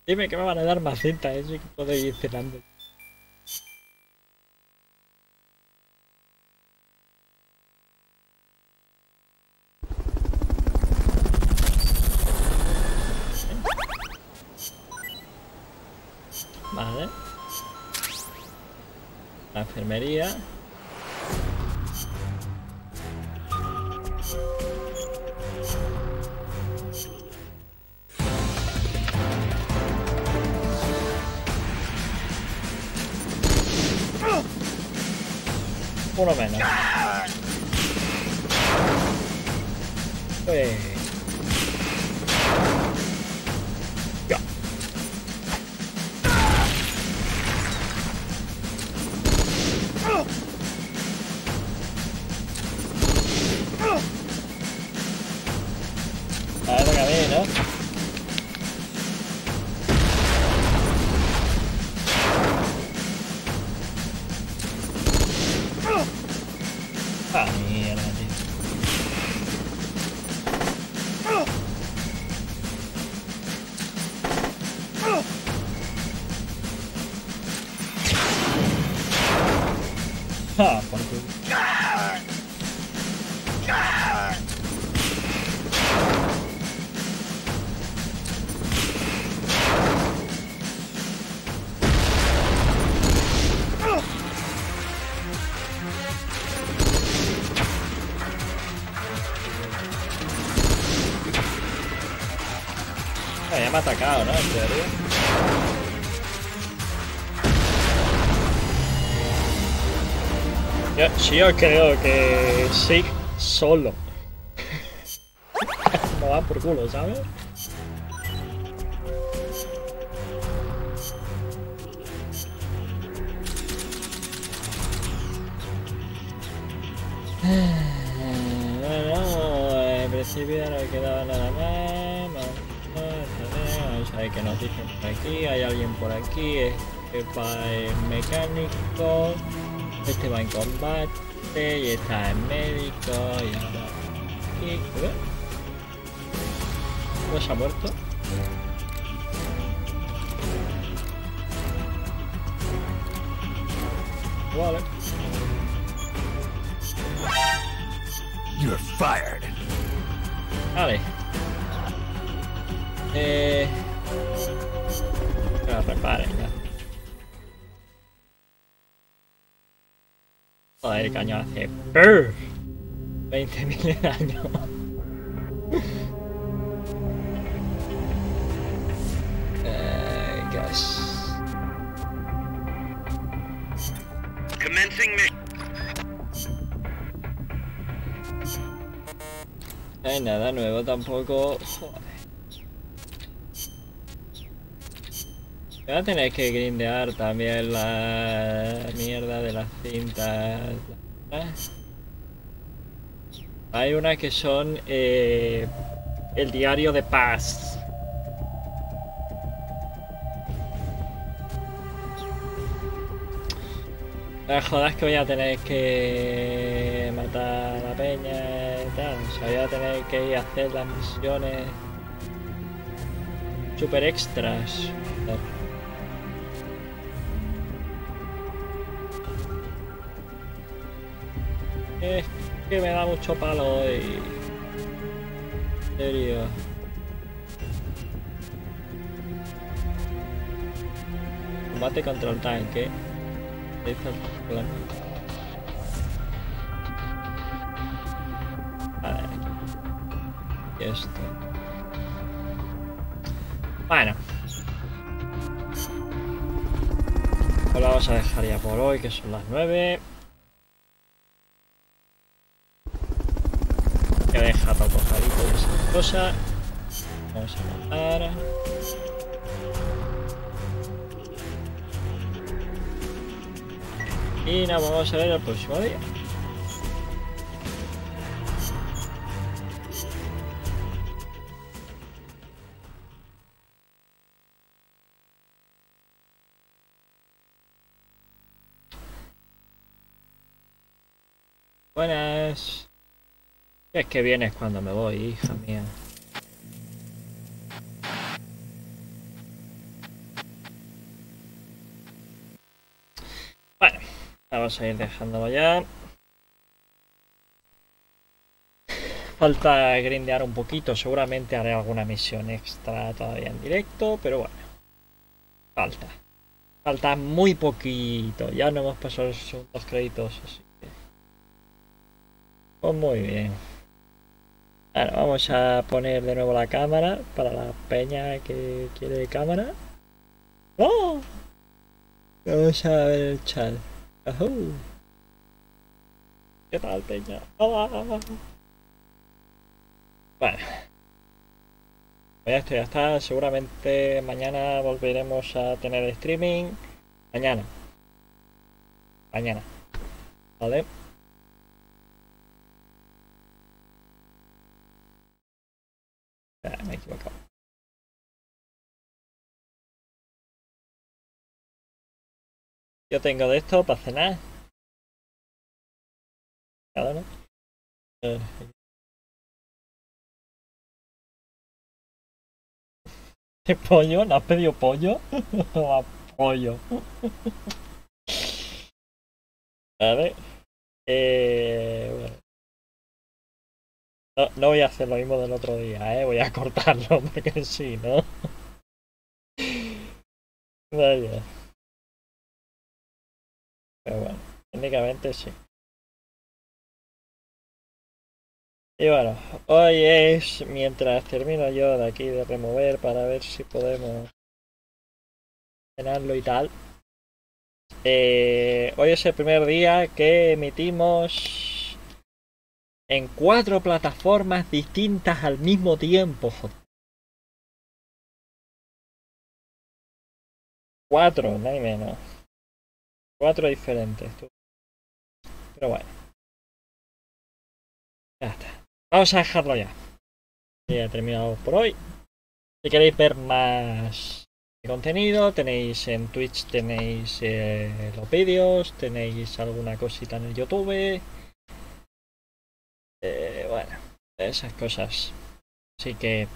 [SPEAKER 1] Dime que me van a dar más cinta, eso que puedo ir cenando. Vale. La enfermería. Por lo menos. Ya. A ver, toca a mí, ¿no? Ah, mierda, tío. Ah, por culo. Ya me ha atacado, ¿no? En teoría. Yo creo que sí, solo. No va por culo, ¿sabes? Bueno, en principio ya no me quedaba nada más. Vamos a ver qué nos dicen por aquí. Hay alguien por aquí. Este va en mecánico. Este va en combate. Y está en médico. Y ahora aquí. ¿No se ha muerto? Vale.
[SPEAKER 11] You're fired.
[SPEAKER 1] Vale. Que lo reparen ya. Joder, el cañón hace 20.000 de daño. Gosh.
[SPEAKER 7] Commencing mission.
[SPEAKER 1] No hay nada nuevo tampoco. Joder. Voy a tener que grindear también la mierda de las cintas. Hay unas que son el diario de paz. La joda es que voy a tener que matar a la peña y tal. O sea, voy a tener que ir a hacer las misiones super extras. Es que me da mucho palo hoy. En serio. Combate contra el tanque. Vale. Y esto. Bueno. Pues la vamos a dejar ya por hoy, que son las 9. Que deja todo cojadito de esas cosas. Vamos a matar. Y nos vamos a ver el próximo día. Buenas. Es que vienes cuando me voy, hija mía. Bueno, vamos a ir dejándolo ya. Falta grindear un poquito, seguramente haré alguna misión extra todavía en directo, pero bueno. Falta muy poquito, ya no hemos pasado los segundos créditos, así que... Pues muy bien. Ahora vamos a poner de nuevo la cámara para la peña que quiere cámara. ¡Oh! Vamos a ver el chat. ¡Ajú! ¿Qué tal, peña? ¡Ah! Bueno. Pues ya está. Seguramente mañana volveremos a tener streaming. Mañana. ¿Vale? Me he equivocado. Yo tengo de esto para cenar. Cada uno. ¿Qué pollo? ¿No has pedido pollo? Pollo. Vale. Bueno. No voy a hacer lo mismo del otro día, voy a cortarlo porque sí, ¿no? Vaya. Pero bueno, técnicamente sí. Y bueno, hoy es mientras termino yo de aquí de remover para ver si podemos cenarlo y tal. Hoy es el primer día que emitimos en 4 plataformas distintas al mismo tiempo. 4, no hay menos. 4 diferentes. Pero bueno. Ya está. Vamos a dejarlo ya. Ya he terminado por hoy. Si queréis ver más contenido, tenéis en Twitch, tenéis los vídeos, tenéis alguna cosita en el YouTube. Bueno, esas cosas. Así que...